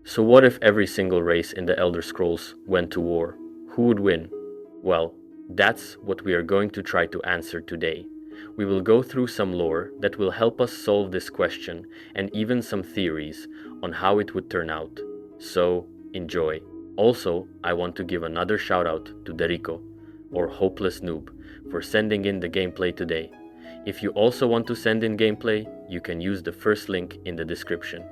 So what if every single race in the Elder Scrolls went to war? Who would win? Well, that's what we are going to try to answer today. We will go through some lore that will help us solve this question and even some theories on how it would turn out. So, enjoy. Also, I want to give another shout out to Derico, or Hopeless Noob, for sending in the gameplay today. If you also want to send in gameplay, you can use the first link in the description.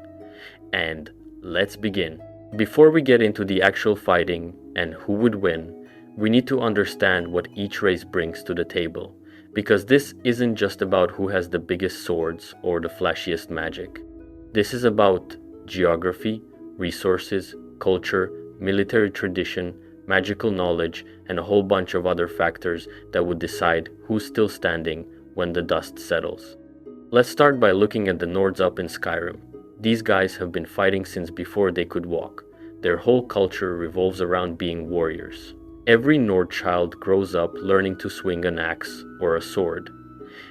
And let's begin. Before we get into the actual fighting and who would win, we need to understand what each race brings to the table, because this isn't just about who has the biggest swords or the flashiest magic. This is about geography, resources, culture, military tradition, magical knowledge, and a whole bunch of other factors that would decide who's still standing when the dust settles. Let's start by looking at the Nords up in Skyrim. These guys have been fighting since before they could walk. Their whole culture revolves around being warriors. Every Nord child grows up learning to swing an axe or a sword,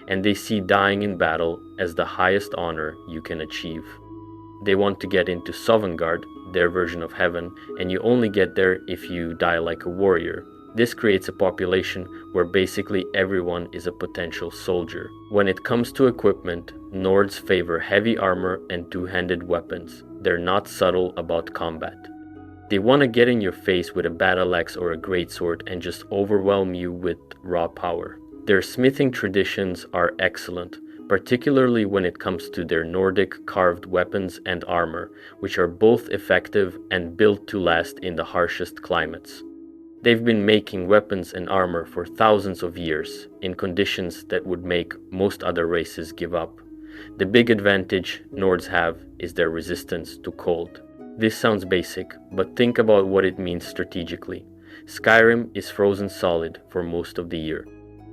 and they see dying in battle as the highest honor you can achieve. They want to get into Sovngarde, their version of heaven, and you only get there if you die like a warrior. This creates a population where basically everyone is a potential soldier. When it comes to equipment, Nords favor heavy armor and two-handed weapons. They're not subtle about combat. They want to get in your face with a battle axe or a greatsword and just overwhelm you with raw power. Their smithing traditions are excellent, particularly when it comes to their Nordic carved weapons and armor, which are both effective and built to last in the harshest climates. They've been making weapons and armor for thousands of years, in conditions that would make most other races give up. The big advantage Nords have is their resistance to cold. This sounds basic, but think about what it means strategically. Skyrim is frozen solid for most of the year.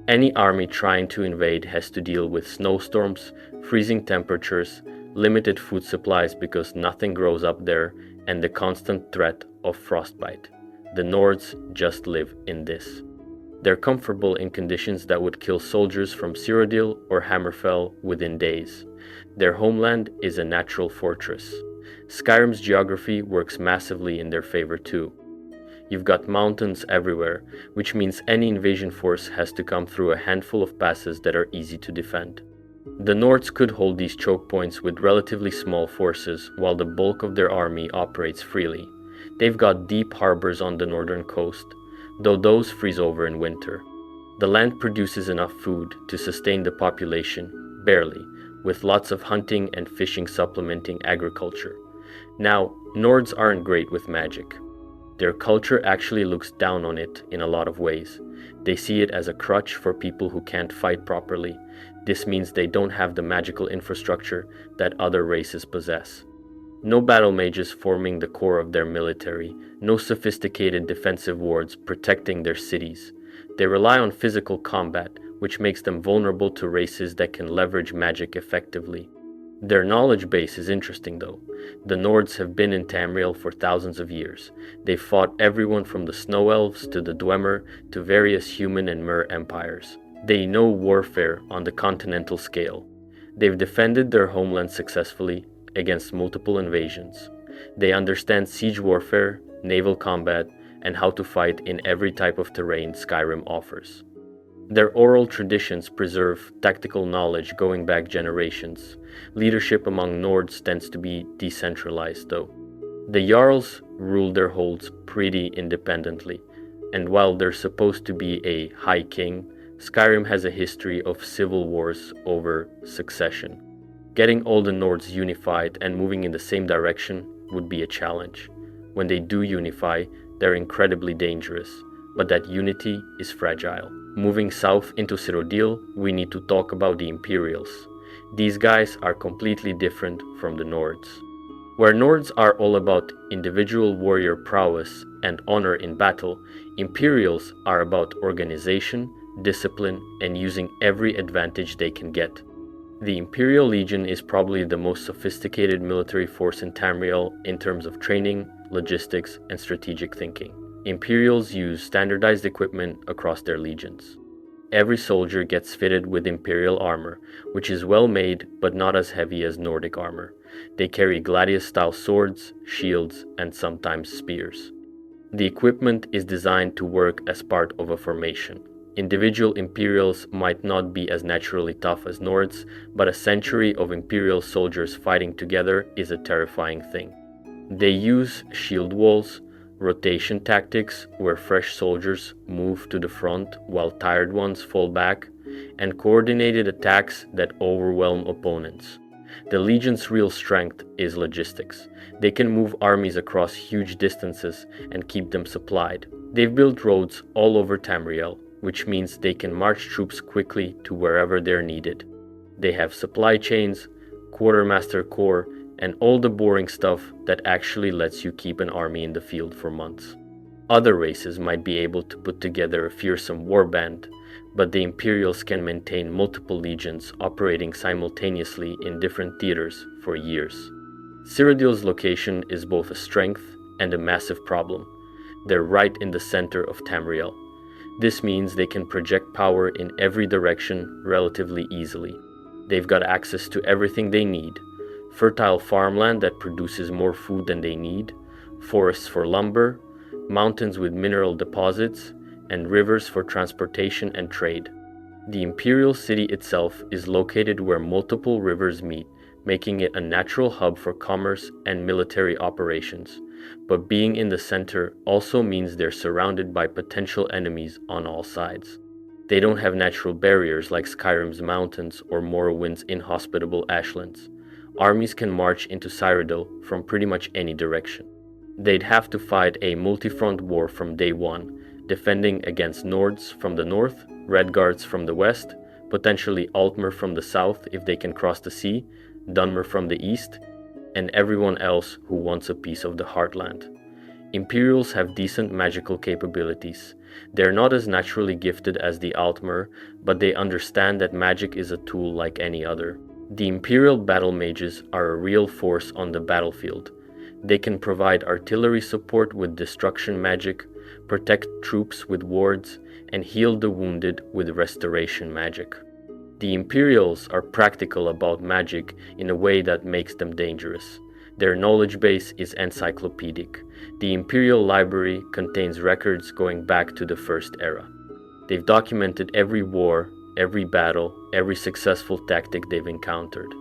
Any army trying to invade has to deal with snowstorms, freezing temperatures, limited food supplies because nothing grows up there, and the constant threat of frostbite. The Nords just live in this. They're comfortable in conditions that would kill soldiers from Cyrodiil or Hammerfell within days. Their homeland is a natural fortress. Skyrim's geography works massively in their favor too. You've got mountains everywhere, which means any invasion force has to come through a handful of passes that are easy to defend. The Nords could hold these choke points with relatively small forces while the bulk of their army operates freely. They've got deep harbors on the northern coast, though those freeze over in winter. The land produces enough food to sustain the population, barely, with lots of hunting and fishing supplementing agriculture. Now, Nords aren't great with magic. Their culture actually looks down on it in a lot of ways. They see it as a crutch for people who can't fight properly. This means they don't have the magical infrastructure that other races possess. No battle mages forming the core of their military, no sophisticated defensive wards protecting their cities. They rely on physical combat, which makes them vulnerable to races that can leverage magic effectively. Their knowledge base is interesting though. The Nords have been in Tamriel for thousands of years. They've fought everyone from the Snow Elves to the Dwemer to various human and Mer empires. They know warfare on the continental scale. They've defended their homeland successfully against multiple invasions. They understand siege warfare, naval combat, and how to fight in every type of terrain Skyrim offers. Their oral traditions preserve tactical knowledge going back generations. Leadership among Nords tends to be decentralized though. The Jarls rule their holds pretty independently, and while they're supposed to be a high king, Skyrim has a history of civil wars over succession. Getting all the Nords unified and moving in the same direction would be a challenge. When they do unify, they're incredibly dangerous, but that unity is fragile. Moving south into Cyrodiil, we need to talk about the Imperials. These guys are completely different from the Nords. Where Nords are all about individual warrior prowess and honor in battle, Imperials are about organization, discipline, and using every advantage they can get. The Imperial Legion is probably the most sophisticated military force in Tamriel in terms of training, logistics, and strategic thinking. Imperials use standardized equipment across their legions. Every soldier gets fitted with Imperial armor, which is well made but not as heavy as Nordic armor. They carry gladius-style swords, shields, and sometimes spears. The equipment is designed to work as part of a formation. Individual Imperials might not be as naturally tough as Nords, but a century of Imperial soldiers fighting together is a terrifying thing. They use shield walls, rotation tactics where fresh soldiers move to the front while tired ones fall back, and coordinated attacks that overwhelm opponents. The Legion's real strength is logistics. They can move armies across huge distances and keep them supplied. They've built roads all over Tamriel, which means they can march troops quickly to wherever they're needed. They have supply chains, quartermaster corps, and all the boring stuff that actually lets you keep an army in the field for months. Other races might be able to put together a fearsome warband, but the Imperials can maintain multiple legions operating simultaneously in different theaters for years. Cyrodiil's location is both a strength and a massive problem. They're right in the center of Tamriel. This means they can project power in every direction relatively easily. They've got access to everything they need: fertile farmland that produces more food than they need, forests for lumber, mountains with mineral deposits, and rivers for transportation and trade. The Imperial City itself is located where multiple rivers meet, making it a natural hub for commerce and military operations. But being in the center also means they're surrounded by potential enemies on all sides. They don't have natural barriers like Skyrim's mountains or Morrowind's inhospitable ashlands. Armies can march into Cyrodiil from pretty much any direction. They'd have to fight a multi-front war from day one, defending against Nords from the north, Redguards from the west, potentially Altmer from the south if they can cross the sea, Dunmer from the east, and everyone else who wants a piece of the Heartland. Imperials have decent magical capabilities. They're not as naturally gifted as the Altmer, but they understand that magic is a tool like any other. The Imperial battle mages are a real force on the battlefield. They can provide artillery support with destruction magic, protect troops with wards, and heal the wounded with restoration magic. The Imperials are practical about magic in a way that makes them dangerous. Their knowledge base is encyclopedic. The Imperial Library contains records going back to the First Era. They've documented every war, every battle, every successful tactic they've encountered.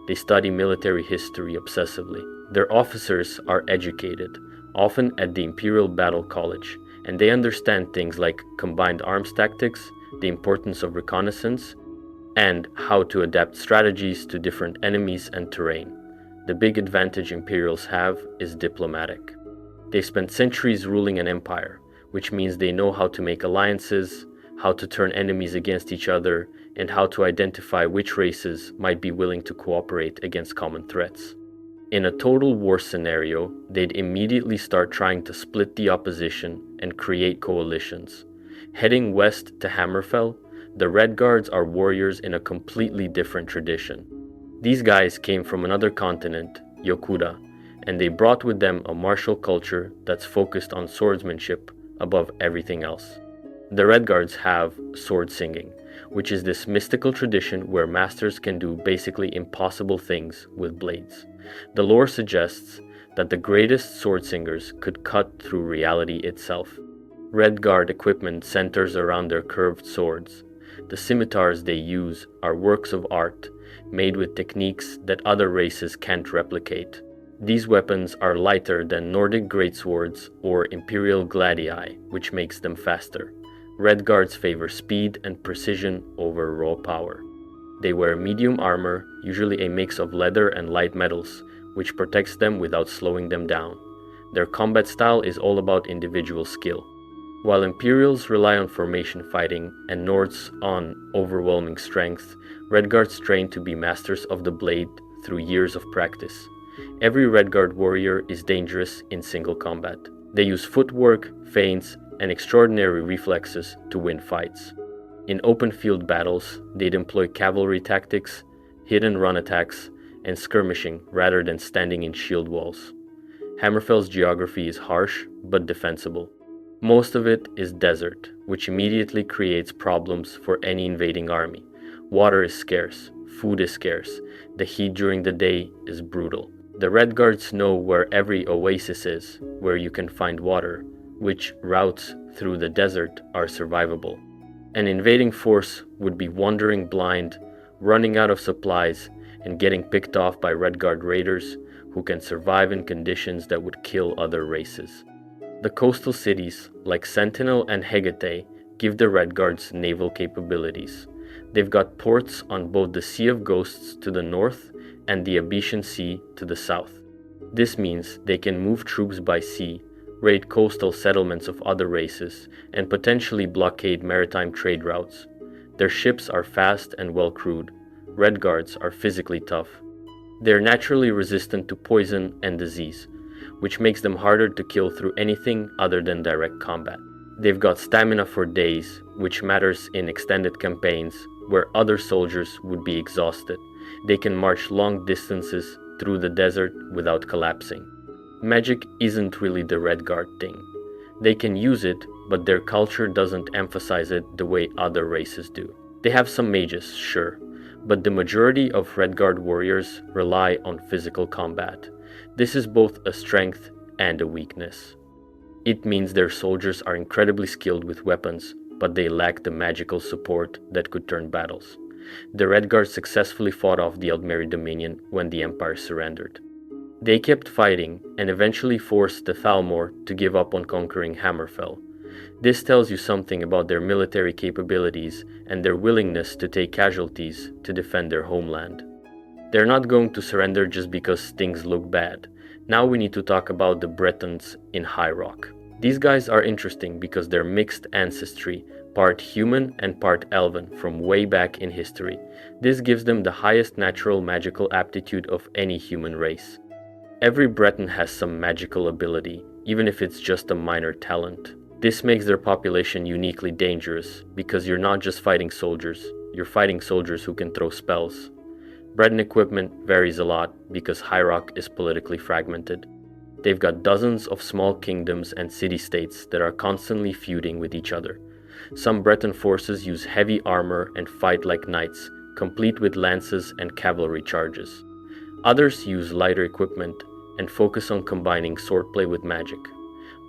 They study military history obsessively. Their officers are educated, often at the Imperial Battle College, and they understand things like combined arms tactics, the importance of reconnaissance, and how to adapt strategies to different enemies and terrain. The big advantage Imperials have is diplomatic. They spent centuries ruling an empire, which means they know how to make alliances, how to turn enemies against each other, and how to identify which races might be willing to cooperate against common threats. In a total war scenario, they'd immediately start trying to split the opposition and create coalitions. Heading west to Hammerfell, the Redguards are warriors in a completely different tradition. These guys came from another continent, Yokuda, and they brought with them a martial culture that's focused on swordsmanship above everything else. The Redguards have sword singing, which is this mystical tradition where masters can do basically impossible things with blades. The lore suggests that the greatest sword singers could cut through reality itself. Redguard equipment centers around their curved swords. The scimitars they use are works of art, made with techniques that other races can't replicate. These weapons are lighter than Nordic greatswords or Imperial gladii, which makes them faster. Redguards favor speed and precision over raw power. They wear medium armor, usually a mix of leather and light metals, which protects them without slowing them down. Their combat style is all about individual skill. While Imperials rely on formation fighting and Nords on overwhelming strength, Redguards train to be masters of the blade through years of practice. Every Redguard warrior is dangerous in single combat. They use footwork, feints, and extraordinary reflexes to win fights. In open field battles, they'd employ cavalry tactics, hit-and-run attacks, and skirmishing rather than standing in shield walls. Hammerfell's geography is harsh but defensible. Most of it is desert, which immediately creates problems for any invading army. Water is scarce, food is scarce, the heat during the day is brutal. The Redguards know where every oasis is, where you can find water, which routes through the desert are survivable. An invading force would be wandering blind, running out of supplies, and getting picked off by Redguard raiders who can survive in conditions that would kill other races. The coastal cities, like Sentinel and Hegate, give the Redguards naval capabilities. They've got ports on both the Sea of Ghosts to the north and the Abetian Sea to the south. This means they can move troops by sea, raid coastal settlements of other races, and potentially blockade maritime trade routes. Their ships are fast and well crewed. Redguards are physically tough. They are naturally resistant to poison and disease, which makes them harder to kill through anything other than direct combat. They've got stamina for days, which matters in extended campaigns where other soldiers would be exhausted. They can march long distances through the desert without collapsing. Magic isn't really the Redguard thing. They can use it, but their culture doesn't emphasize it the way other races do. They have some mages, sure, but the majority of Redguard warriors rely on physical combat. This is both a strength and a weakness. It means their soldiers are incredibly skilled with weapons, but they lack the magical support that could turn battles. The Redguard successfully fought off the Aldmeri Dominion when the Empire surrendered. They kept fighting and eventually forced the Thalmor to give up on conquering Hammerfell. This tells you something about their military capabilities and their willingness to take casualties to defend their homeland. They're not going to surrender just because things look bad. Now we need to talk about the Bretons in High Rock. These guys are interesting because they're mixed ancestry, part human and part elven from way back in history. This gives them the highest natural magical aptitude of any human race. Every Breton has some magical ability, even if it's just a minor talent. This makes their population uniquely dangerous, because you're not just fighting soldiers, you're fighting soldiers who can throw spells. Breton equipment varies a lot because High Rock is politically fragmented. They've got dozens of small kingdoms and city-states that are constantly feuding with each other. Some Breton forces use heavy armor and fight like knights, complete with lances and cavalry charges. Others use lighter equipment and focus on combining swordplay with magic.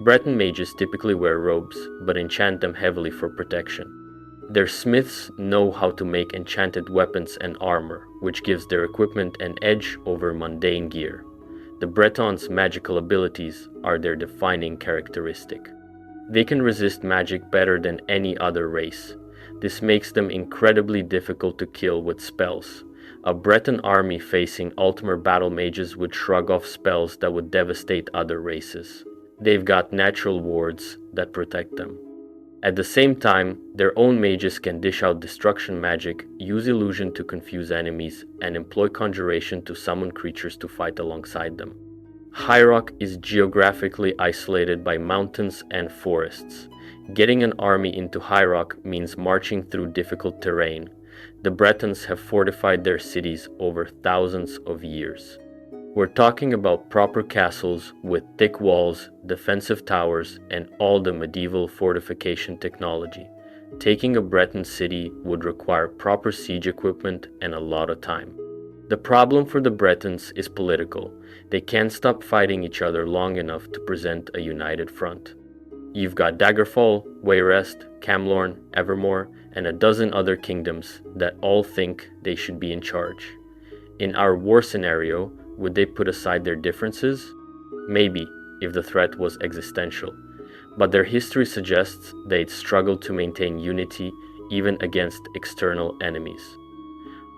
Breton mages typically wear robes, but enchant them heavily for protection. Their smiths know how to make enchanted weapons and armor, which gives their equipment an edge over mundane gear. The Bretons' magical abilities are their defining characteristic. They can resist magic better than any other race. This makes them incredibly difficult to kill with spells. A Breton army facing Altmer battle mages would shrug off spells that would devastate other races. They've got natural wards that protect them. At the same time, their own mages can dish out destruction magic, use illusion to confuse enemies, and employ conjuration to summon creatures to fight alongside them. High Rock is geographically isolated by mountains and forests. Getting an army into High Rock means marching through difficult terrain. The Bretons have fortified their cities over thousands of years. We're talking about proper castles with thick walls, defensive towers, and all the medieval fortification technology. Taking a Breton city would require proper siege equipment and a lot of time. The problem for the Bretons is political. They can't stop fighting each other long enough to present a united front. You've got Daggerfall, Wayrest, Camlorn, Evermore, and a dozen other kingdoms that all think they should be in charge. In our war scenario, would they put aside their differences? Maybe, if the threat was existential. But their history suggests they'd struggle to maintain unity even against external enemies.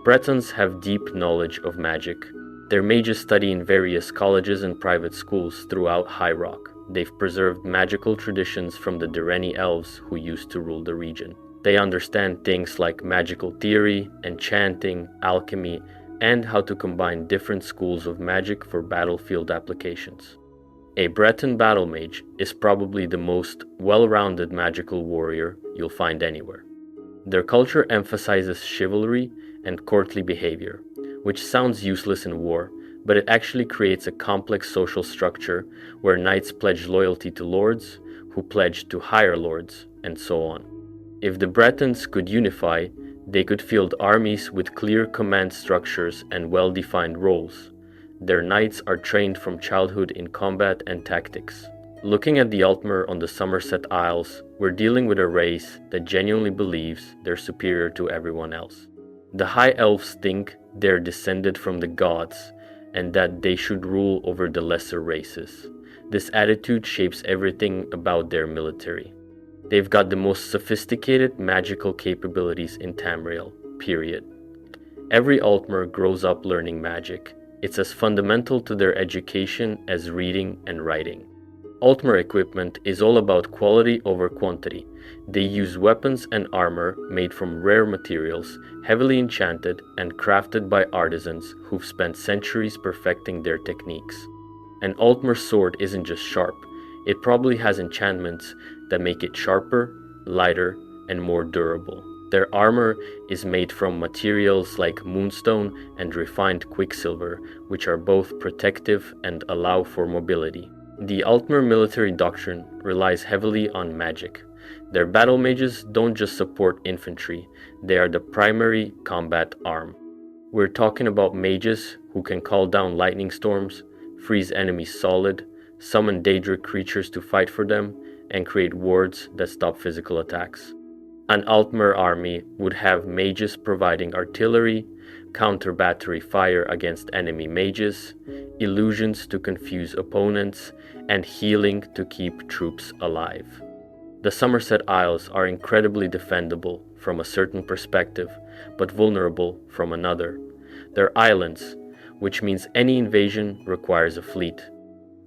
Bretons have deep knowledge of magic. Their mages study in various colleges and private schools throughout High Rock. They've preserved magical traditions from the Direni elves who used to rule the region. They understand things like magical theory, enchanting, alchemy, and how to combine different schools of magic for battlefield applications. A Breton battle mage is probably the most well-rounded magical warrior you'll find anywhere. Their culture emphasizes chivalry and courtly behavior, which sounds useless in war, but it actually creates a complex social structure where knights pledge loyalty to lords, who pledge to higher lords, and so on. If the Bretons could unify, They could field armies with clear command structures and well-defined roles. Their knights are trained from childhood in combat and tactics. Looking at the Altmer on the Somerset Isles, we're dealing with a race that genuinely believes they're superior to everyone else. The High Elves think they're descended from the gods and that they should rule over the lesser races. This attitude shapes everything about their military. They've got the most sophisticated magical capabilities in Tamriel, period. Every Altmer grows up learning magic. It's as fundamental to their education as reading and writing. Altmer equipment is all about quality over quantity. They use weapons and armor made from rare materials, heavily enchanted and crafted by artisans who've spent centuries perfecting their techniques. An Altmer sword isn't just sharp, it probably has enchantments that make it sharper, lighter, and more durable. Their armor is made from materials like moonstone and refined quicksilver, which are both protective and allow for mobility. The Altmer military doctrine relies heavily on magic. Their battle mages don't just support infantry, they are the primary combat arm. We're talking about mages who can call down lightning storms, freeze enemies solid, summon Daedric creatures to fight for them, and create wards that stop physical attacks. An Altmer army would have mages providing artillery, counter-battery fire against enemy mages, illusions to confuse opponents, and healing to keep troops alive. The Somerset Isles are incredibly defendable from a certain perspective, but vulnerable from another. They're islands, which means any invasion requires a fleet.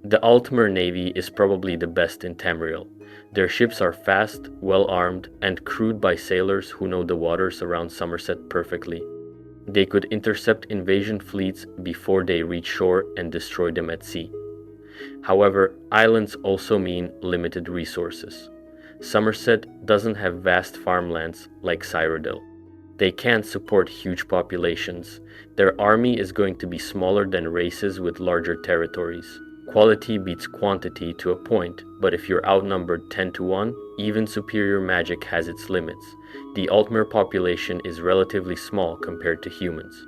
The Altmer Navy is probably the best in Tamriel. Their ships are fast, well-armed, and crewed by sailors who know the waters around Somerset perfectly. They could intercept invasion fleets before they reach shore and destroy them at sea. However, islands also mean limited resources. Somerset doesn't have vast farmlands like Cyrodiil. They can't support huge populations. Their army is going to be smaller than races with larger territories. Quality beats quantity to a point, but if you're outnumbered 10 to 1, even superior magic has its limits. The Altmer population is relatively small compared to humans.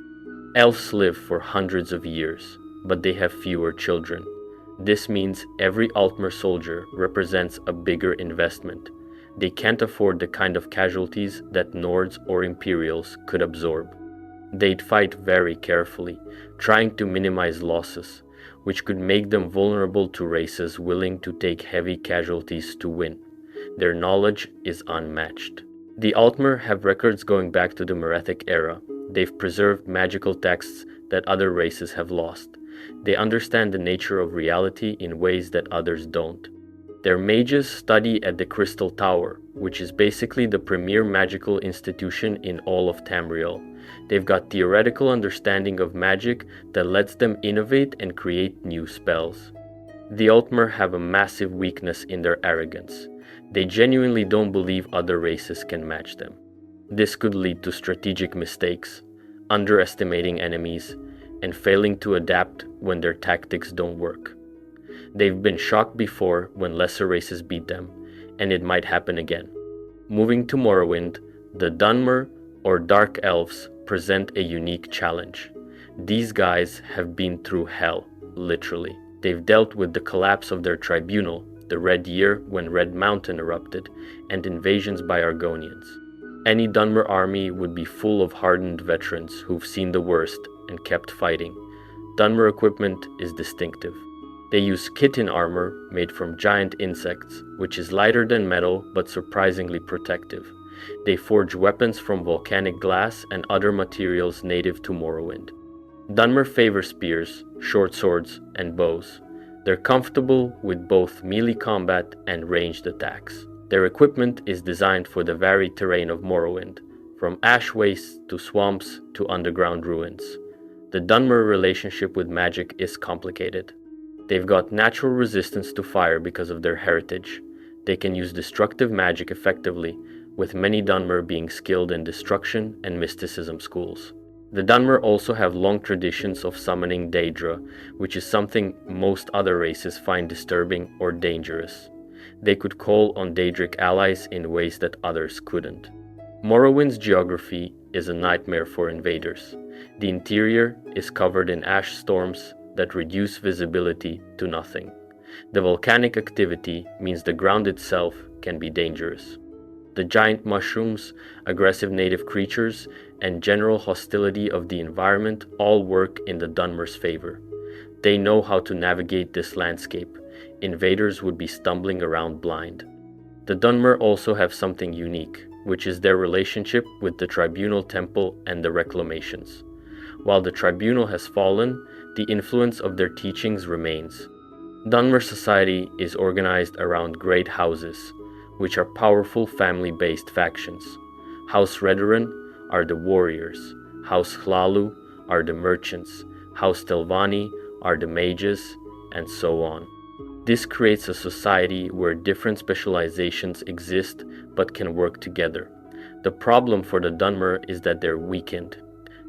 Elves live for hundreds of years, but they have fewer children. This means every Altmer soldier represents a bigger investment. They can't afford the kind of casualties that Nords or Imperials could absorb. They'd fight very carefully, trying to minimize losses, which could make them vulnerable to races willing to take heavy casualties to win. Their knowledge is unmatched. The Altmer have records going back to the Merethic era. They've preserved magical texts that other races have lost. They understand the nature of reality in ways that others don't. Their mages study at the Crystal Tower, which is basically the premier magical institution in all of Tamriel. They've got theoretical understanding of magic that lets them innovate and create new spells. The Altmer have a massive weakness in their arrogance. They genuinely don't believe other races can match them. This could lead to strategic mistakes, underestimating enemies, and failing to adapt when their tactics don't work. They've been shocked before when lesser races beat them, and it might happen again. Moving to Morrowind, the Dunmer, or Dark Elves, present a unique challenge. These guys have been through hell, literally. They've dealt with the collapse of their tribunal, the Red Year when Red Mountain erupted, and invasions by Argonians. Any Dunmer army would be full of hardened veterans who've seen the worst and kept fighting. Dunmer equipment is distinctive. They use chitin armor made from giant insects, which is lighter than metal but surprisingly protective. They forge weapons from volcanic glass and other materials native to Morrowind. Dunmer favor spears, short swords, and bows. They're comfortable with both melee combat and ranged attacks. Their equipment is designed for the varied terrain of Morrowind, from ash wastes to swamps to underground ruins. The Dunmer relationship with magic is complicated. They've got natural resistance to fire because of their heritage. They can use destructive magic effectively, with many Dunmer being skilled in destruction and mysticism schools. The Dunmer also have long traditions of summoning Daedra, which is something most other races find disturbing or dangerous. They could call on Daedric allies in ways that others couldn't. Morrowind's geography is a nightmare for invaders. The interior is covered in ash storms that reduce visibility to nothing. The volcanic activity means the ground itself can be dangerous. The giant mushrooms, aggressive native creatures, and general hostility of the environment all work in the Dunmer's favor. They know how to navigate this landscape. Invaders would be stumbling around blind. The Dunmer also have something unique, which is their relationship with the Tribunal Temple and the Reclamations. While the Tribunal has fallen, the influence of their teachings remains. Dunmer society is organized around great houses, which are powerful family-based factions. House Redoran are the warriors, House Hlalu are the merchants, House Telvanni are the mages, and so on. This creates a society where different specializations exist but can work together. The problem for the Dunmer is that they're weakened.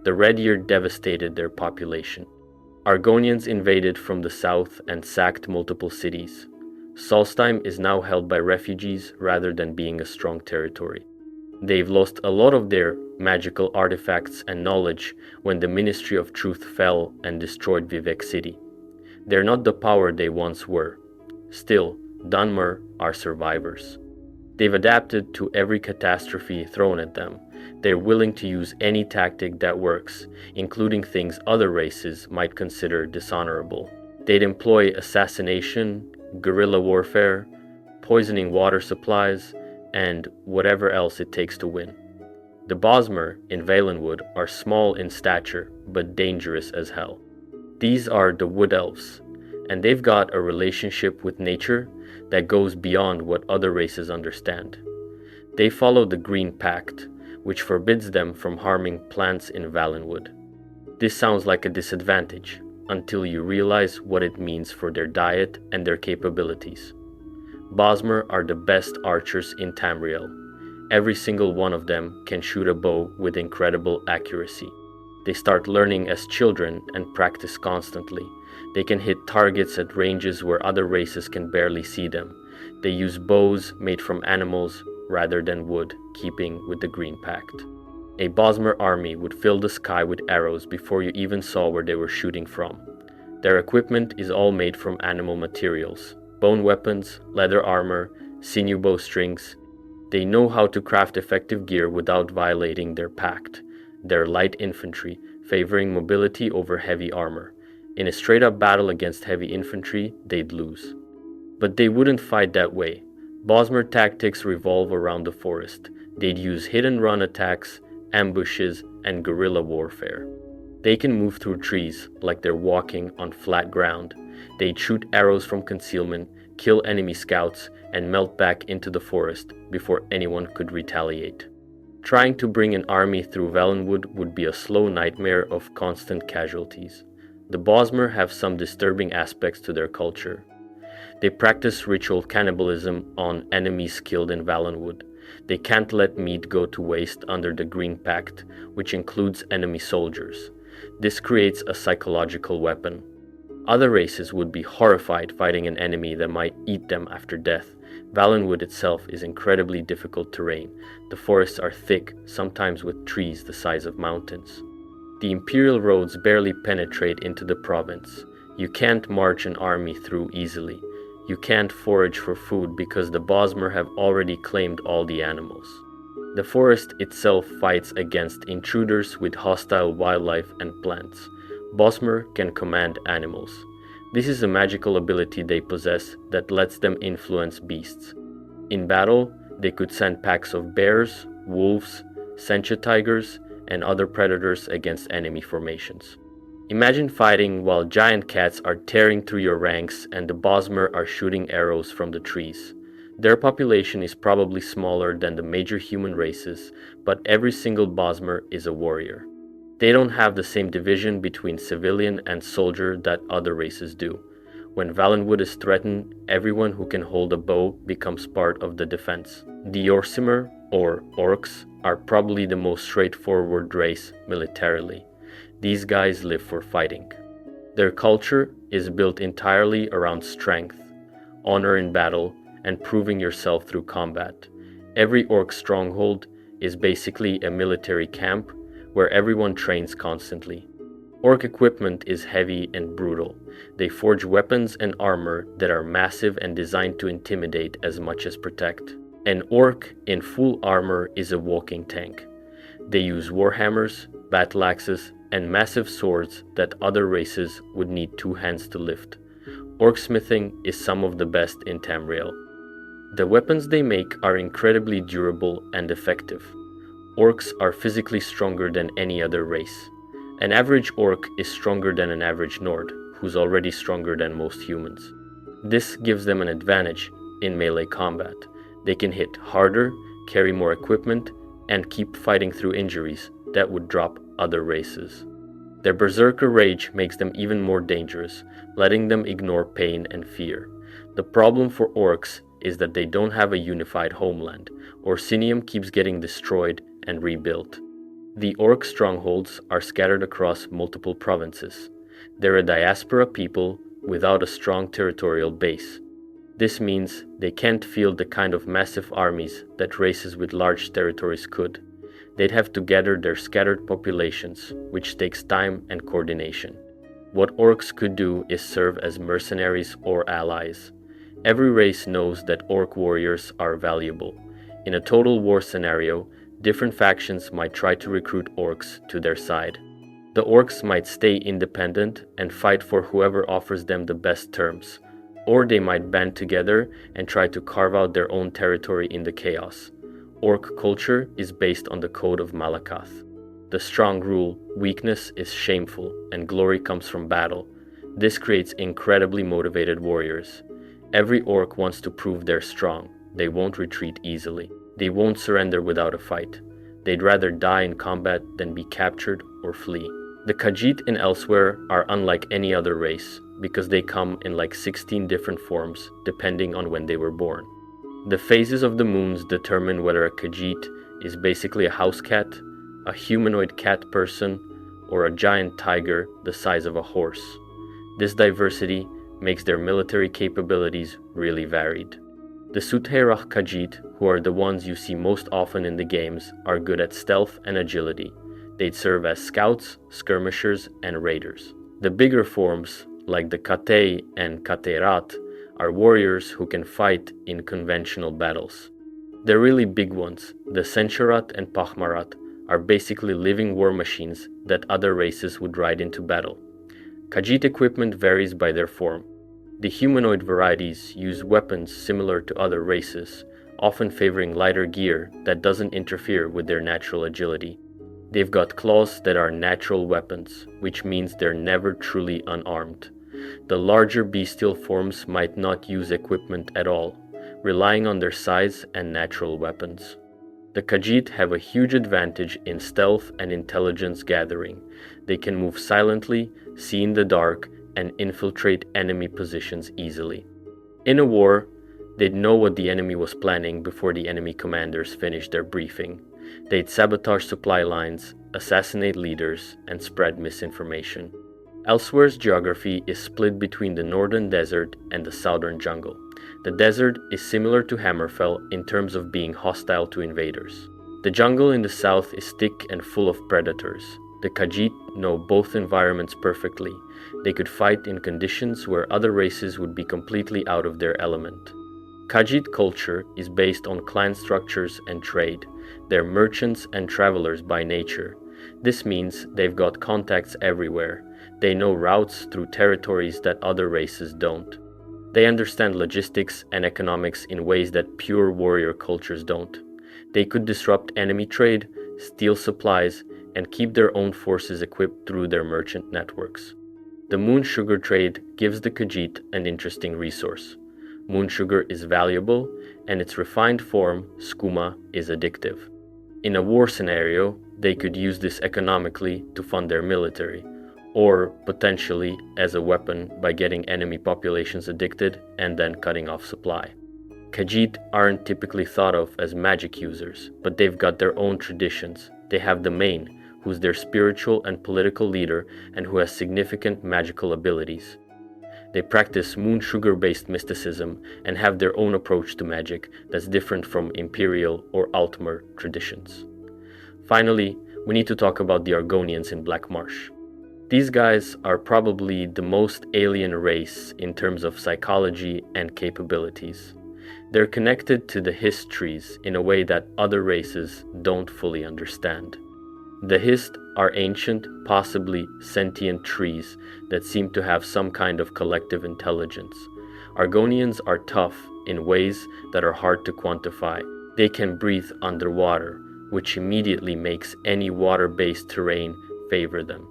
The Red Year devastated their population. Argonians invaded from the south and sacked multiple cities. Solstheim is now held by refugees rather than being a strong territory. They've lost a lot of their magical artifacts and knowledge when the Ministry of Truth fell and destroyed Vivec City. They're not the power they once were. Still, Dunmer are survivors. They've adapted to every catastrophe thrown at them. They're willing to use any tactic that works, including things other races might consider dishonorable. They'd employ assassination, guerrilla warfare, poisoning water supplies, and whatever else it takes to win. The Bosmer in Valenwood are small in stature, but dangerous as hell. These are the Wood Elves, and they've got a relationship with nature that goes beyond what other races understand. They follow the Green Pact, which forbids them from harming plants in Valenwood. This sounds like a disadvantage, until you realize what it means for their diet and their capabilities. Bosmer are the best archers in Tamriel. Every single one of them can shoot a bow with incredible accuracy. They start learning as children and practice constantly. They can hit targets at ranges where other races can barely see them. They use bows made from animals rather than wood, keeping with the Green Pact. A Bosmer army would fill the sky with arrows before you even saw where they were shooting from. Their equipment is all made from animal materials: bone weapons, leather armor, sinew bowstrings. They know how to craft effective gear without violating their pact. They're light infantry, favoring mobility over heavy armor. In a straight-up battle against heavy infantry, they'd lose. But they wouldn't fight that way. Bosmer tactics revolve around the forest. They'd use hit-and-run attacks, ambushes, and guerrilla warfare. They can move through trees like they're walking on flat ground. They'd shoot arrows from concealment, kill enemy scouts, and melt back into the forest before anyone could retaliate. Trying to bring an army through Valenwood would be a slow nightmare of constant casualties. The Bosmer have some disturbing aspects to their culture. They practice ritual cannibalism on enemies killed in Valenwood. They can't let meat go to waste under the Green Pact, which includes enemy soldiers. This creates a psychological weapon. Other races would be horrified fighting an enemy that might eat them after death. Valenwood itself is incredibly difficult terrain. The forests are thick, sometimes with trees the size of mountains. The imperial roads barely penetrate into the province. You can't march an army through easily. You can't forage for food because the Bosmer have already claimed all the animals. The forest itself fights against intruders with hostile wildlife and plants. Bosmer can command animals. This is a magical ability they possess that lets them influence beasts. In battle, they could send packs of bears, wolves, sencha tigers, and other predators against enemy formations. Imagine fighting while giant cats are tearing through your ranks and the Bosmer are shooting arrows from the trees. Their population is probably smaller than the major human races, but every single Bosmer is a warrior. They don't have the same division between civilian and soldier that other races do. When Valenwood is threatened, everyone who can hold a bow becomes part of the defense. The Orsimer, or Orcs, are probably the most straightforward race militarily. These guys live for fighting. Their culture is built entirely around strength, honor in battle, and proving yourself through combat. Every Orc stronghold is basically a military camp where everyone trains constantly. Orc equipment is heavy and brutal. They forge weapons and armor that are massive and designed to intimidate as much as protect. An orc in full armor is a walking tank. They use warhammers, battle axes, and massive swords that other races would need 2 hands to lift. Orc smithing is some of the best in Tamriel. The weapons they make are incredibly durable and effective. Orcs are physically stronger than any other race. An average orc is stronger than an average Nord, who's already stronger than most humans. This gives them an advantage in melee combat. They can hit harder, carry more equipment, and keep fighting through injuries that would drop other races. Their berserker rage makes them even more dangerous, letting them ignore pain and fear. The problem for orcs is that they don't have a unified homeland. Orsinium keeps getting destroyed and rebuilt. The orc strongholds are scattered across multiple provinces. They're a diaspora people without a strong territorial base. This means they can't field the kind of massive armies that races with large territories could. They'd have to gather their scattered populations, which takes time and coordination. What orcs could do is serve as mercenaries or allies. Every race knows that orc warriors are valuable. In a total war scenario, different factions might try to recruit orcs to their side. The orcs might stay independent and fight for whoever offers them the best terms, or they might band together and try to carve out their own territory in the chaos. Orc culture is based on the Code of Malakath. The strong rule, weakness is shameful, and glory comes from battle. This creates incredibly motivated warriors. Every orc wants to prove they're strong. They won't retreat easily. They won't surrender without a fight. They'd rather die in combat than be captured or flee. The Khajiit and elsewhere are unlike any other race because they come in like 16 different forms depending on when they were born. The phases of the moons determine whether a Khajiit is basically a house cat, a humanoid cat person, or a giant tiger the size of a horse. This diversity makes their military capabilities really varied. The Sutherach Khajiit, who are the ones you see most often in the games, are good at stealth and agility. They'd serve as scouts, skirmishers, and raiders. The bigger forms, like the Katei and Kateirat, are warriors who can fight in conventional battles. The really big ones, the Sencharat and Pachmarat, are basically living war machines that other races would ride into battle. Khajiit equipment varies by their form. The humanoid varieties use weapons similar to other races, often favoring lighter gear that doesn't interfere with their natural agility. They've got claws that are natural weapons, which means they're never truly unarmed. The larger bestial forms might not use equipment at all, relying on their size and natural weapons. The Khajiit have a huge advantage in stealth and intelligence gathering. They can move silently, see in the dark, and infiltrate enemy positions easily. In a war, they'd know what the enemy was planning before the enemy commanders finished their briefing. They'd sabotage supply lines, assassinate leaders, and spread misinformation. Elsewhere's geography is split between the northern desert and the southern jungle. The desert is similar to Hammerfell in terms of being hostile to invaders. The jungle in the south is thick and full of predators. The Khajiit know both environments perfectly. They could fight in conditions where other races would be completely out of their element. Khajiit culture is based on clan structures and trade. They're merchants and travelers by nature. This means they've got contacts everywhere. They know routes through territories that other races don't. They understand logistics and economics in ways that pure warrior cultures don't. They could disrupt enemy trade, steal supplies, and keep their own forces equipped through their merchant networks. The moon sugar trade gives the Khajiit an interesting resource. Moon sugar is valuable, and its refined form, skooma, is addictive. In a war scenario, they could use this economically to fund their military, or potentially as a weapon by getting enemy populations addicted and then cutting off supply. Khajiit aren't typically thought of as magic users, but they've got their own traditions. They have the Mane, who's their spiritual and political leader and who has significant magical abilities. They practice moon sugar-based mysticism and have their own approach to magic that's different from Imperial or Altmer traditions. Finally, we need to talk about the Argonians in Black Marsh. These guys are probably the most alien race in terms of psychology and capabilities. They're connected to the Hist trees in a way that other races don't fully understand. The Hist are ancient, possibly sentient trees that seem to have some kind of collective intelligence. Argonians are tough in ways that are hard to quantify. They can breathe underwater, which immediately makes any water-based terrain favor them.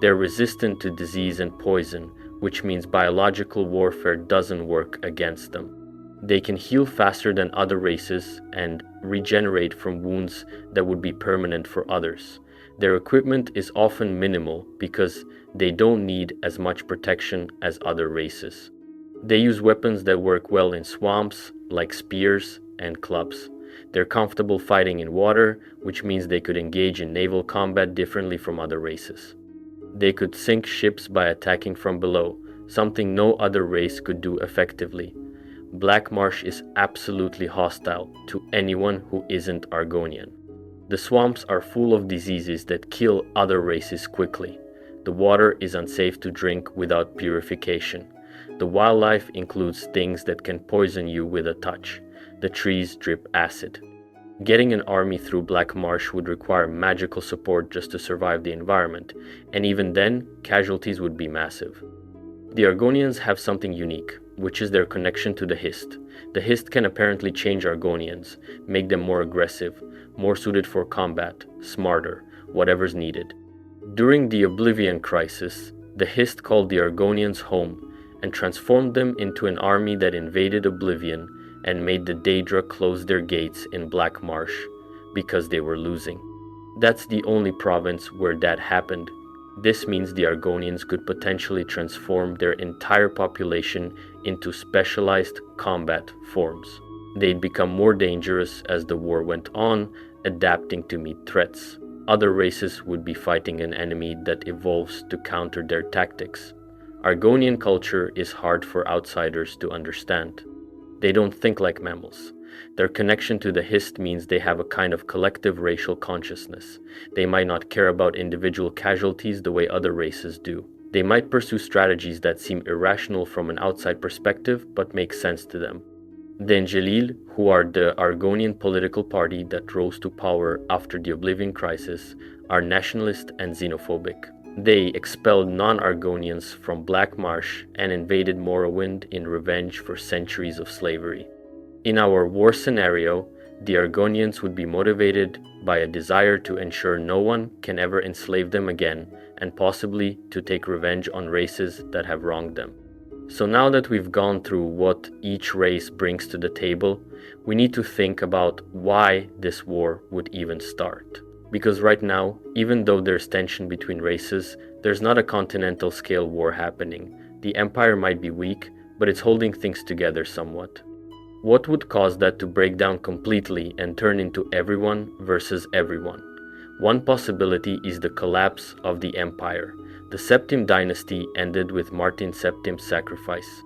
They're resistant to disease and poison, which means biological warfare doesn't work against them. They can heal faster than other races and regenerate from wounds that would be permanent for others. Their equipment is often minimal because they don't need as much protection as other races. They use weapons that work well in swamps, like spears and clubs. They're comfortable fighting in water, which means they could engage in naval combat differently from other races. They could sink ships by attacking from below, something no other race could do effectively. Black Marsh is absolutely hostile to anyone who isn't Argonian. The swamps are full of diseases that kill other races quickly. The water is unsafe to drink without purification. The wildlife includes things that can poison you with a touch. The trees drip acid. Getting an army through Black Marsh would require magical support just to survive the environment, and even then, casualties would be massive. The Argonians have something unique, which is their connection to the Hist. The Hist can apparently change Argonians, make them more aggressive, more suited for combat, smarter, whatever's needed. During the Oblivion Crisis, the Hist called the Argonians home and transformed them into an army that invaded Oblivion and made the Daedra close their gates in Black Marsh because they were losing. That's the only province where that happened. This means the Argonians could potentially transform their entire population into specialized combat forms. They'd become more dangerous as the war went on, adapting to meet threats. Other races would be fighting an enemy that evolves to counter their tactics. Argonian culture is hard for outsiders to understand. They don't think like mammals. Their connection to the Hist means they have a kind of collective racial consciousness. They might not care about individual casualties the way other races do. They might pursue strategies that seem irrational from an outside perspective but make sense to them. The Engelil, who are the Argonian political party that rose to power after the Oblivion Crisis, are nationalist and xenophobic. They expelled non-Argonians from Black Marsh and invaded Morrowind in revenge for centuries of slavery. In our war scenario, the Argonians would be motivated by a desire to ensure no one can ever enslave them again, and possibly to take revenge on races that have wronged them. So now that we've gone through what each race brings to the table, we need to think about why this war would even start. Because right now, even though there's tension between races, there's not a continental scale war happening. The Empire might be weak, but it's holding things together somewhat. What would cause that to break down completely and turn into everyone versus everyone? One possibility is the collapse of the Empire. The Septim dynasty ended with Martin Septim's sacrifice.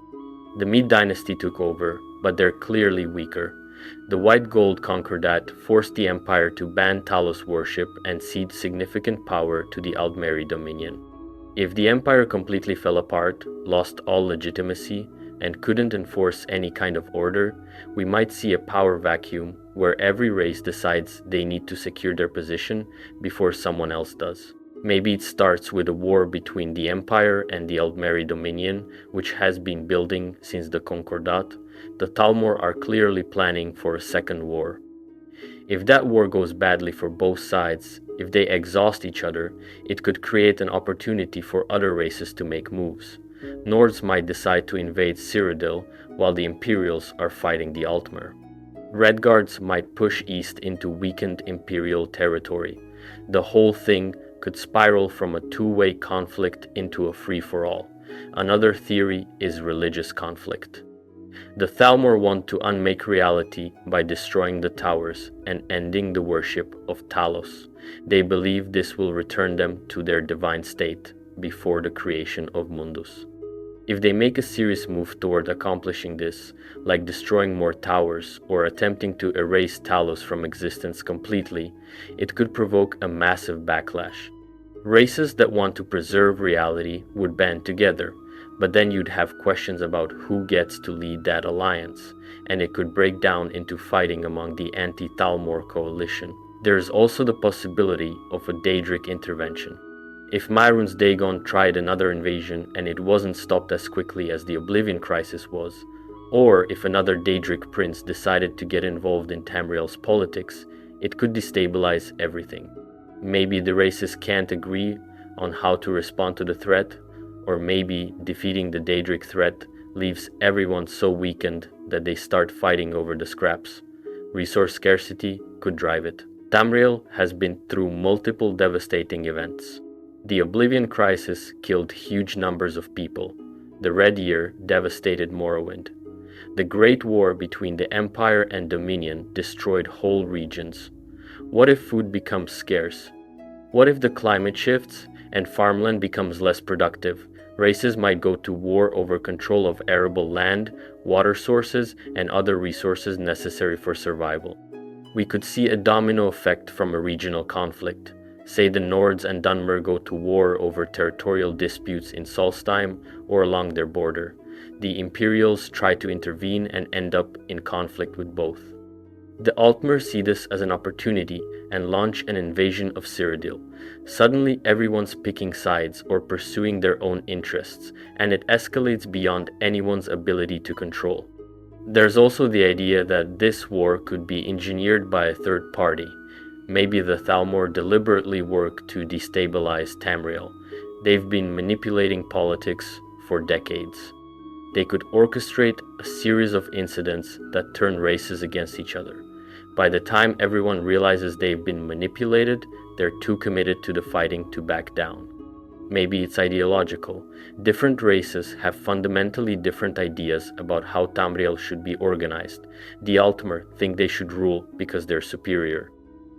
The Mede dynasty took over, but they're clearly weaker. The White Gold Concordat forced the Empire to ban Talos worship and cede significant power to the Aldmeri Dominion. If the Empire completely fell apart, lost all legitimacy, and couldn't enforce any kind of order, we might see a power vacuum where every race decides they need to secure their position before someone else does. Maybe it starts with a war between the Empire and the Aldmeri Dominion, which has been building since the Concordat. The Thalmor are clearly planning for a second war. If that war goes badly for both sides, if they exhaust each other, it could create an opportunity for other races to make moves. Nords might decide to invade Cyrodiil while the Imperials are fighting the Altmer. Redguards might push east into weakened Imperial territory. The whole thing could spiral from a two-way conflict into a free-for-all. Another theory is religious conflict. The Thalmor want to unmake reality by destroying the towers and ending the worship of Talos. They believe this will return them to their divine state before the creation of Mundus. If they make a serious move toward accomplishing this, like destroying more towers or attempting to erase Talos from existence completely, it could provoke a massive backlash. Races that want to preserve reality would band together, but then you'd have questions about who gets to lead that alliance, and it could break down into fighting among the anti-Thalmor coalition. There is also the possibility of a Daedric intervention. If Myrun's Dagon tried another invasion and it wasn't stopped as quickly as the Oblivion Crisis was, or if another Daedric prince decided to get involved in Tamriel's politics, it could destabilize everything. Maybe the races can't agree on how to respond to the threat, or maybe defeating the Daedric threat leaves everyone so weakened that they start fighting over the scraps. Resource scarcity could drive it. Tamriel has been through multiple devastating events. The Oblivion Crisis killed huge numbers of people. The Red Year devastated Morrowind. The Great War between the Empire and Dominion destroyed whole regions. What if food becomes scarce? What if the climate shifts and farmland becomes less productive? Races might go to war over control of arable land, water sources, and other resources necessary for survival. We could see a domino effect from a regional conflict. Say the Nords and Dunmer go to war over territorial disputes in Solstheim or along their border. The Imperials try to intervene and end up in conflict with both. The Altmer see this as an opportunity and launch an invasion of Cyrodiil. Suddenly everyone's picking sides or pursuing their own interests, and it escalates beyond anyone's ability to control. There's also the idea that this war could be engineered by a third party. Maybe the Thalmor deliberately work to destabilize Tamriel. They've been manipulating politics for decades. They could orchestrate a series of incidents that turn races against each other. By the time everyone realizes they've been manipulated, they're too committed to the fighting to back down. Maybe it's ideological. Different races have fundamentally different ideas about how Tamriel should be organized. The Altmer think they should rule because they're superior.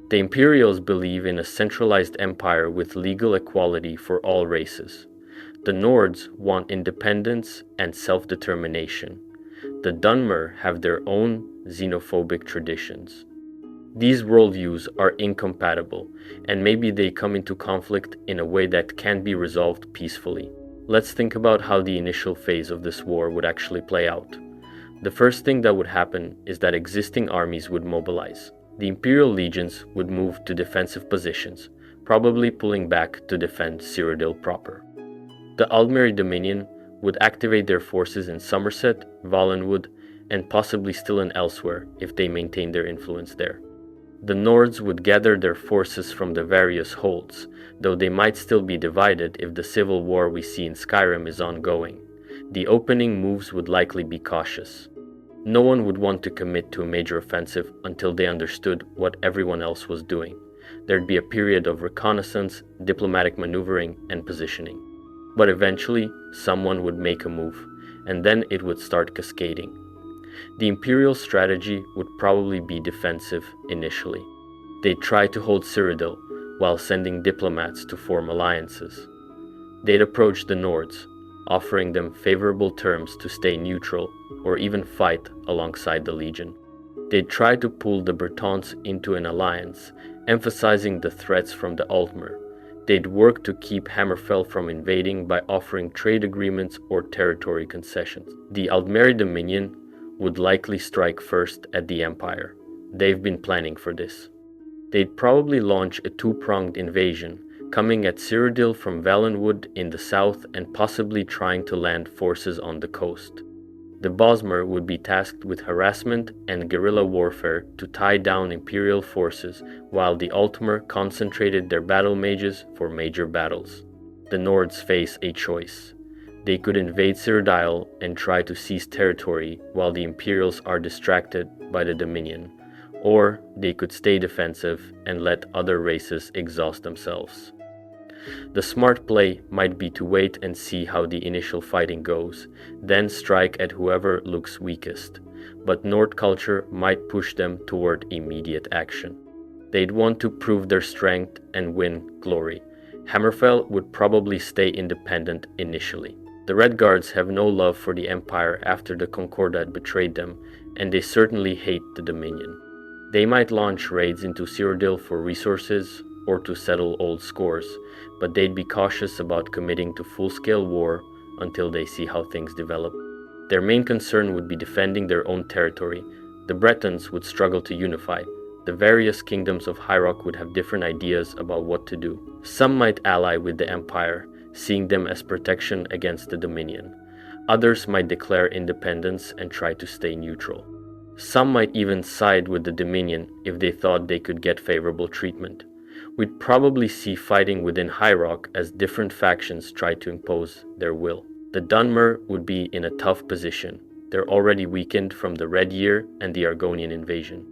The Imperials believe in a centralized empire with legal equality for all races. The Nords want independence and self-determination. The Dunmer have their own xenophobic traditions. These worldviews are incompatible, and maybe they come into conflict in a way that can be resolved peacefully. Let's think about how the initial phase of this war would actually play out. The first thing that would happen is that existing armies would mobilize. The Imperial legions would move to defensive positions, probably pulling back to defend Cyrodiil proper. The Aldmeri Dominion would activate their forces in Somerset, Valenwood, and possibly still in elsewhere if they maintain their influence there. The Nords would gather their forces from the various holds, though they might still be divided if the civil war we see in Skyrim is ongoing. The opening moves would likely be cautious. No one would want to commit to a major offensive until they understood what everyone else was doing. There'd be a period of reconnaissance, diplomatic maneuvering, and positioning. But eventually, someone would make a move, and then it would start cascading. The Imperial strategy would probably be defensive initially. They'd try to hold Cyrodiil while sending diplomats to form alliances. They'd approach the Nords, offering them favorable terms to stay neutral or even fight alongside the Legion. They'd try to pull the Bretons into an alliance, emphasizing the threats from the Altmer. They'd work to keep Hammerfell from invading by offering trade agreements or territory concessions. The Aldmeri Dominion would likely strike first at the Empire. They've been planning for this. They'd probably launch a two-pronged invasion, coming at Cyrodiil from Valenwood in the south and possibly trying to land forces on the coast. The Bosmer would be tasked with harassment and guerrilla warfare to tie down Imperial forces, while the Altmer concentrated their battle mages for major battles. The Nords face a choice. They could invade Cyrodiil and try to seize territory while the Imperials are distracted by the Dominion, or they could stay defensive and let other races exhaust themselves. The smart play might be to wait and see how the initial fighting goes, then strike at whoever looks weakest, but Nord culture might push them toward immediate action. They'd want to prove their strength and win glory. Hammerfell would probably stay independent initially. The Red Guards have no love for the Empire after the Concordat betrayed them, and they certainly hate the Dominion. They might launch raids into Cyrodiil for resources or to settle old scores, but they'd be cautious about committing to full-scale war until they see how things develop. Their main concern would be defending their own territory. The Bretons would struggle to unify. The various kingdoms of High Rock would have different ideas about what to do. Some might ally with the Empire, seeing them as protection against the Dominion. Others might declare independence and try to stay neutral. Some might even side with the Dominion if they thought they could get favorable treatment. We'd probably see fighting within High Rock as different factions try to impose their will. The Dunmer would be in a tough position. They're already weakened from the Red Year and the Argonian invasion.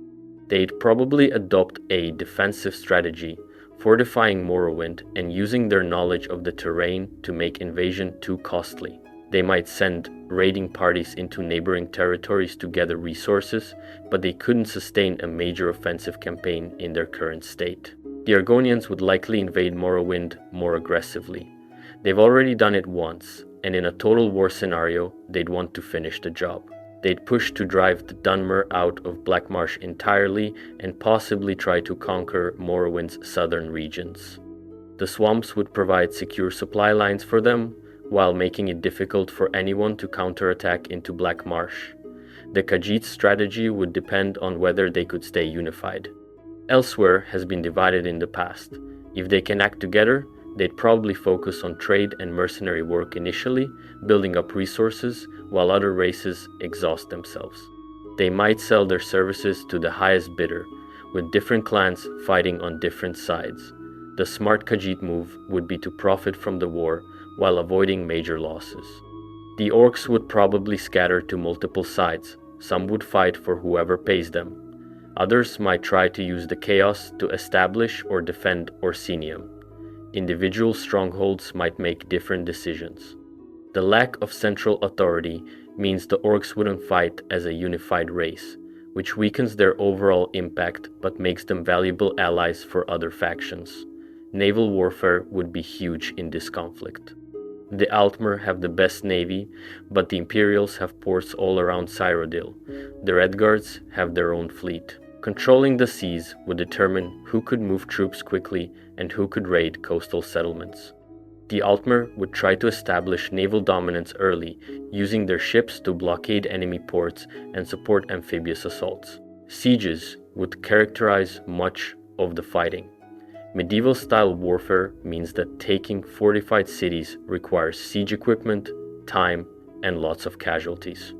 They'd probably adopt a defensive strategy, fortifying Morrowind and using their knowledge of the terrain to make invasion too costly. They might send raiding parties into neighboring territories to gather resources, but they couldn't sustain a major offensive campaign in their current state. The Argonians would likely invade Morrowind more aggressively. They've already done it once, and in a total war scenario, they'd want to finish the job. They'd push to drive the Dunmer out of Blackmarsh entirely and possibly try to conquer Morrowind's southern regions. The swamps would provide secure supply lines for them, while making it difficult for anyone to counterattack into Blackmarsh. The Khajiit's strategy would depend on whether they could stay unified. Elsewhere has been divided in the past. If they can act together, they'd probably focus on trade and mercenary work initially, building up resources, while other races exhaust themselves. They might sell their services to the highest bidder, with different clans fighting on different sides. The smart Khajiit move would be to profit from the war while avoiding major losses. The orcs would probably scatter to multiple sides. Some would fight for whoever pays them. Others might try to use the chaos to establish or defend Orsinium. Individual strongholds might make different decisions. The lack of central authority means the orcs wouldn't fight as a unified race, which weakens their overall impact but makes them valuable allies for other factions. Naval warfare would be huge in this conflict. The Altmer have the best navy, but the Imperials have ports all around Cyrodiil. The Redguards have their own fleet. Controlling the seas would determine who could move troops quickly and who could raid coastal settlements. The Altmer would try to establish naval dominance early, using their ships to blockade enemy ports and support amphibious assaults. Sieges would characterize much of the fighting. Medieval-style warfare means that taking fortified cities requires siege equipment, time, and lots of casualties.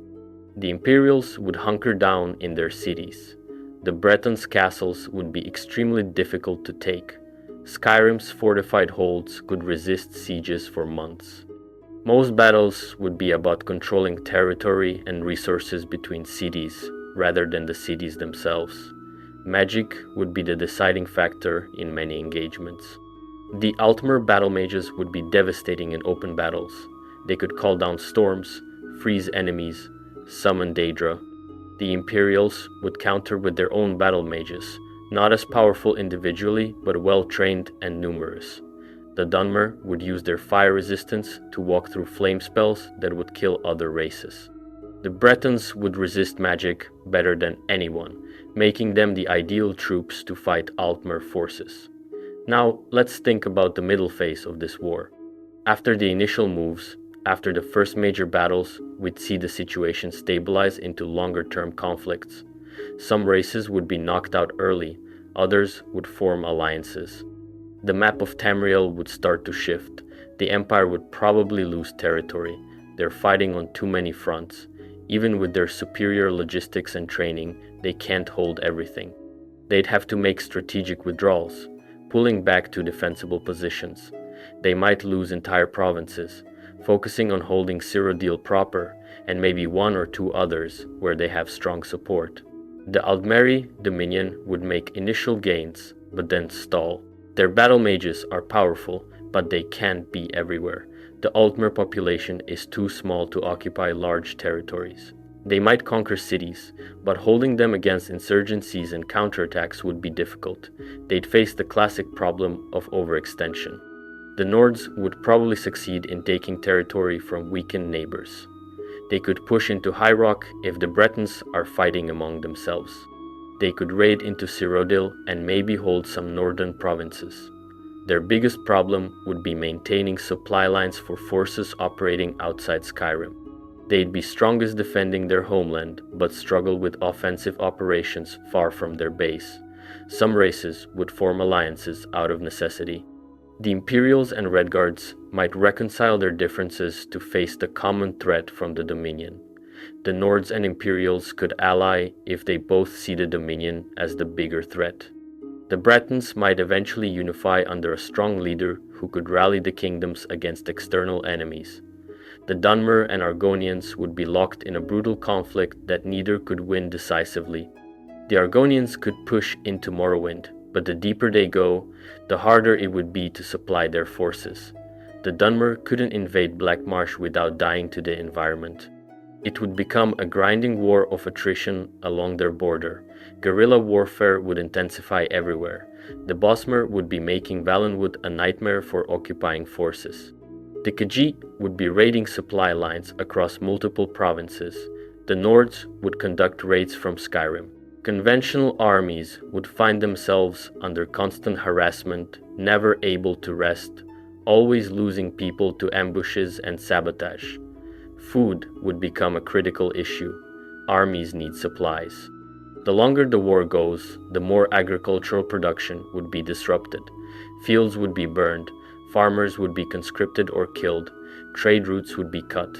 The Imperials would hunker down in their cities. The Bretons' castles would be extremely difficult to take. Skyrim's fortified holds could resist sieges for months. Most battles would be about controlling territory and resources between cities, rather than the cities themselves. Magic would be the deciding factor in many engagements. The Altmer battle mages would be devastating in open battles. They could call down storms, freeze enemies, summon Daedra. The Imperials would counter with their own battle mages, not as powerful individually, but well-trained and numerous. The Dunmer would use their fire resistance to walk through flame spells that would kill other races. The Bretons would resist magic better than anyone, making them the ideal troops to fight Altmer forces. Now, let's think about the middle phase of this war. After the initial moves, after the first major battles, we'd see the situation stabilize into longer-term conflicts. Some races would be knocked out early, others would form alliances. The map of Tamriel would start to shift. The Empire would probably lose territory. They're fighting on too many fronts. Even with their superior logistics and training, they can't hold everything. They'd have to make strategic withdrawals, pulling back to defensible positions. They might lose entire provinces, focusing on holding Cyrodiil proper, and maybe one or two others where they have strong support. The Aldmeri Dominion would make initial gains, but then stall. Their battle mages are powerful, but they can't be everywhere. The Altmer population is too small to occupy large territories. They might conquer cities, but holding them against insurgencies and counterattacks would be difficult. They'd face the classic problem of overextension. The Nords would probably succeed in taking territory from weakened neighbors. They could push into High Rock if the Bretons are fighting among themselves. They could raid into Cyrodiil and maybe hold some northern provinces. Their biggest problem would be maintaining supply lines for forces operating outside Skyrim. They'd be strongest defending their homeland, but struggle with offensive operations far from their base. Some races would form alliances out of necessity. The Imperials and Redguards might reconcile their differences to face the common threat from the Dominion. The Nords and Imperials could ally if they both see the Dominion as the bigger threat. The Bretons might eventually unify under a strong leader who could rally the kingdoms against external enemies. The Dunmer and Argonians would be locked in a brutal conflict that neither could win decisively. The Argonians could push into Morrowind, but the deeper they go, the harder it would be to supply their forces. The Dunmer couldn't invade Blackmarsh without dying to the environment. It would become a grinding war of attrition along their border. Guerrilla warfare would intensify everywhere. The Bosmer would be making Valenwood a nightmare for occupying forces. The Khajiit would be raiding supply lines across multiple provinces. The Nords would conduct raids from Skyrim. Conventional armies would find themselves under constant harassment, never able to rest, always losing people to ambushes and sabotage. Food would become a critical issue. Armies need supplies. The longer the war goes, the more agricultural production would be disrupted. Fields would be burned, farmers would be conscripted or killed, trade routes would be cut.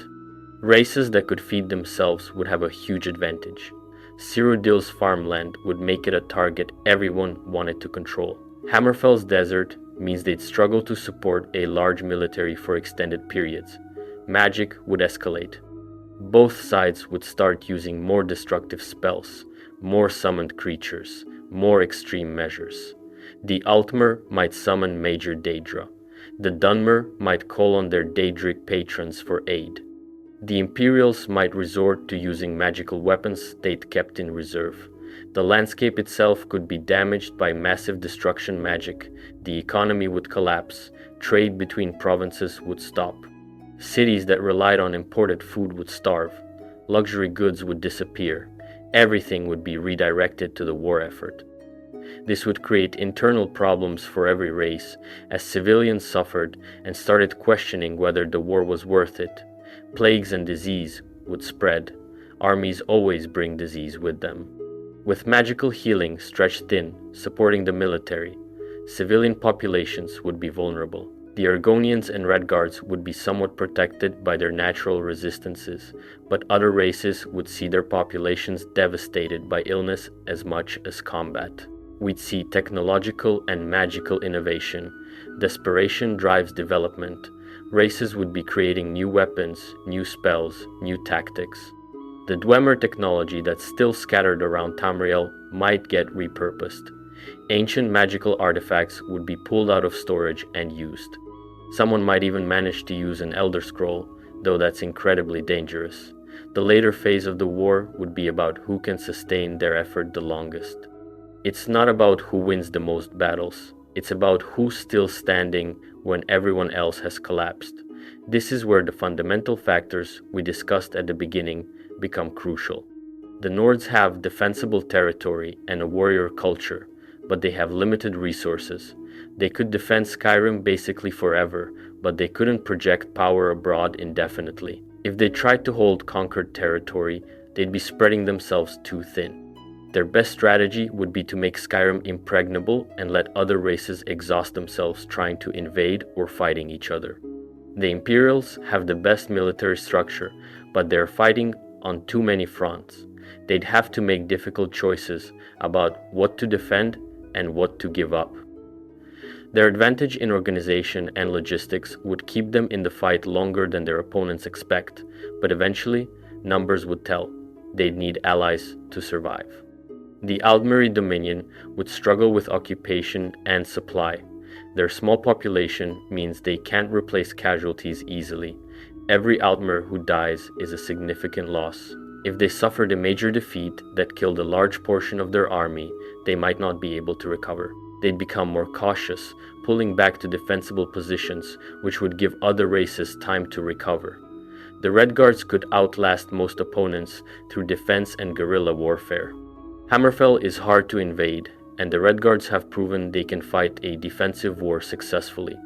Races that could feed themselves would have a huge advantage. Cyrodiil's farmland would make it a target everyone wanted to control. Hammerfell's desert means they'd struggle to support a large military for extended periods. Magic would escalate. Both sides would start using more destructive spells, more summoned creatures, more extreme measures. The Altmer might summon Major Daedra. The Dunmer might call on their Daedric patrons for aid. The Imperials might resort to using magical weapons they'd kept in reserve. The landscape itself could be damaged by massive destruction magic. The economy would collapse. Trade between provinces would stop. Cities that relied on imported food would starve. Luxury goods would disappear. Everything would be redirected to the war effort. This would create internal problems for every race, as civilians suffered and started questioning whether the war was worth it. Plagues and disease would spread. Armies always bring disease with them. With magical healing stretched thin, supporting the military, civilian populations would be vulnerable. The Argonians and Redguards would be somewhat protected by their natural resistances, but other races would see their populations devastated by illness as much as combat. We'd see technological and magical innovation. Desperation drives development. Races would be creating new weapons, new spells, new tactics. The Dwemer technology that's still scattered around Tamriel might get repurposed. Ancient magical artifacts would be pulled out of storage and used. Someone might even manage to use an Elder Scroll, though that's incredibly dangerous. The later phase of the war would be about who can sustain their effort the longest. It's not about who wins the most battles. It's about who's still standing when everyone else has collapsed. This is where the fundamental factors we discussed at the beginning become crucial. The Nords have defensible territory and a warrior culture, but they have limited resources. They could defend Skyrim basically forever, but they couldn't project power abroad indefinitely. If they tried to hold conquered territory, they'd be spreading themselves too thin. Their best strategy would be to make Skyrim impregnable and let other races exhaust themselves trying to invade or fighting each other. The Imperials have the best military structure, but they're fighting on too many fronts. They'd have to make difficult choices about what to defend and what to give up. Their advantage in organization and logistics would keep them in the fight longer than their opponents expect, but eventually, numbers would tell. They'd need allies to survive. The Aldmeri Dominion would struggle with occupation and supply. Their small population means they can't replace casualties easily. Every Altmer who dies is a significant loss. If they suffered a major defeat that killed a large portion of their army, they might not be able to recover. They'd become more cautious, pulling back to defensible positions, which would give other races time to recover. The Red Guards could outlast most opponents through defense and guerrilla warfare. Hammerfell is hard to invade, and the Red Guards have proven they can fight a defensive war successfully.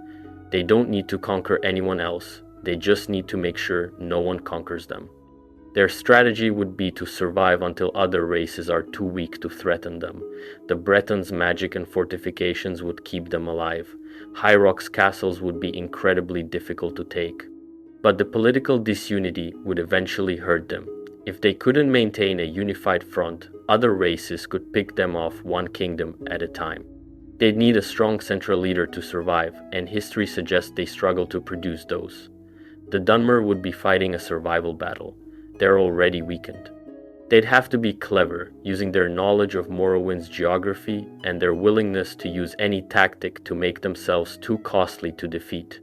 They don't need to conquer anyone else, they just need to make sure no one conquers them. Their strategy would be to survive until other races are too weak to threaten them. The Bretons' magic and fortifications would keep them alive. High Rock's castles would be incredibly difficult to take. But the political disunity would eventually hurt them. If they couldn't maintain a unified front, other races could pick them off one kingdom at a time. They'd need a strong central leader to survive, and history suggests they struggle to produce those. The Dunmer would be fighting a survival battle. They're already weakened. They'd have to be clever, using their knowledge of Morrowind's geography and their willingness to use any tactic to make themselves too costly to defeat.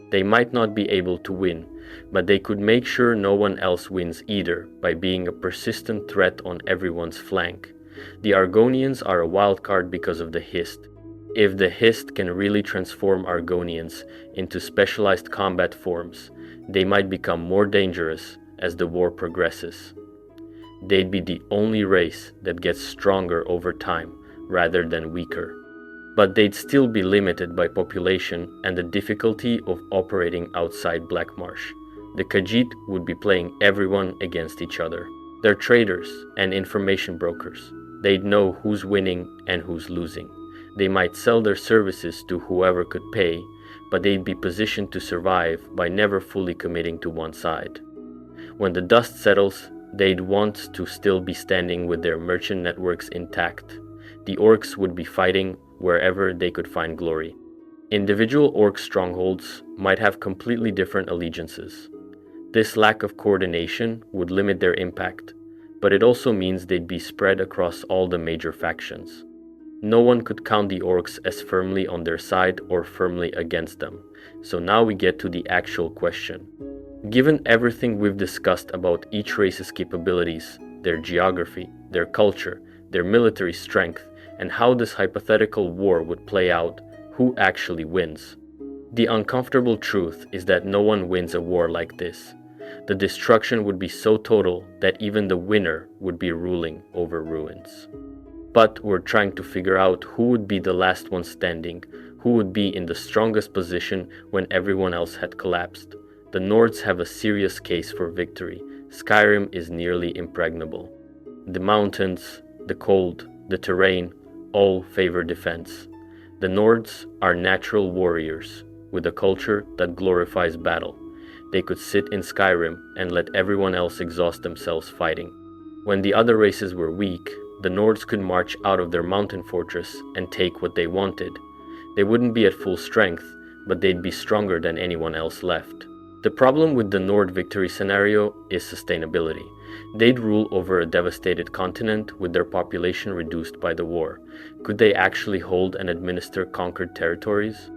They might not be able to win, but they could make sure no one else wins either by being a persistent threat on everyone's flank. The Argonians are a wild card because of the Hist. If the Hist can really transform Argonians into specialized combat forms, they might become more dangerous as the war progresses. They'd be the only race that gets stronger over time rather than weaker. But they'd still be limited by population and the difficulty of operating outside Blackmarsh. The Khajiit would be playing everyone against each other. They're traders and information brokers. They'd know who's winning and who's losing. They might sell their services to whoever could pay, but they'd be positioned to survive by never fully committing to one side. When the dust settles, they'd want to still be standing with their merchant networks intact. The orcs would be fighting wherever they could find glory. Individual orc strongholds might have completely different allegiances. This lack of coordination would limit their impact, but it also means they'd be spread across all the major factions. No one could count the orcs as firmly on their side or firmly against them. So now we get to the actual question. Given everything we've discussed about each race's capabilities, their geography, their culture, their military strength, and how this hypothetical war would play out, who actually wins? The uncomfortable truth is that no one wins a war like this. The destruction would be so total that even the winner would be ruling over ruins. But we're trying to figure out who would be the last one standing, who would be in the strongest position when everyone else had collapsed. The Nords have a serious case for victory. Skyrim is nearly impregnable. The mountains, the cold, the terrain, all favor defense. The Nords are natural warriors, with a culture that glorifies battle. They could sit in Skyrim and let everyone else exhaust themselves fighting. When the other races were weak, the Nords could march out of their mountain fortress and take what they wanted. They wouldn't be at full strength, but they'd be stronger than anyone else left. The problem with the Nord victory scenario is sustainability. They'd rule over a devastated continent with their population reduced by the war. Could they actually hold and administer conquered territories?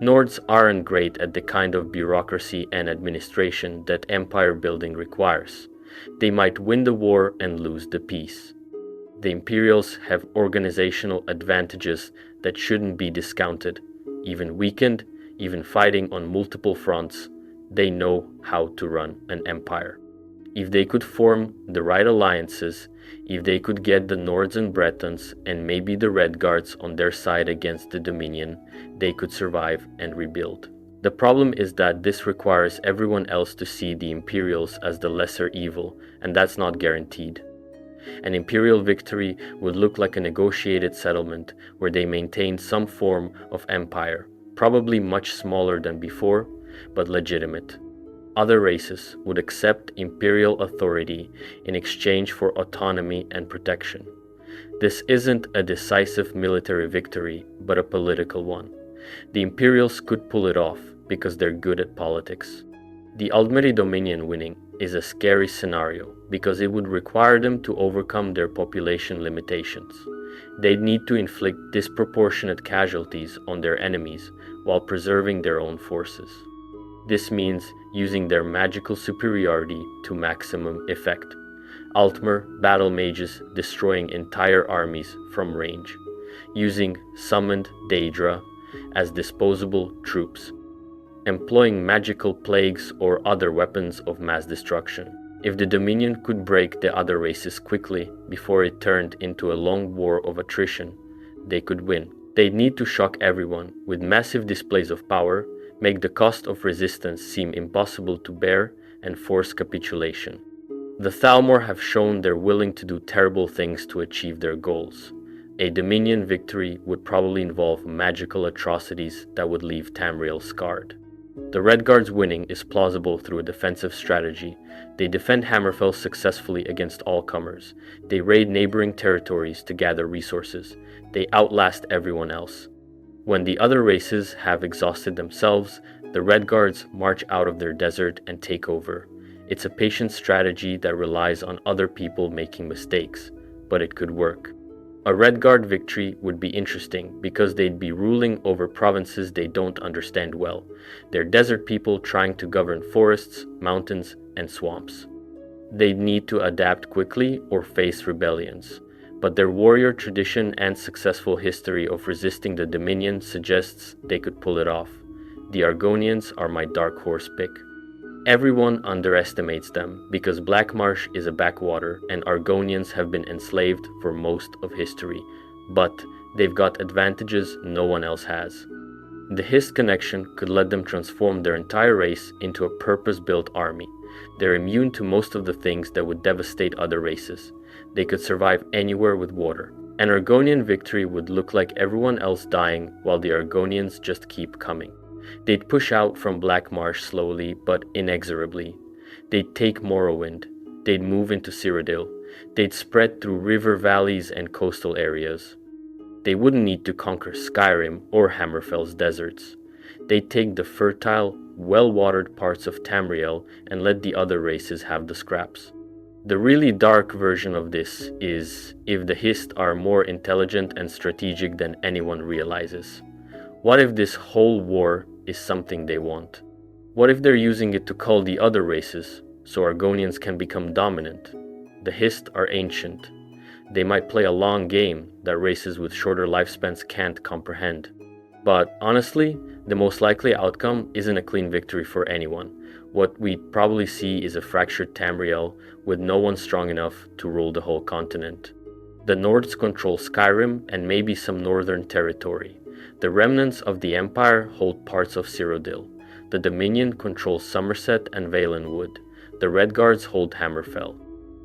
Nords aren't great at the kind of bureaucracy and administration that empire building requires. They might win the war and lose the peace. The Imperials have organizational advantages that shouldn't be discounted. Even weakened, even fighting on multiple fronts, they know how to run an empire. If they could form the right alliances, if they could get the Nords and Bretons and maybe the Red Guards on their side against the Dominion, they could survive and rebuild. The problem is that this requires everyone else to see the Imperials as the lesser evil, and that's not guaranteed. An Imperial victory would look like a negotiated settlement where they maintained some form of empire, probably much smaller than before, but legitimate. Other races would accept imperial authority in exchange for autonomy and protection. This isn't a decisive military victory, but a political one. The Imperials could pull it off because they're good at politics. The Aldmeri Dominion winning is a scary scenario because it would require them to overcome their population limitations. They'd need to inflict disproportionate casualties on their enemies while preserving their own forces. This means using their magical superiority to maximum effect. Altmer battle mages destroying entire armies from range. using summoned Daedra as disposable troops, employing magical plagues or other weapons of mass destruction. If the Dominion could break the other races quickly before it turned into a long war of attrition, they could win. They'd need to shock everyone with massive displays of power, make the cost of resistance seem impossible to bear, and force capitulation. The Thalmor have shown they're willing to do terrible things to achieve their goals. A Dominion victory would probably involve magical atrocities that would leave Tamriel scarred. The Redguards winning is plausible through a defensive strategy. They defend Hammerfell successfully against all comers. They raid neighboring territories to gather resources. They outlast everyone else. When the other races have exhausted themselves, the Redguards march out of their desert and take over. It's a patient strategy that relies on other people making mistakes, but it could work. A Redguard victory would be interesting because they'd be ruling over provinces they don't understand well. They're desert people trying to govern forests, mountains, and swamps. They'd need to adapt quickly or face rebellions, but their warrior tradition and successful history of resisting the Dominion suggests they could pull it off. The Argonians are my dark horse pick. Everyone underestimates them because Blackmarsh is a backwater and Argonians have been enslaved for most of history, but they've got advantages no one else has. The Hist connection could let them transform their entire race into a purpose-built army. They're immune to most of the things that would devastate other races. They could survive anywhere with water. An Argonian victory would look like everyone else dying while the Argonians just keep coming. They'd push out from Blackmarsh slowly but inexorably. They'd take Morrowind. They'd move into Cyrodiil. They'd spread through river valleys and coastal areas. They wouldn't need to conquer Skyrim or Hammerfell's deserts. They'd take the fertile, well-watered parts of Tamriel and let the other races have the scraps. The really dark version of this is if the Hist are more intelligent and strategic than anyone realizes. What if this whole war is something they want? What if they're using it to cull the other races so Argonians can become dominant? The Hist are ancient. They might play a long game that races with shorter lifespans can't comprehend. But honestly, the most likely outcome isn't a clean victory for anyone. What we'd probably see is a fractured Tamriel with no one strong enough to rule the whole continent. The Nords control Skyrim and maybe some northern territory. The remnants of the Empire hold parts of Cyrodiil. The Dominion controls Somerset and Valenwood. The Redguards hold Hammerfell.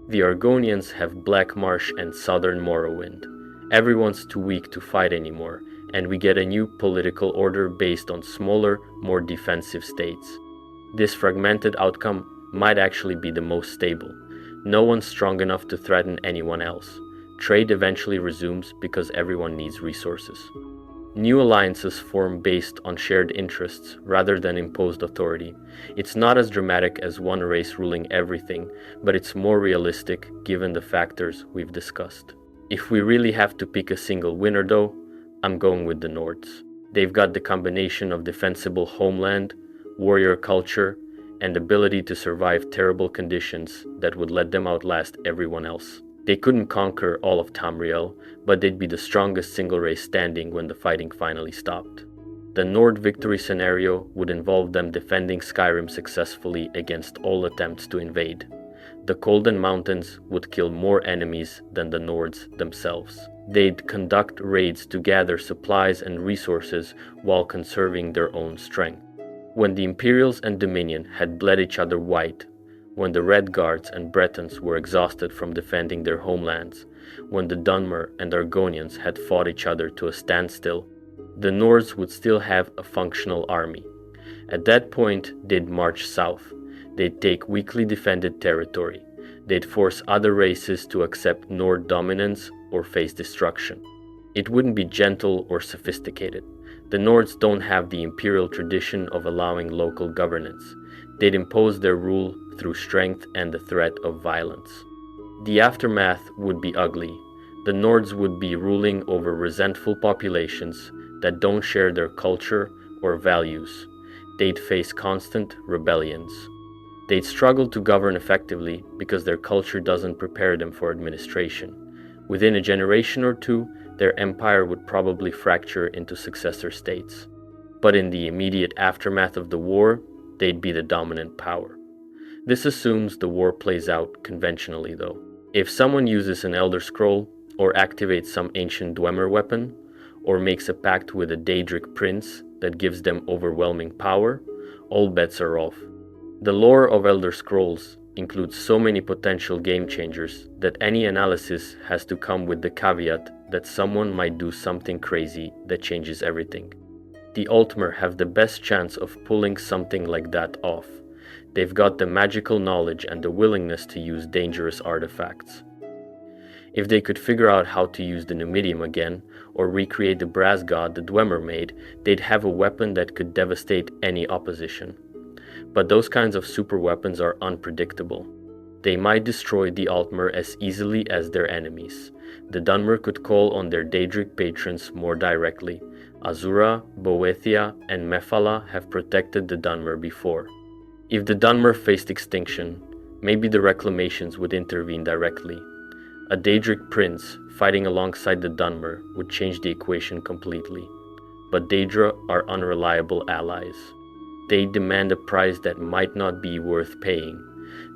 The Argonians have Blackmarsh and southern Morrowind. Everyone's too weak to fight anymore, and we get a new political order based on smaller, more defensive states. This fragmented outcome might actually be the most stable. No one's strong enough to threaten anyone else. Trade eventually resumes because everyone needs resources. New alliances form based on shared interests rather than imposed authority. It's not as dramatic as one race ruling everything, but it's more realistic given the factors we've discussed. If we really have to pick a single winner though, I'm going with the Nords. They've got the combination of defensible homeland, warrior culture, and ability to survive terrible conditions that would let them outlast everyone else. They couldn't conquer all of Tamriel, but they'd be the strongest single race standing when the fighting finally stopped. The Nord victory scenario would involve them defending Skyrim successfully against all attempts to invade. The Colden Mountains would kill more enemies than the Nords themselves. They'd conduct raids to gather supplies and resources while conserving their own strength. When the Imperials and Dominion had bled each other white, when the Redguards and Bretons were exhausted from defending their homelands, when the Dunmer and Argonians had fought each other to a standstill, the Nords would still have a functional army. At that point, they'd march south. They'd take weakly defended territory. They'd force other races to accept Nord dominance or face destruction. It wouldn't be gentle or sophisticated. The Nords don't have the imperial tradition of allowing local governance. They'd impose their rule through strength and the threat of violence. The aftermath would be ugly. The Nords would be ruling over resentful populations that don't share their culture or values. They'd face constant rebellions. They'd struggle to govern effectively because their culture doesn't prepare them for administration. Within a generation or two, their empire would probably fracture into successor states. But in the immediate aftermath of the war, they'd be the dominant power. This assumes the war plays out conventionally though. If someone uses an Elder Scroll, or activates some ancient Dwemer weapon, or makes a pact with a Daedric prince that gives them overwhelming power, all bets are off. The lore of Elder Scrolls includes so many potential game changers that any analysis has to come with the caveat that someone might do something crazy that changes everything. The Altmer have the best chance of pulling something like that off. They've got the magical knowledge and the willingness to use dangerous artifacts. If they could figure out how to use the Numidium again, or recreate the brass god the Dwemer made, they'd have a weapon that could devastate any opposition. But those kinds of super weapons are unpredictable. They might destroy the Altmer as easily as their enemies. The Dunmer could call on their Daedric patrons more directly. Azura, Boethia, and Mephala have protected the Dunmer before. If the Dunmer faced extinction, maybe the Reclamations would intervene directly. A Daedric prince fighting alongside the Dunmer would change the equation completely. But Daedra are unreliable allies. They demand a price that might not be worth paying.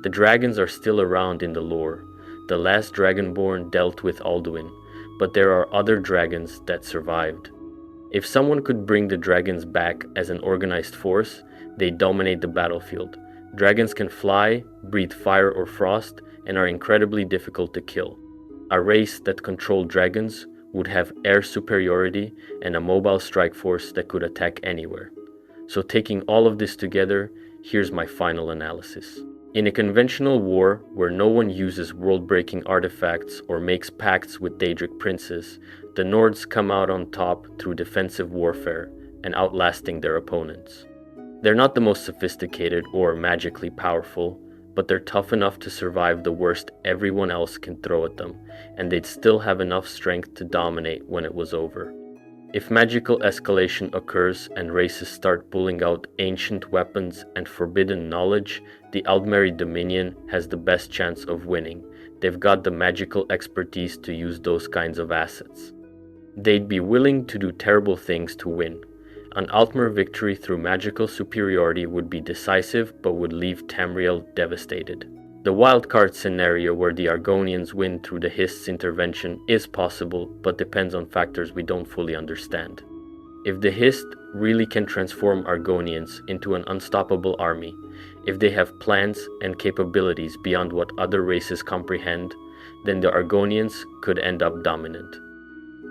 The dragons are still around in the lore. The last Dragonborn dealt with Alduin, but there are other dragons that survived. If someone could bring the dragons back as an organized force, they dominate the battlefield. Dragons can fly, breathe fire or frost, and are incredibly difficult to kill. A race that controlled dragons would have air superiority and a mobile strike force that could attack anywhere. So taking all of this together, here's my final analysis. In a conventional war where no one uses world-breaking artifacts or makes pacts with Daedric princes, the Nords come out on top through defensive warfare and outlasting their opponents. They're not the most sophisticated or magically powerful, but they're tough enough to survive the worst everyone else can throw at them, and they'd still have enough strength to dominate when it was over. If magical escalation occurs and races start pulling out ancient weapons and forbidden knowledge, the Aldmeri Dominion has the best chance of winning. They've got the magical expertise to use those kinds of assets. They'd be willing to do terrible things to win. An Altmer victory through magical superiority would be decisive but would leave Tamriel devastated. The wildcard scenario where the Argonians win through the Hist's intervention is possible, but depends on factors we don't fully understand. If the Hist really can transform Argonians into an unstoppable army, if they have plans and capabilities beyond what other races comprehend, then the Argonians could end up dominant.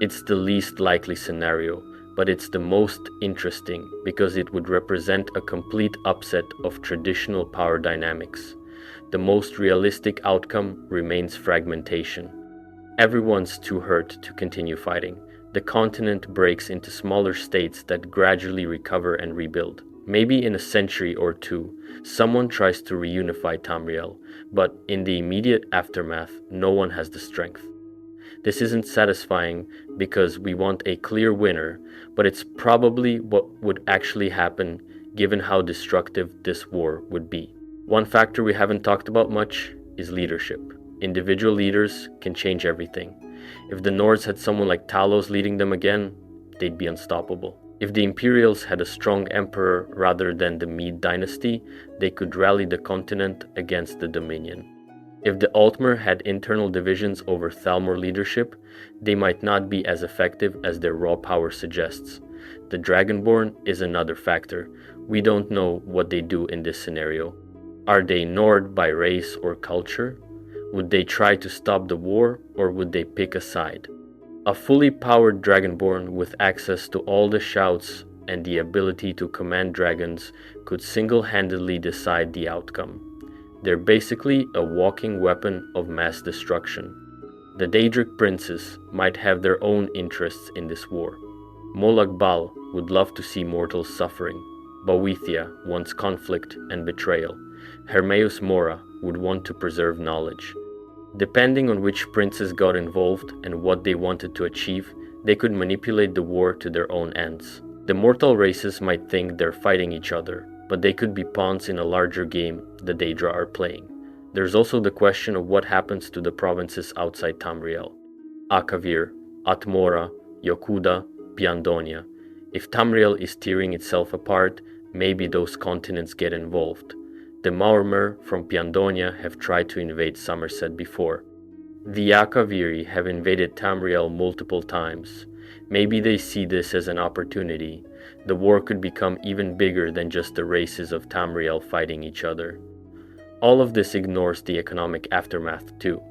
It's the least likely scenario, but it's the most interesting because it would represent a complete upset of traditional power dynamics. The most realistic outcome remains fragmentation. Everyone's too hurt to continue fighting. The continent breaks into smaller states that gradually recover and rebuild. Maybe in a century or two, someone tries to reunify Tamriel, but in the immediate aftermath, no one has the strength. This isn't satisfying because we want a clear winner, but it's probably what would actually happen given how destructive this war would be. One factor we haven't talked about much is leadership. Individual leaders can change everything. If the Nords had someone like Talos leading them again, they'd be unstoppable. If the Imperials had a strong emperor rather than the Mede dynasty, they could rally the continent against the Dominion. If the Altmer had internal divisions over Thalmor leadership, they might not be as effective as their raw power suggests. The Dragonborn is another factor. We don't know what they do in this scenario. Are they Nord by race or culture? Would they try to stop the war, or would they pick a side? A fully powered Dragonborn with access to all the shouts and the ability to command dragons could single-handedly decide the outcome. They're basically a walking weapon of mass destruction. The Daedric princes might have their own interests in this war. Molag Bal would love to see mortals suffering. Boethia wants conflict and betrayal. Hermaeus Mora would want to preserve knowledge. Depending on which princes got involved and what they wanted to achieve, they could manipulate the war to their own ends. The mortal races might think they're fighting each other, but they could be pawns in a larger game the Daedra are playing. There's also the question of what happens to the provinces outside Tamriel. Akavir, Atmora, Yokuda, Piandonia. If Tamriel is tearing itself apart, maybe those continents get involved. The Maormer from Piandonia have tried to invade Somerset before. The Akaviri have invaded Tamriel multiple times. Maybe they see this as an opportunity. The war could become even bigger than just the races of Tamriel fighting each other. All of this ignores the economic aftermath too.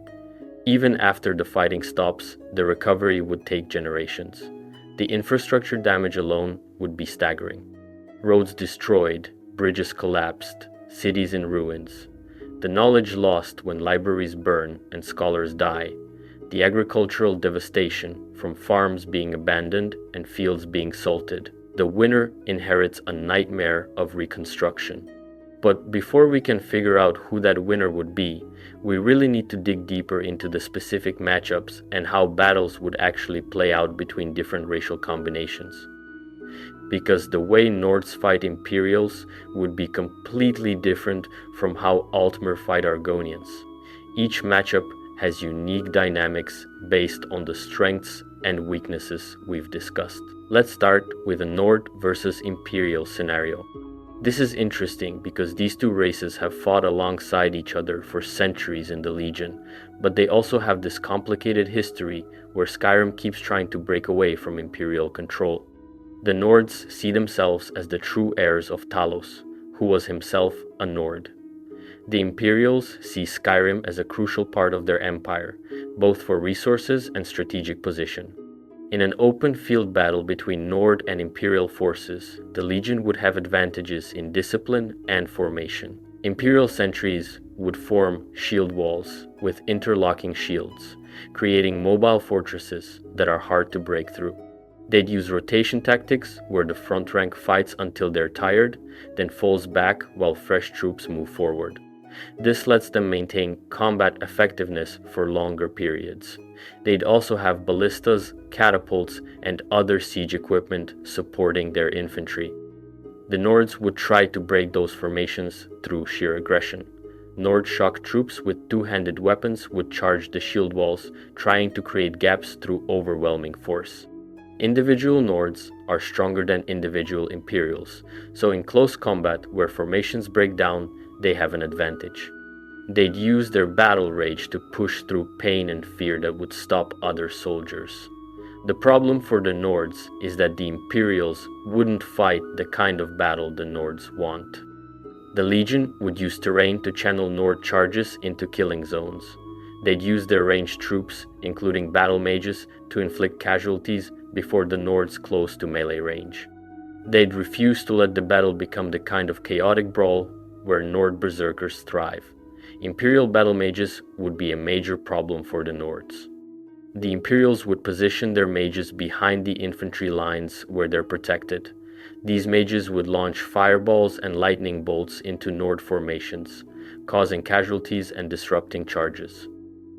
Even after the fighting stops, the recovery would take generations. The infrastructure damage alone would be staggering. Roads destroyed, bridges collapsed, cities in ruins. The knowledge lost when libraries burn and scholars die. The agricultural devastation from farms being abandoned and fields being salted. The winner inherits a nightmare of reconstruction. But before we can figure out who that winner would be, we really need to dig deeper into the specific matchups and how battles would actually play out between different racial combinations. Because the way Nords fight Imperials would be completely different from how Altmer fight Argonians. Each matchup has unique dynamics based on the strengths and weaknesses we've discussed. Let's start with a Nord versus Imperial scenario. This is interesting because these two races have fought alongside each other for centuries in the Legion, but they also have this complicated history where Skyrim keeps trying to break away from Imperial control. The Nords see themselves as the true heirs of Talos, who was himself a Nord. The Imperials see Skyrim as a crucial part of their empire, both for resources and strategic position. In an open field battle between Nord and Imperial forces, the Legion would have advantages in discipline and formation. Imperial sentries would form shield walls with interlocking shields, creating mobile fortresses that are hard to break through. They'd use rotation tactics where the front rank fights until they're tired, then falls back while fresh troops move forward. This lets them maintain combat effectiveness for longer periods. They'd also have ballistas, catapults, and other siege equipment supporting their infantry. The Nords would try to break those formations through sheer aggression. Nord shock troops with two-handed weapons would charge the shield walls, trying to create gaps through overwhelming force. Individual Nords are stronger than individual Imperials, so in close combat where formations break down, they have an advantage. They'd use their battle rage to push through pain and fear that would stop other soldiers. The problem for the Nords is that the Imperials wouldn't fight the kind of battle the Nords want. The Legion would use terrain to channel Nord charges into killing zones. They'd use their ranged troops, including battle mages, to inflict casualties before the Nords close to melee range. They'd refuse to let the battle become the kind of chaotic brawl where Nord berserkers thrive. Imperial battle mages would be a major problem for the Nords. The Imperials would position their mages behind the infantry lines where they're protected. These mages would launch fireballs and lightning bolts into Nord formations, causing casualties and disrupting charges.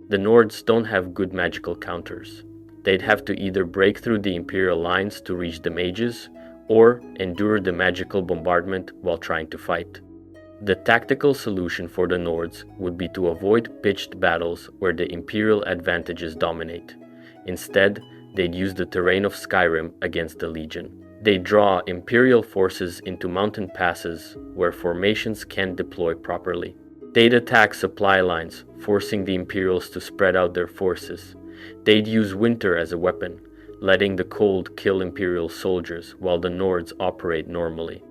The Nords don't have good magical counters. They'd have to either break through the Imperial lines to reach the mages, or endure the magical bombardment while trying to fight. The tactical solution for the Nords would be to avoid pitched battles where the Imperial advantages dominate. Instead, they'd use the terrain of Skyrim against the Legion. They'd draw Imperial forces into mountain passes where formations can't deploy properly. They'd attack supply lines, forcing the Imperials to spread out their forces. They'd use winter as a weapon, letting the cold kill Imperial soldiers while the Nords operate normally.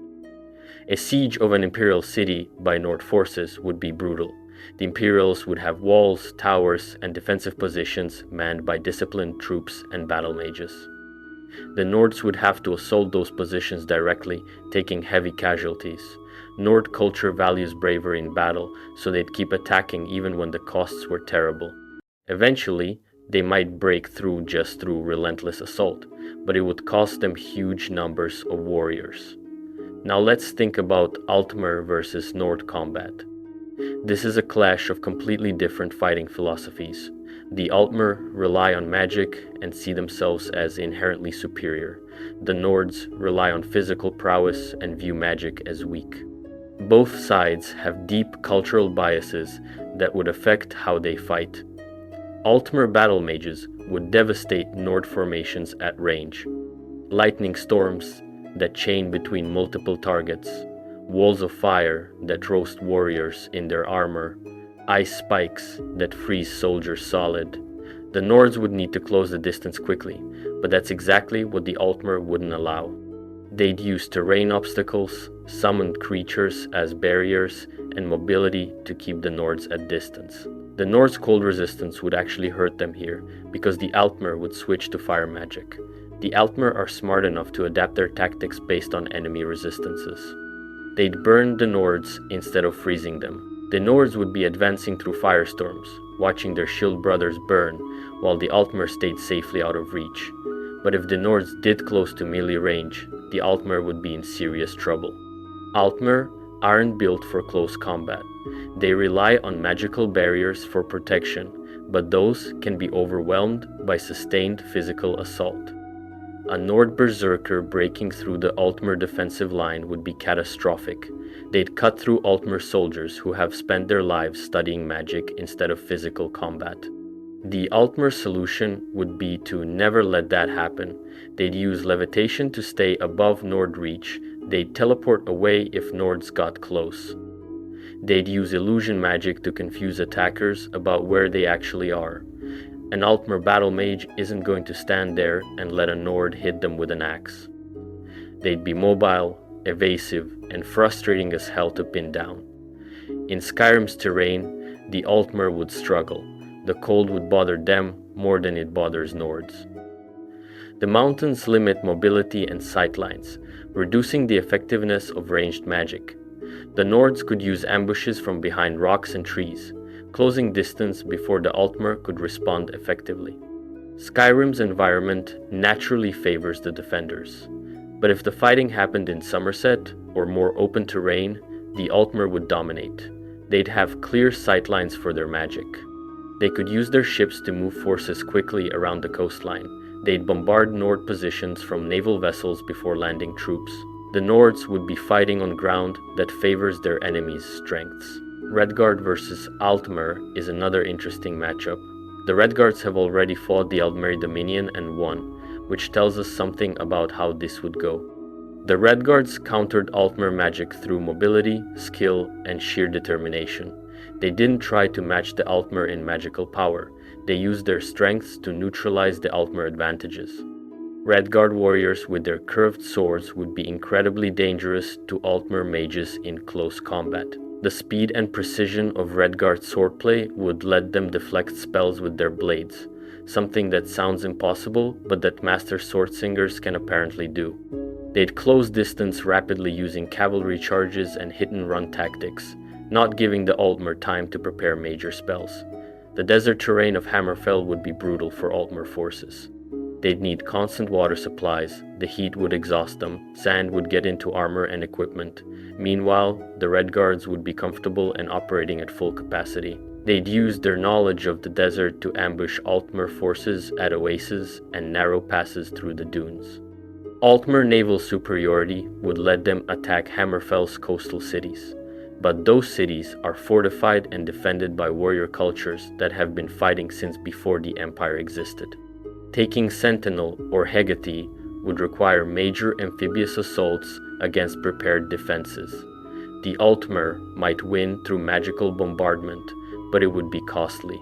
A siege of an Imperial city by Nord forces would be brutal. The Imperials would have walls, towers, and defensive positions manned by disciplined troops and battle mages. The Nords would have to assault those positions directly, taking heavy casualties. Nord culture values bravery in battle, so they'd keep attacking even when the costs were terrible. Eventually, they might break through just through relentless assault, but it would cost them huge numbers of warriors. Now let's think about Altmer versus Nord combat. This is a clash of completely different fighting philosophies. The Altmer rely on magic and see themselves as inherently superior. The Nords rely on physical prowess and view magic as weak. Both sides have deep cultural biases that would affect how they fight. Altmer battle mages would devastate Nord formations at range. Lightning storms that chain between multiple targets, walls of fire that roast warriors in their armor, ice spikes that freeze soldiers solid. The Nords would need to close the distance quickly, but that's exactly what the Altmer wouldn't allow. They'd use terrain obstacles, summoned creatures as barriers, and mobility to keep the Nords at distance. The Nords' cold resistance would actually hurt them here, because the Altmer would switch to fire magic. The Altmer are smart enough to adapt their tactics based on enemy resistances. They'd burn the Nords instead of freezing them. The Nords would be advancing through firestorms, watching their shield brothers burn, while the Altmer stayed safely out of reach. But if the Nords did close to melee range, the Altmer would be in serious trouble. Altmer aren't built for close combat. They rely on magical barriers for protection, but those can be overwhelmed by sustained physical assault. A Nord berserker breaking through the Altmer defensive line would be catastrophic. They'd cut through Altmer soldiers who have spent their lives studying magic instead of physical combat. The Altmer solution would be to never let that happen. They'd use levitation to stay above Nord reach. They'd teleport away if Nords got close. They'd use illusion magic to confuse attackers about where they actually are. An Altmer battle mage isn't going to stand there and let a Nord hit them with an axe. They'd be mobile, evasive, and frustrating as hell to pin down. In Skyrim's terrain, the Altmer would struggle. The cold would bother them more than it bothers Nords. The mountains limit mobility and sightlines, reducing the effectiveness of ranged magic. The Nords could use ambushes from behind rocks and trees, closing distance before the Altmer could respond effectively. Skyrim's environment naturally favors the defenders, but if the fighting happened in Somerset or more open terrain, the Altmer would dominate. They'd have clear sightlines for their magic. They could use their ships to move forces quickly around the coastline. They'd bombard Nord positions from naval vessels before landing troops. The Nords would be fighting on ground that favors their enemies' strengths. Redguard versus Altmer is another interesting matchup. The Redguards have already fought the Aldmeri Dominion and won, which tells us something about how this would go. The Redguards countered Altmer magic through mobility, skill, and sheer determination. They didn't try to match the Altmer in magical power. They used their strengths to neutralize the Altmer advantages. Redguard warriors with their curved swords would be incredibly dangerous to Altmer mages in close combat. The speed and precision of Redguard swordplay would let them deflect spells with their blades, something that sounds impossible but that master swordsingers can apparently do. They'd close distance rapidly using cavalry charges and hit-and-run tactics, not giving the Altmer time to prepare major spells. The desert terrain of Hammerfell would be brutal for Altmer forces. They'd need constant water supplies, the heat would exhaust them, sand would get into armor and equipment. Meanwhile, the Redguards would be comfortable and operating at full capacity. They'd use their knowledge of the desert to ambush Altmer forces at oases and narrow passes through the dunes. Altmer naval superiority would let them attack Hammerfell's coastal cities. But those cities are fortified and defended by warrior cultures that have been fighting since before the Empire existed. Taking Sentinel or Hegati would require major amphibious assaults against prepared defenses. The Altmer might win through magical bombardment, but it would be costly.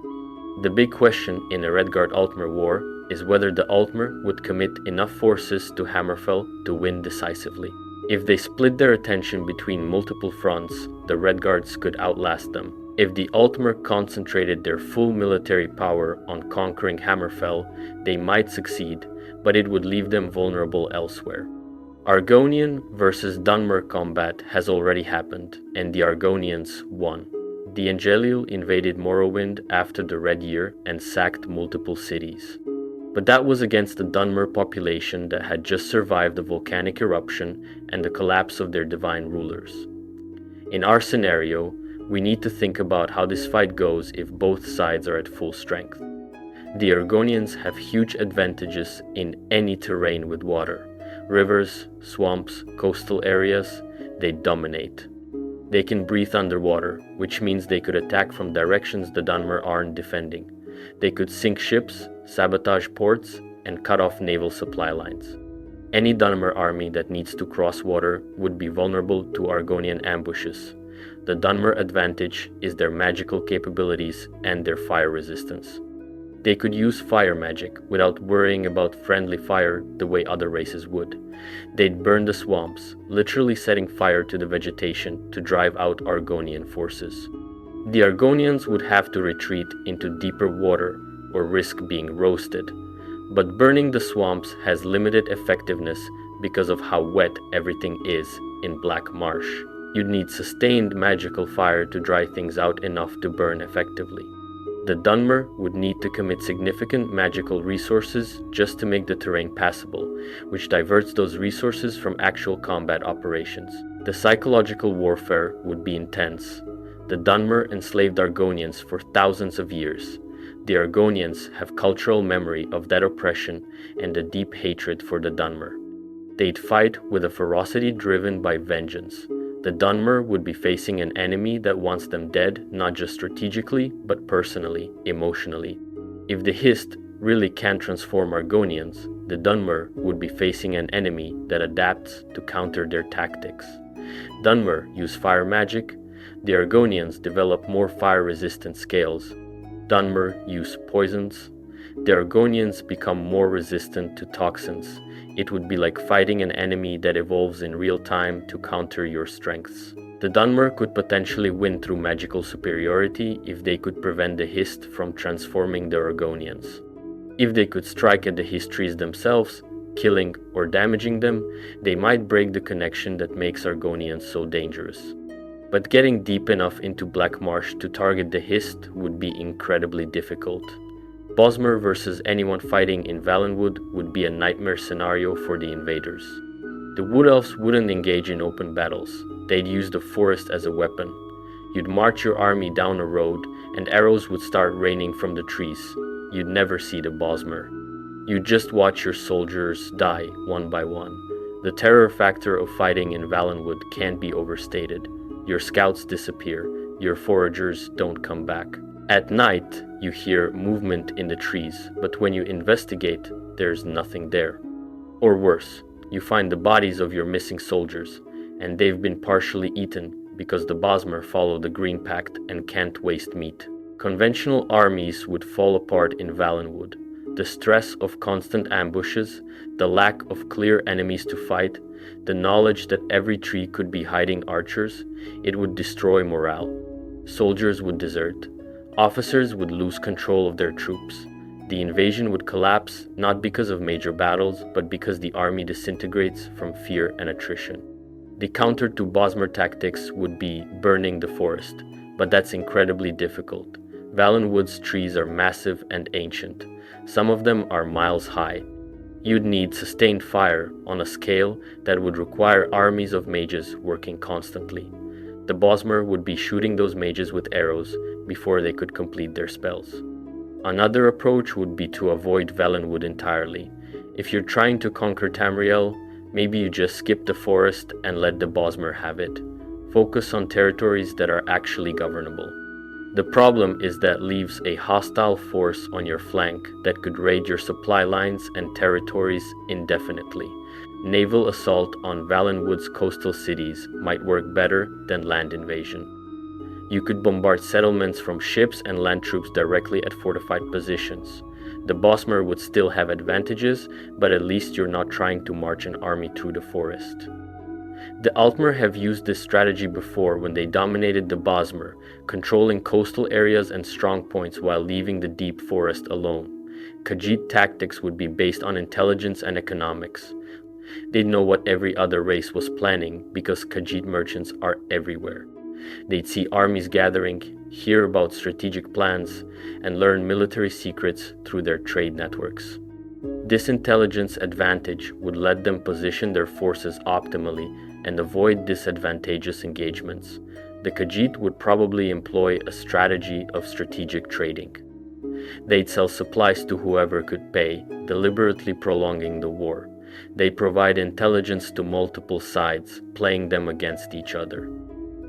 The big question in a Redguard-Altmer war is whether the Altmer would commit enough forces to Hammerfell to win decisively. If they split their attention between multiple fronts, the Redguards could outlast them. If the Altmer concentrated their full military power on conquering Hammerfell, they might succeed, but it would leave them vulnerable elsewhere. Argonian versus Dunmer combat has already happened, and the Argonians won. The Angelil invaded Morrowind after the Red Year and sacked multiple cities. But that was against the Dunmer population that had just survived the volcanic eruption and the collapse of their divine rulers. In our scenario, we need to think about how this fight goes if both sides are at full strength. The Argonians have huge advantages in any terrain with water. Rivers, swamps, coastal areas, they dominate. They can breathe underwater, which means they could attack from directions the Dunmer aren't defending. They could sink ships, sabotage ports, and cut off naval supply lines. Any Dunmer army that needs to cross water would be vulnerable to Argonian ambushes. The Dunmer advantage is their magical capabilities and their fire resistance. They could use fire magic without worrying about friendly fire the way other races would. They'd burn the swamps, literally setting fire to the vegetation to drive out Argonian forces. The Argonians would have to retreat into deeper water or risk being roasted. But burning the swamps has limited effectiveness because of how wet everything is in Black Marsh. You'd need sustained magical fire to dry things out enough to burn effectively. The Dunmer would need to commit significant magical resources just to make the terrain passable, which diverts those resources from actual combat operations. The psychological warfare would be intense. The Dunmer enslaved Argonians for thousands of years. The Argonians have cultural memory of that oppression and a deep hatred for the Dunmer. They'd fight with a ferocity driven by vengeance. The Dunmer would be facing an enemy that wants them dead, not just strategically, but personally, emotionally. If the Hist really can't transform Argonians, the Dunmer would be facing an enemy that adapts to counter their tactics. Dunmer use fire magic. The Argonians develop more fire-resistant scales. Dunmer use poisons. The Argonians become more resistant to toxins. It would be like fighting an enemy that evolves in real time to counter your strengths. The Dunmer could potentially win through magical superiority if they could prevent the Hist from transforming the Argonians. If they could strike at the Histries themselves, killing or damaging them, they might break the connection that makes Argonians so dangerous. But getting deep enough into Black Marsh to target the Hist would be incredibly difficult. Bosmer versus anyone fighting in Valenwood would be a nightmare scenario for the invaders. The Wood Elves wouldn't engage in open battles. They'd use the forest as a weapon. You'd march your army down a road, and arrows would start raining from the trees. You'd never see the Bosmer. You'd just watch your soldiers die one by one. The terror factor of fighting in Valenwood can't be overstated. Your scouts disappear. Your foragers don't come back. At night, you hear movement in the trees, but when you investigate, there's nothing there. Or worse, you find the bodies of your missing soldiers, and they've been partially eaten because the Bosmer follow the Green Pact and can't waste meat. Conventional armies would fall apart in Valenwood. The stress of constant ambushes, the lack of clear enemies to fight, the knowledge that every tree could be hiding archers, it would destroy morale. Soldiers would desert. Officers would lose control of their troops. The invasion would collapse not because of major battles, but because the army disintegrates from fear and attrition. The counter to Bosmer tactics would be burning the forest, but that's incredibly difficult. Valenwood's trees are massive and ancient. Some of them are miles high. You'd need sustained fire on a scale that would require armies of mages working constantly. The Bosmer would be shooting those mages with arrows before they could complete their spells. Another approach would be to avoid Valenwood entirely. If you're trying to conquer Tamriel, maybe you just skip the forest and let the Bosmer have it. Focus on territories that are actually governable. The problem is that leaves a hostile force on your flank that could raid your supply lines and territories indefinitely. Naval assault on Valenwood's coastal cities might work better than land invasion. You could bombard settlements from ships and land troops directly at fortified positions. The Bosmer would still have advantages, but at least you're not trying to march an army through the forest. The Altmer have used this strategy before when they dominated the Bosmer, controlling coastal areas and strong points while leaving the deep forest alone. Khajiit tactics would be based on intelligence and economics. They'd know what every other race was planning because Khajiit merchants are everywhere. They'd see armies gathering, hear about strategic plans, and learn military secrets through their trade networks. This intelligence advantage would let them position their forces optimally and avoid disadvantageous engagements. The Khajiit would probably employ a strategy of strategic trading. They'd sell supplies to whoever could pay, deliberately prolonging the war. They provide intelligence to multiple sides, playing them against each other.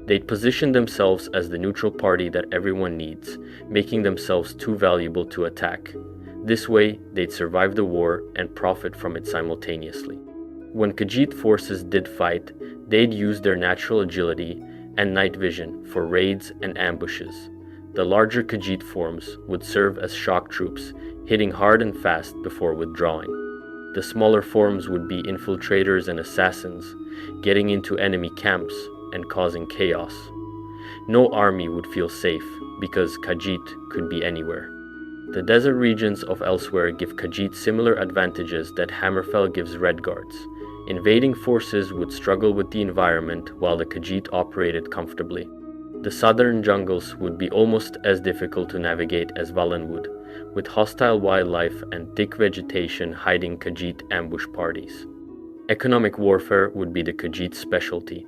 They'd position themselves as the neutral party that everyone needs, making themselves too valuable to attack. This way, they'd survive the war and profit from it simultaneously. When Khajiit forces did fight, they'd use their natural agility and night vision for raids and ambushes. The larger Khajiit forms would serve as shock troops, hitting hard and fast before withdrawing. The smaller forms would be infiltrators and assassins, getting into enemy camps and causing chaos. No army would feel safe because Khajiit could be anywhere. The desert regions of Elsweyr give Khajiit similar advantages that Hammerfell gives Redguards. Invading forces would struggle with the environment while the Khajiit operated comfortably. The southern jungles would be almost as difficult to navigate as Valenwood, with hostile wildlife and thick vegetation hiding Khajiit ambush parties. Economic warfare would be the Khajiit's specialty.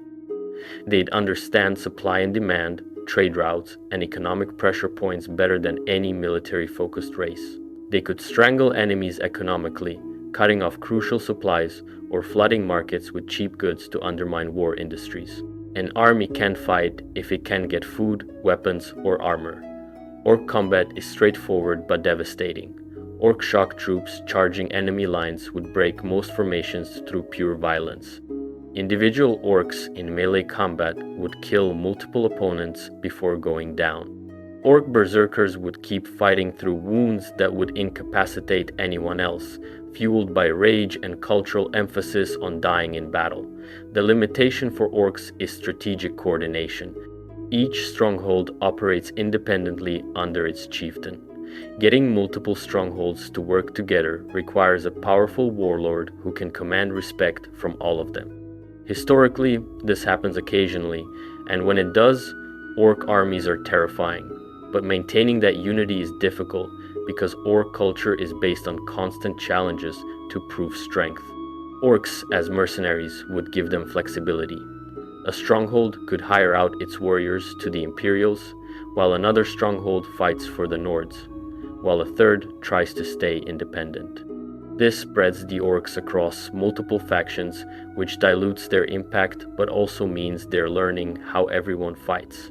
They'd understand supply and demand, trade routes, and economic pressure points better than any military-focused race. They could strangle enemies economically, cutting off crucial supplies or flooding markets with cheap goods to undermine war industries. An army can't fight if it can't get food, weapons, or armor. Orc combat is straightforward but devastating. Orc shock troops charging enemy lines would break most formations through pure violence. Individual orcs in melee combat would kill multiple opponents before going down. Orc berserkers would keep fighting through wounds that would incapacitate anyone else, fueled by rage and cultural emphasis on dying in battle. The limitation for orcs is strategic coordination. Each stronghold operates independently under its chieftain. Getting multiple strongholds to work together requires a powerful warlord who can command respect from all of them. Historically, this happens occasionally, and when it does, orc armies are terrifying. But maintaining that unity is difficult because orc culture is based on constant challenges to prove strength. Orcs as mercenaries would give them flexibility. A stronghold could hire out its warriors to the Imperials, while another stronghold fights for the Nords, while a third tries to stay independent. This spreads the orcs across multiple factions, which dilutes their impact but also means they're learning how everyone fights.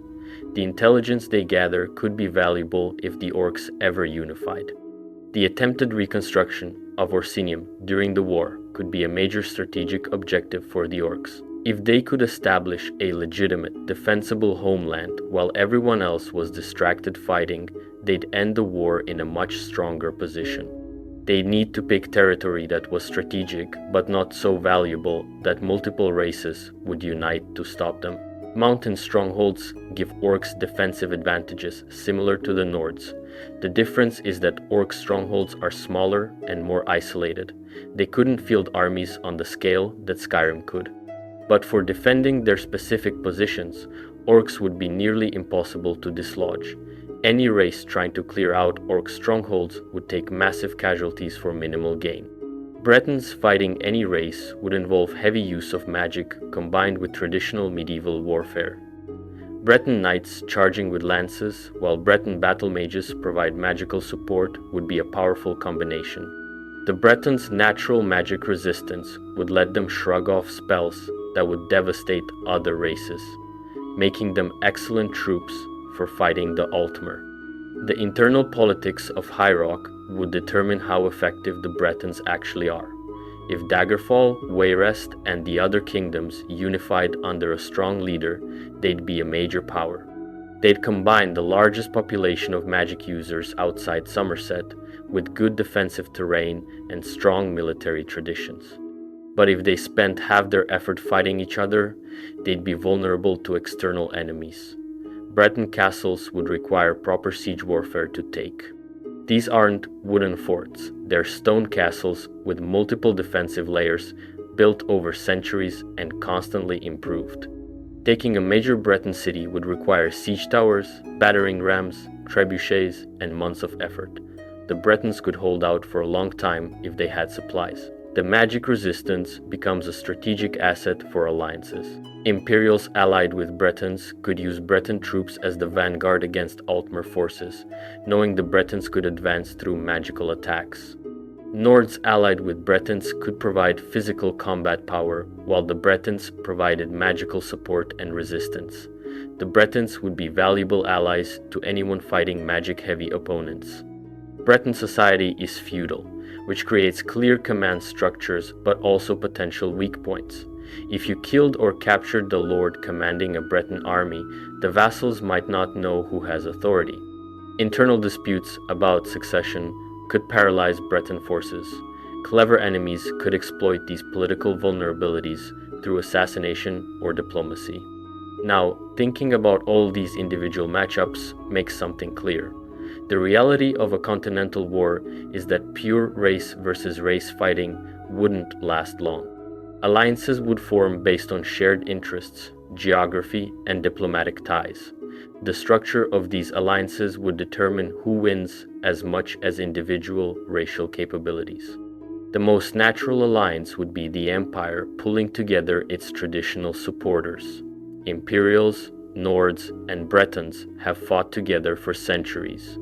The intelligence they gather could be valuable if the orcs ever unified. The attempted reconstruction of Orsinium during the war could be a major strategic objective for the orcs. If they could establish a legitimate, defensible homeland while everyone else was distracted fighting, they'd end the war in a much stronger position. They'd need to pick territory that was strategic but not so valuable that multiple races would unite to stop them. Mountain strongholds give orcs defensive advantages similar to the Nords. The difference is that orc strongholds are smaller and more isolated. They couldn't field armies on the scale that Skyrim could. But for defending their specific positions, orcs would be nearly impossible to dislodge. Any race trying to clear out orc strongholds would take massive casualties for minimal gain. Bretons fighting any race would involve heavy use of magic combined with traditional medieval warfare. Breton knights charging with lances, while Breton battle mages provide magical support, would be a powerful combination. The Bretons' natural magic resistance would let them shrug off spells that would devastate other races, making them excellent troops for fighting the Altmer. The internal politics of High Rock would determine how effective the Bretons actually are. If Daggerfall, Wayrest, and the other kingdoms unified under a strong leader, they'd be a major power. They'd combine the largest population of magic users outside Somerset with good defensive terrain and strong military traditions. But if they spent half their effort fighting each other, they'd be vulnerable to external enemies. Breton castles would require proper siege warfare to take. These aren't wooden forts, they're stone castles with multiple defensive layers built over centuries and constantly improved. Taking a major Breton city would require siege towers, battering rams, trebuchets, and months of effort. The Bretons could hold out for a long time if they had supplies. The magic resistance becomes a strategic asset for alliances. Imperials allied with Bretons could use Breton troops as the vanguard against Altmer forces, knowing the Bretons could advance through magical attacks. Nords allied with Bretons could provide physical combat power, while the Bretons provided magical support and resistance. The Bretons would be valuable allies to anyone fighting magic-heavy opponents. Breton society is feudal, which creates clear command structures but also potential weak points. If you killed or captured the lord commanding a Breton army, the vassals might not know who has authority. Internal disputes about succession could paralyze Breton forces. Clever enemies could exploit these political vulnerabilities through assassination or diplomacy. Now, thinking about all these individual matchups makes something clear. The reality of a continental war is that pure race versus race fighting wouldn't last long. Alliances would form based on shared interests, geography, and diplomatic ties. The structure of these alliances would determine who wins as much as individual racial capabilities. The most natural alliance would be the Empire pulling together its traditional supporters. Imperials, Nords, and Bretons have fought together for centuries.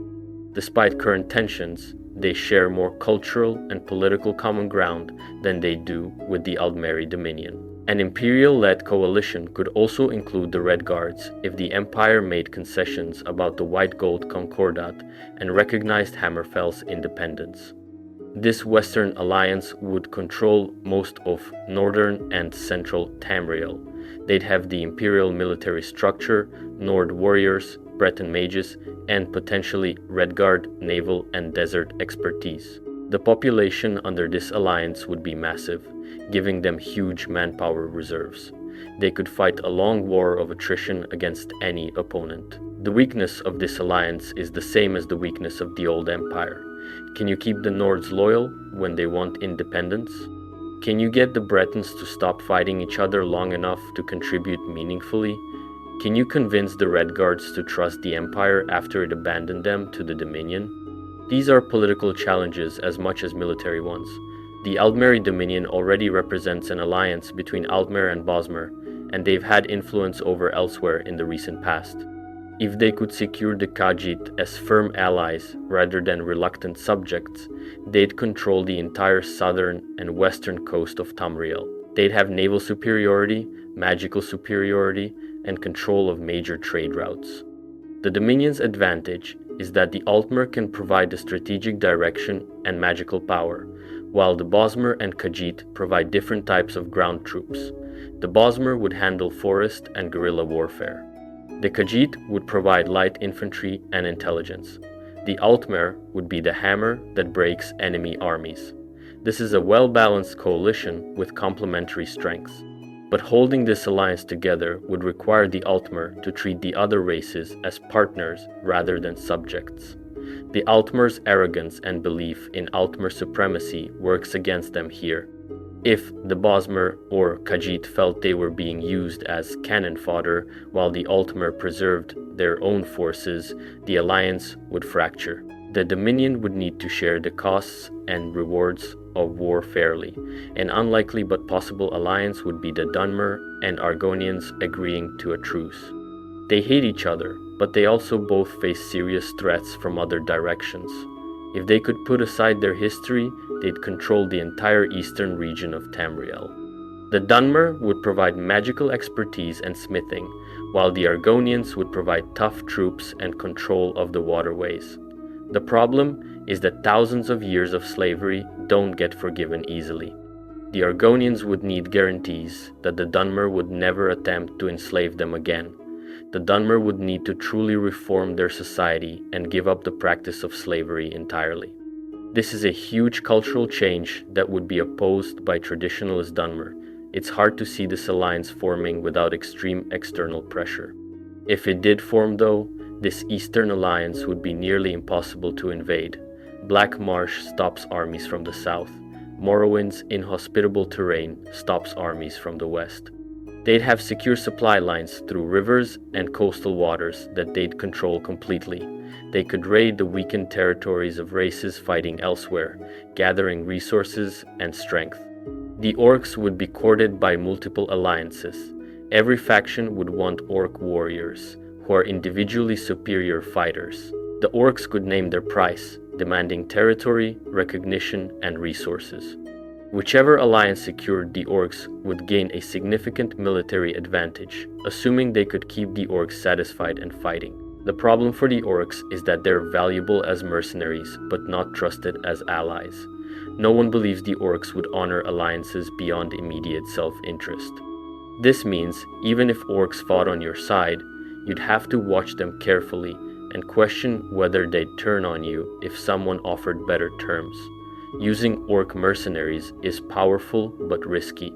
Despite current tensions, they share more cultural and political common ground than they do with the Aldmeri Dominion. An imperial-led coalition could also include the Red Guards if the Empire made concessions about the White Gold Concordat and recognized Hammerfell's independence. This Western alliance would control most of northern and central Tamriel. They'd have the imperial military structure, Nord warriors, Breton mages, and potentially Redguard naval and desert expertise. The population under this alliance would be massive, giving them huge manpower reserves. They could fight a long war of attrition against any opponent. The weakness of this alliance is the same as the weakness of the old empire. Can you keep the Nords loyal when they want independence? Can you get the Bretons to stop fighting each other long enough to contribute meaningfully? Can you convince the Red Guards to trust the Empire after it abandoned them to the Dominion? These are political challenges as much as military ones. The Aldmeri Dominion already represents an alliance between Aldmer and Bosmer, and they've had influence over elsewhere in the recent past. If they could secure the Khajiit as firm allies rather than reluctant subjects, they'd control the entire southern and western coast of Tamriel. They'd have naval superiority, magical superiority, and control of major trade routes. The Dominion's advantage is that the Altmer can provide the strategic direction and magical power, while the Bosmer and Khajiit provide different types of ground troops. The Bosmer would handle forest and guerrilla warfare. The Khajiit would provide light infantry and intelligence. The Altmer would be the hammer that breaks enemy armies. This is a well-balanced coalition with complementary strengths. But holding this alliance together would require the Altmer to treat the other races as partners rather than subjects. The Altmer's arrogance and belief in Altmer supremacy works against them here. If the Bosmer or Khajiit felt they were being used as cannon fodder while the Altmer preserved their own forces, the alliance would fracture. The Dominion would need to share the costs and rewards of war fairly. An unlikely but possible alliance would be the Dunmer and Argonians agreeing to a truce. They hate each other, but they also both face serious threats from other directions. If they could put aside their history, they'd control the entire eastern region of Tamriel. The Dunmer would provide magical expertise and smithing, while the Argonians would provide tough troops and control of the waterways. The problem is that thousands of years of slavery don't get forgiven easily. The Argonians would need guarantees that the Dunmer would never attempt to enslave them again. The Dunmer would need to truly reform their society and give up the practice of slavery entirely. This is a huge cultural change that would be opposed by traditionalist Dunmer. It's hard to see this alliance forming without extreme external pressure. If it did form though, this Eastern alliance would be nearly impossible to invade. Black Marsh stops armies from the south. Morrowind's inhospitable terrain stops armies from the west. They'd have secure supply lines through rivers and coastal waters that they'd control completely. They could raid the weakened territories of races fighting elsewhere, gathering resources and strength. The Orcs would be courted by multiple alliances. Every faction would want Orc warriors, who are individually superior fighters. The Orcs could name their price, demanding territory, recognition, and resources. Whichever alliance secured the orcs would gain a significant military advantage, assuming they could keep the orcs satisfied and fighting. The problem for the orcs is that they're valuable as mercenaries, but not trusted as allies. No one believes the orcs would honor alliances beyond immediate self-interest. This means even if orcs fought on your side, you'd have to watch them carefully and question whether they'd turn on you if someone offered better terms. Using orc mercenaries is powerful but risky.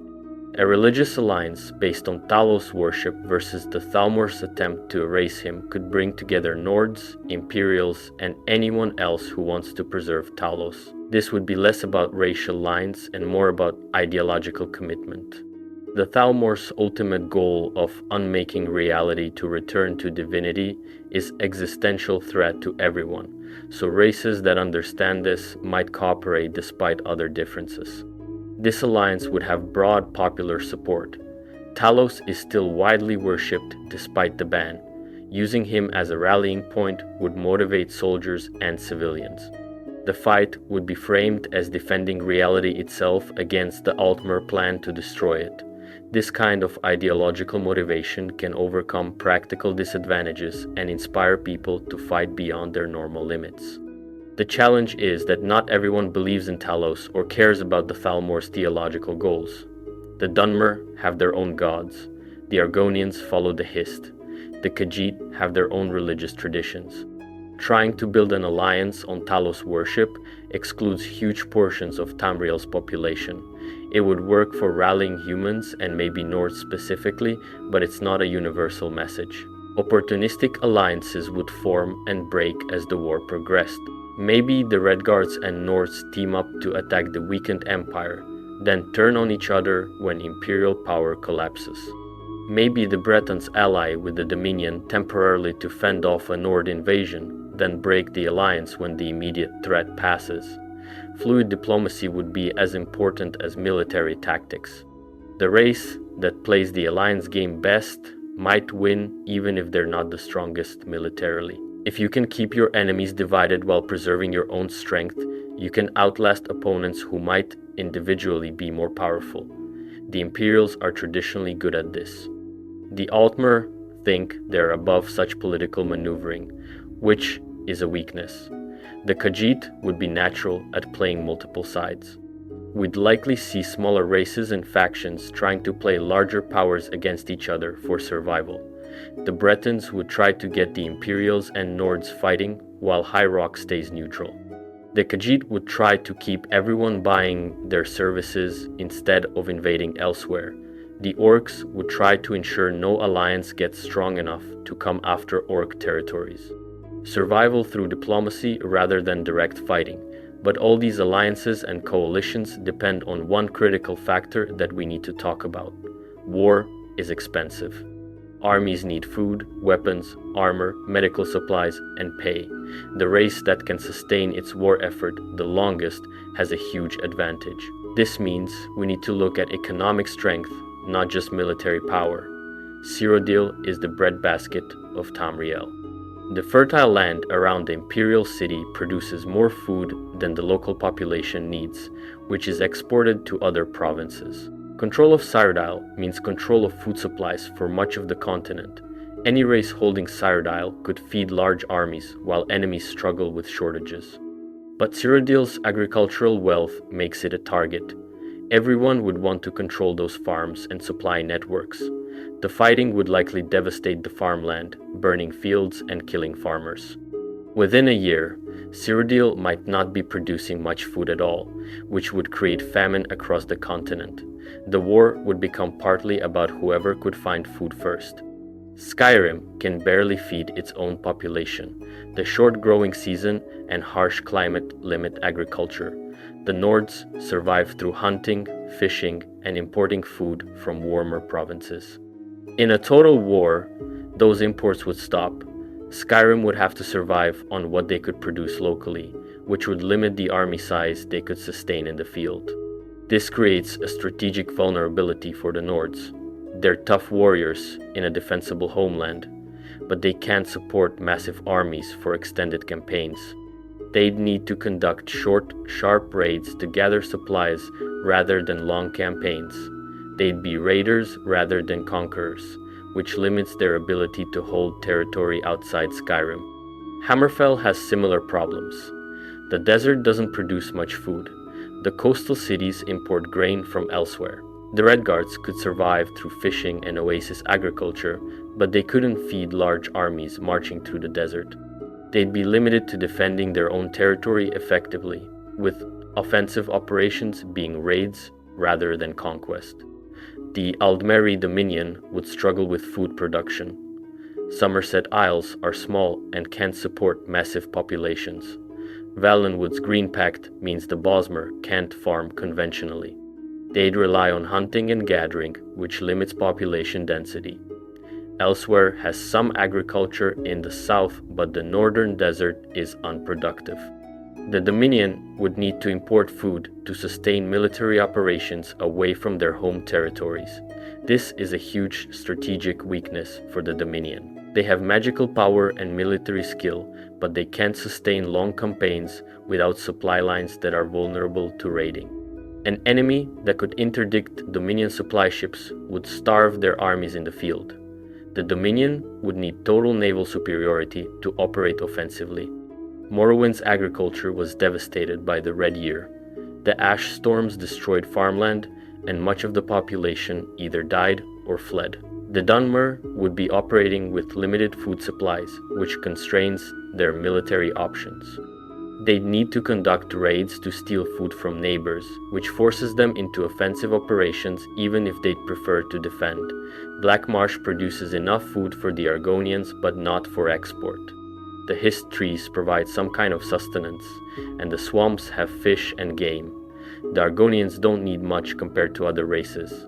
A religious alliance based on Talos worship versus the Thalmor's attempt to erase him could bring together Nords, Imperials, and anyone else who wants to preserve Talos. This would be less about racial lines and more about ideological commitment. The Thalmor's ultimate goal of unmaking reality to return to divinity is existential threat to everyone, so races that understand this might cooperate despite other differences. This alliance would have broad popular support. Talos is still widely worshipped despite the ban. Using him as a rallying point would motivate soldiers and civilians. The fight would be framed as defending reality itself against the Altmer plan to destroy it. This kind of ideological motivation can overcome practical disadvantages and inspire people to fight beyond their normal limits. The challenge is that not everyone believes in Talos or cares about the Thalmor's theological goals. The Dunmer have their own gods, the Argonians follow the Hist, the Khajiit have their own religious traditions. Trying to build an alliance on Talos worship excludes huge portions of Tamriel's population. It would work for rallying humans and maybe Nords specifically, but it's not a universal message. Opportunistic alliances would form and break as the war progressed. Maybe the Redguards and Nords team up to attack the weakened Empire, then turn on each other when Imperial power collapses. Maybe the Bretons ally with the Dominion temporarily to fend off a Nord invasion, then break the alliance when the immediate threat passes. Fluid diplomacy would be as important as military tactics. The race that plays the alliance game best might win even if they're not the strongest militarily. If you can keep your enemies divided while preserving your own strength, you can outlast opponents who might individually be more powerful. The Imperials are traditionally good at this. The Altmer think they're above such political maneuvering, which is a weakness. The Khajiit would be natural at playing multiple sides. We'd likely see smaller races and factions trying to play larger powers against each other for survival. The Bretons would try to get the Imperials and Nords fighting while High Rock stays neutral. The Khajiit would try to keep everyone buying their services instead of invading elsewhere. The Orcs would try to ensure no alliance gets strong enough to come after Orc territories. Survival through diplomacy rather than direct fighting, but all these alliances and coalitions depend on one critical factor that we need to talk about. War is expensive. Armies need food, weapons, armor, medical supplies, and pay. The race that can sustain its war effort the longest has a huge advantage. This means we need to look at economic strength, not just military power. Cyrodiil is the breadbasket of Tamriel. The fertile land around the imperial city produces more food than the local population needs, which is exported to other provinces. Control of Cyrodiil means control of food supplies for much of the continent. Any race holding Cyrodiil could feed large armies while enemies struggle with shortages. But Cyrodiil's agricultural wealth makes it a target. Everyone would want to control those farms and supply networks. The fighting would likely devastate the farmland, burning fields and killing farmers. Within a year, Cyrodiil might not be producing much food at all, which would create famine across the continent. The war would become partly about whoever could find food first. Skyrim can barely feed its own population. The short growing season and harsh climate limit agriculture. The Nords survive through hunting, fishing, and importing food from warmer provinces. In a total war, those imports would stop. Skyrim would have to survive on what they could produce locally, which would limit the army size they could sustain in the field. This creates a strategic vulnerability for the Nords. They're tough warriors in a defensible homeland, but they can't support massive armies for extended campaigns. They'd need to conduct short, sharp raids to gather supplies rather than long campaigns. They'd be raiders rather than conquerors, which limits their ability to hold territory outside Skyrim. Hammerfell has similar problems. The desert doesn't produce much food. The coastal cities import grain from elsewhere. The Redguards could survive through fishing and oasis agriculture, but they couldn't feed large armies marching through the desert. They'd be limited to defending their own territory effectively, with offensive operations being raids rather than conquest. The Aldmeri Dominion would struggle with food production. Somerset Isles are small and can't support massive populations. Valenwood's Green Pact means the Bosmer can't farm conventionally. They'd rely on hunting and gathering, which limits population density. Elsewhere has some agriculture in the south, but the northern desert is unproductive. The Dominion would need to import food to sustain military operations away from their home territories. This is a huge strategic weakness for the Dominion. They have magical power and military skill, but they can't sustain long campaigns without supply lines that are vulnerable to raiding. An enemy that could interdict Dominion supply ships would starve their armies in the field. The Dominion would need total naval superiority to operate offensively. Morrowind's agriculture was devastated by the Red Year. The ash storms destroyed farmland, and much of the population either died or fled. The Dunmer would be operating with limited food supplies, which constrains their military options. They'd need to conduct raids to steal food from neighbors, which forces them into offensive operations even if they'd prefer to defend. Black Marsh produces enough food for the Argonians, but not for export. The Hist trees provide some kind of sustenance, and the swamps have fish and game. The Argonians don't need much compared to other races.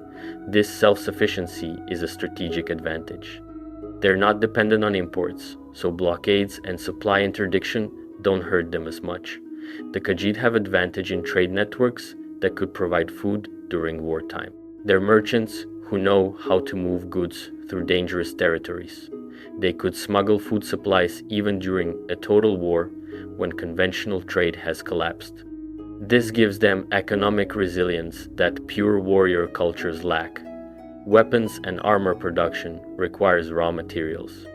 This self-sufficiency is a strategic advantage. They're not dependent on imports, so blockades and supply interdiction don't hurt them as much. The Khajiit have advantage in trade networks that could provide food during wartime. They're merchants who know how to move goods through dangerous territories. They could smuggle food supplies even during a total war when conventional trade has collapsed. This gives them economic resilience that pure warrior cultures lack. Weapons and armor production requires raw materials.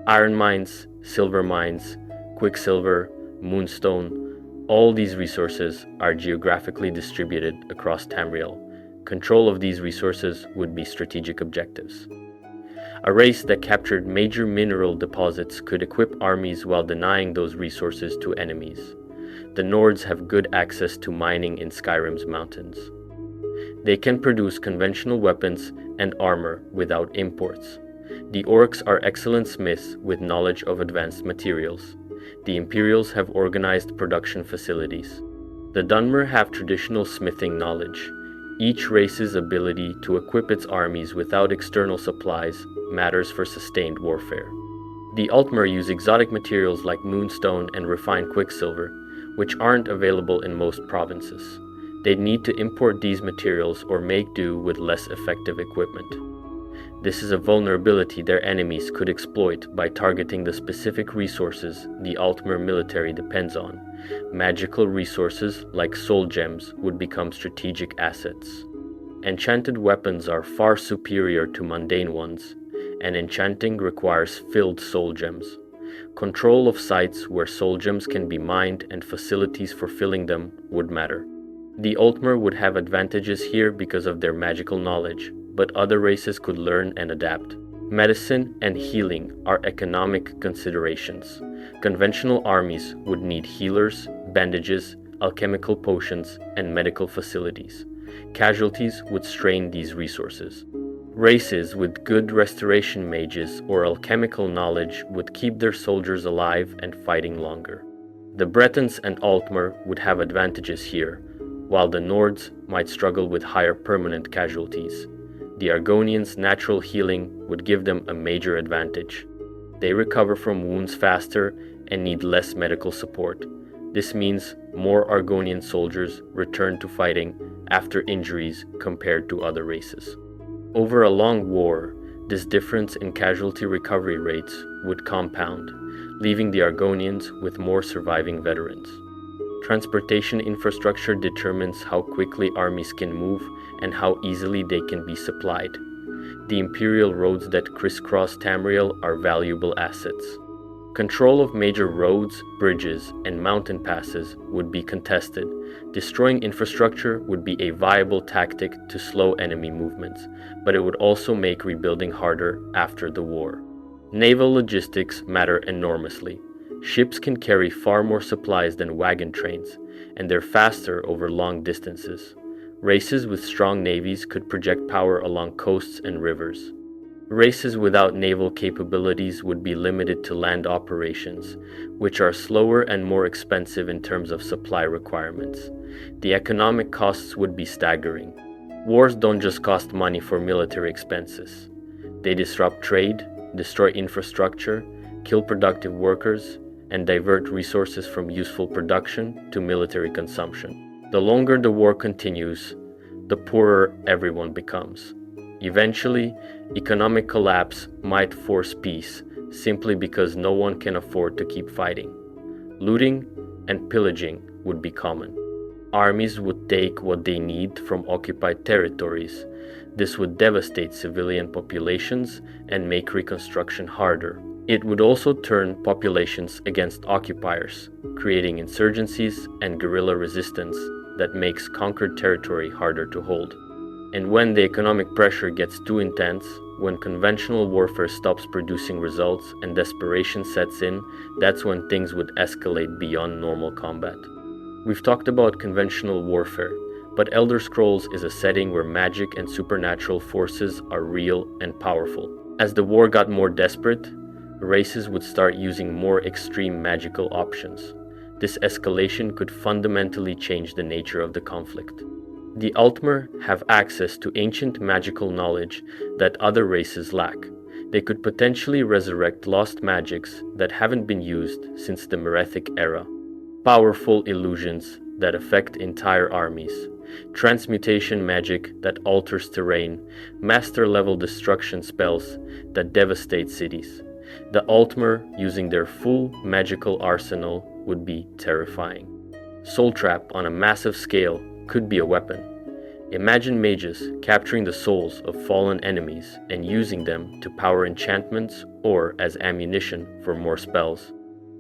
Iron mines, silver mines, quicksilver, moonstone, all these resources are geographically distributed across Tamriel. Control of these resources would be strategic objectives. A race that captured major mineral deposits could equip armies while denying those resources to enemies. The Nords have good access to mining in Skyrim's mountains. They can produce conventional weapons and armor without imports. The Orcs are excellent smiths with knowledge of advanced materials. The Imperials have organized production facilities. The Dunmer have traditional smithing knowledge. Each race's ability to equip its armies without external supplies matters for sustained warfare. The Altmer use exotic materials like moonstone and refined quicksilver, which aren't available in most provinces. They'd need to import these materials or make do with less effective equipment. This is a vulnerability their enemies could exploit by targeting the specific resources the Altmer military depends on. Magical resources like soul gems would become strategic assets. Enchanted weapons are far superior to mundane ones, and enchanting requires filled soul gems. Control of sites where soul gems can be mined and facilities for filling them would matter. The Altmer would have advantages here because of their magical knowledge, but other races could learn and adapt. Medicine and healing are economic considerations. Conventional armies would need healers, bandages, alchemical potions, and medical facilities. Casualties would strain these resources. Races with good restoration mages or alchemical knowledge would keep their soldiers alive and fighting longer. The Bretons and Altmer would have advantages here, while the Nords might struggle with higher permanent casualties. The Argonians' natural healing would give them a major advantage. They recover from wounds faster and need less medical support. This means more Argonian soldiers return to fighting after injuries compared to other races. Over a long war, this difference in casualty recovery rates would compound, leaving the Argonians with more surviving veterans. Transportation infrastructure determines how quickly armies can move and how easily they can be supplied. The imperial roads that crisscross Tamriel are valuable assets. Control of major roads, bridges, and mountain passes would be contested. Destroying infrastructure would be a viable tactic to slow enemy movements, but it would also make rebuilding harder after the war. Naval logistics matter enormously. Ships can carry far more supplies than wagon trains, and they're faster over long distances. Races with strong navies could project power along coasts and rivers. Races without naval capabilities would be limited to land operations, which are slower and more expensive in terms of supply requirements. The economic costs would be staggering. Wars don't just cost money for military expenses. They disrupt trade, destroy infrastructure, kill productive workers, and divert resources from useful production to military consumption. The longer the war continues, the poorer everyone becomes. Eventually, economic collapse might force peace simply because no one can afford to keep fighting. Looting and pillaging would be common. Armies would take what they need from occupied territories. This would devastate civilian populations and make reconstruction harder. It would also turn populations against occupiers, creating insurgencies and guerrilla resistance that makes conquered territory harder to hold. And when the economic pressure gets too intense, when conventional warfare stops producing results and desperation sets in, that's when things would escalate beyond normal combat. We've talked about conventional warfare, but Elder Scrolls is a setting where magic and supernatural forces are real and powerful. As the war got more desperate, races would start using more extreme magical options. This escalation could fundamentally change the nature of the conflict. The Altmer have access to ancient magical knowledge that other races lack. They could potentially resurrect lost magics that haven't been used since the Merethic era. Powerful illusions that affect entire armies. Transmutation magic that alters terrain. Master-level destruction spells that devastate cities. The Altmer, using their full magical arsenal, would be terrifying. Soul Trap on a massive scale could be a weapon. Imagine mages capturing the souls of fallen enemies and using them to power enchantments or as ammunition for more spells.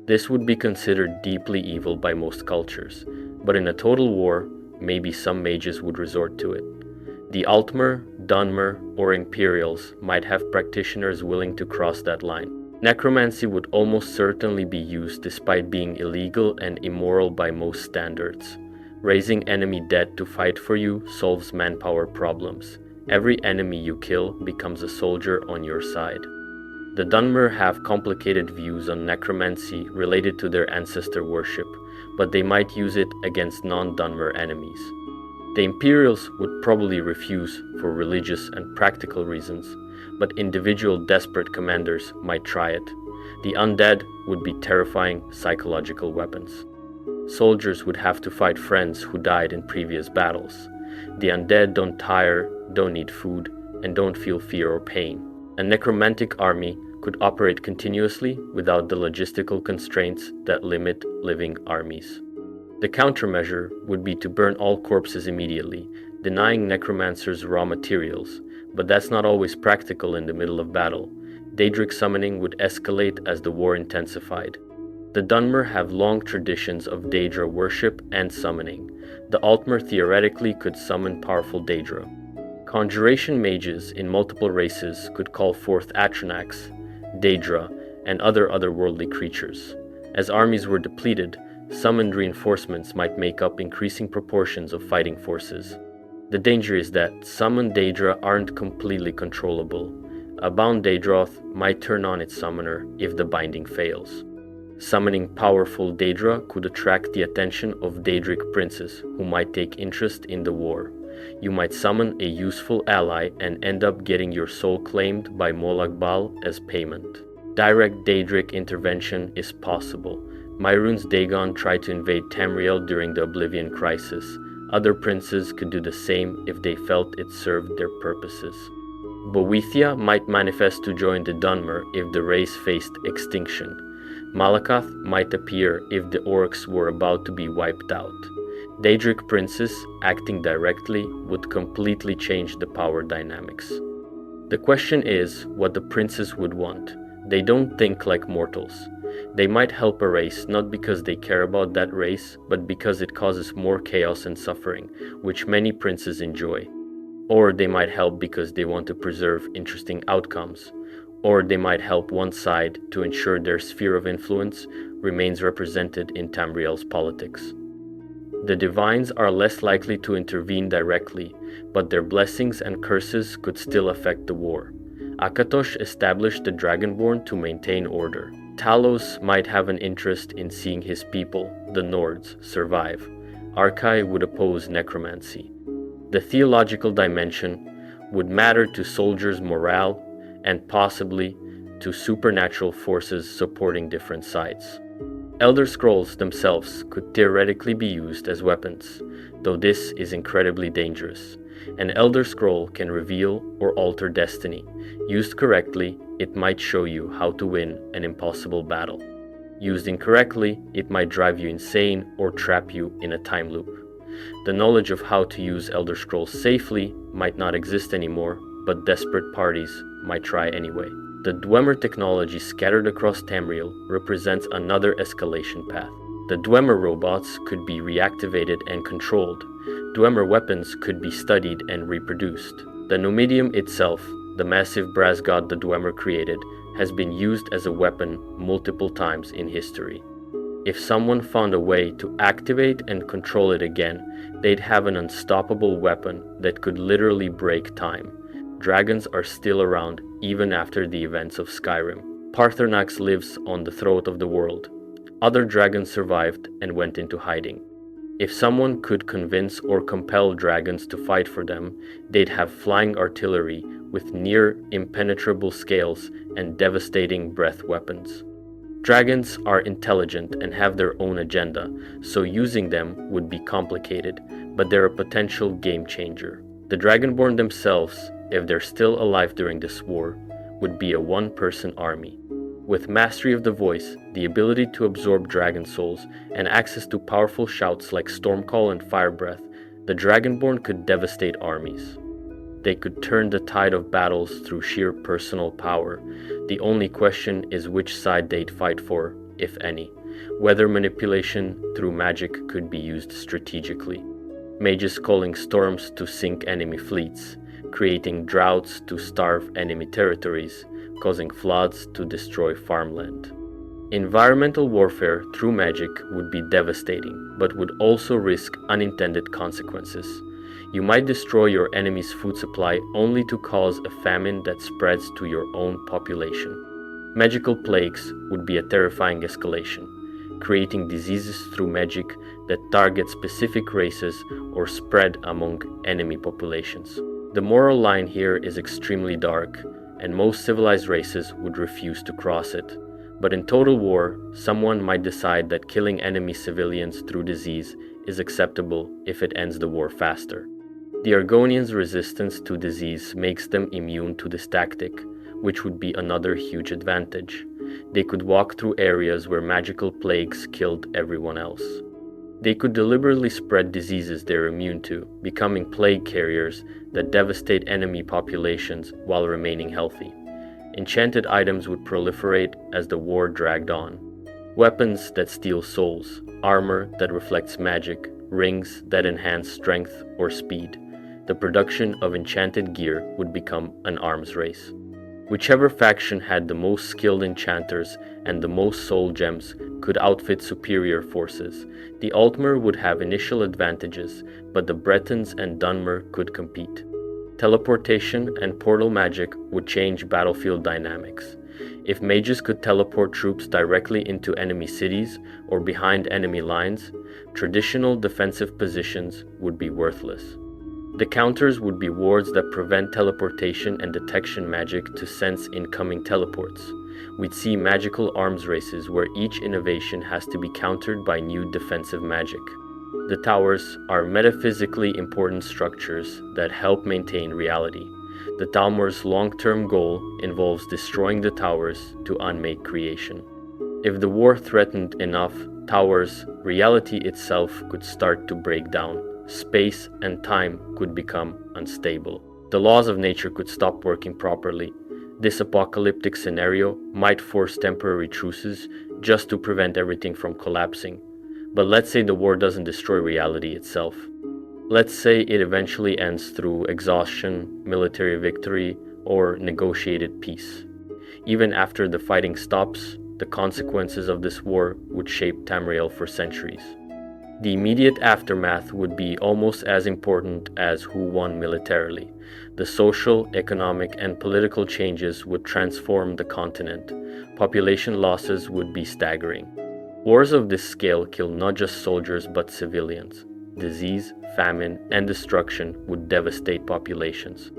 This would be considered deeply evil by most cultures, but in a total war, maybe some mages would resort to it. The Altmer, Dunmer, or Imperials might have practitioners willing to cross that line. Necromancy would almost certainly be used despite being illegal and immoral by most standards. Raising enemy dead to fight for you solves manpower problems. Every enemy you kill becomes a soldier on your side. The Dunmer have complicated views on necromancy related to their ancestor worship, but they might use it against non-Dunmer enemies. The Imperials would probably refuse for religious and practical reasons, but individual desperate commanders might try it. The undead would be terrifying psychological weapons. Soldiers would have to fight friends who died in previous battles. The undead don't tire, don't need food, and don't feel fear or pain. A necromantic army could operate continuously without the logistical constraints that limit living armies. The countermeasure would be to burn all corpses immediately, denying necromancers raw materials, but that's not always practical in the middle of battle. Daedric summoning would escalate as the war intensified. The Dunmer have long traditions of Daedra worship and summoning. The Altmer theoretically could summon powerful Daedra. Conjuration mages in multiple races could call forth Atronachs, Daedra, and other otherworldly creatures. As armies were depleted, summoned reinforcements might make up increasing proportions of fighting forces. The danger is that summoned Daedra aren't completely controllable. A bound Daedroth might turn on its summoner if the binding fails. Summoning powerful Daedra could attract the attention of Daedric princes who might take interest in the war. You might summon a useful ally and end up getting your soul claimed by Molag Bal as payment. Direct Daedric intervention is possible. Myrun's Dagon tried to invade Tamriel during the Oblivion Crisis. Other princes could do the same if they felt it served their purposes. Boethia might manifest to join the Dunmer if the race faced extinction. Malacath might appear if the orcs were about to be wiped out. Daedric princes acting directly would completely change the power dynamics. The question is what the princes would want. They don't think like mortals. They might help a race not because they care about that race, but because it causes more chaos and suffering, which many princes enjoy. Or they might help because they want to preserve interesting outcomes. Or they might help one side to ensure their sphere of influence remains represented in Tamriel's politics. The divines are less likely to intervene directly, but their blessings and curses could still affect the war. Akatosh established the Dragonborn to maintain order. Talos might have an interest in seeing his people, the Nords, survive. Arkai would oppose necromancy. The theological dimension would matter to soldiers' morale and possibly to supernatural forces supporting different sides. Elder Scrolls themselves could theoretically be used as weapons, though this is incredibly dangerous. An Elder Scroll can reveal or alter destiny. Used correctly, it might show you how to win an impossible battle. Used incorrectly, it might drive you insane or trap you in a time loop. The knowledge of how to use Elder Scrolls safely might not exist anymore, but desperate parties might try anyway. The Dwemer technology scattered across Tamriel represents another escalation path. The Dwemer robots could be reactivated and controlled. Dwemer weapons could be studied and reproduced. The Numidium itself, the massive brass god the Dwemer created, has been used as a weapon multiple times in history. If someone found a way to activate and control it again, they'd have an unstoppable weapon that could literally break time. Dragons are still around even after the events of Skyrim. Paarthurnax lives on the throat of the world. Other dragons survived and went into hiding. If someone could convince or compel dragons to fight for them, they'd have flying artillery with near impenetrable scales and devastating breath weapons. Dragons are intelligent and have their own agenda, so using them would be complicated, but they're a potential game changer. The Dragonborn themselves, if they're still alive during this war, would be a one-person army. With mastery of the voice, the ability to absorb dragon souls, and access to powerful shouts like Stormcall and Firebreath, the Dragonborn could devastate armies. They could turn the tide of battles through sheer personal power. The only question is which side they'd fight for, if any. Whether manipulation through magic could be used strategically. Mages calling storms to sink enemy fleets, creating droughts to starve enemy territories, causing floods to destroy farmland. Environmental warfare through magic would be devastating, but would also risk unintended consequences. You might destroy your enemy's food supply only to cause a famine that spreads to your own population. Magical plagues would be a terrifying escalation, creating diseases through magic that target specific races or spread among enemy populations. The moral line here is extremely dark, and most civilized races would refuse to cross it. But in total war, someone might decide that killing enemy civilians through disease is acceptable if it ends the war faster. The Argonians' resistance to disease makes them immune to this tactic, which would be another huge advantage. They could walk through areas where magical plagues killed everyone else. They could deliberately spread diseases they're immune to, becoming plague carriers that devastate enemy populations while remaining healthy. Enchanted items would proliferate as the war dragged on. Weapons that steal souls, armor that reflects magic, rings that enhance strength or speed. The production of enchanted gear would become an arms race. Whichever faction had the most skilled enchanters and the most soul gems could outfit superior forces. The Altmer would have initial advantages, but the Bretons and Dunmer could compete. Teleportation and portal magic would change battlefield dynamics. If mages could teleport troops directly into enemy cities or behind enemy lines, traditional defensive positions would be worthless. The counters would be wards that prevent teleportation and detection magic to sense incoming teleports. We'd see magical arms races where each innovation has to be countered by new defensive magic. The towers are metaphysically important structures that help maintain reality. The Talmor's long-term goal involves destroying the towers to unmake creation. If the war threatened enough towers, reality itself could start to break down. Space and time could become unstable. The laws of nature could stop working properly. This apocalyptic scenario might force temporary truces just to prevent everything from collapsing. But let's say the war doesn't destroy reality itself. Let's say it eventually ends through exhaustion, military victory, or negotiated peace. Even after the fighting stops, the consequences of this war would shape Tamriel for centuries. The immediate aftermath would be almost as important as who won militarily. The social, economic, and political changes would transform the continent. Population losses would be staggering. Wars of this scale kill not just soldiers but civilians. Disease, famine, and destruction would devastate populations.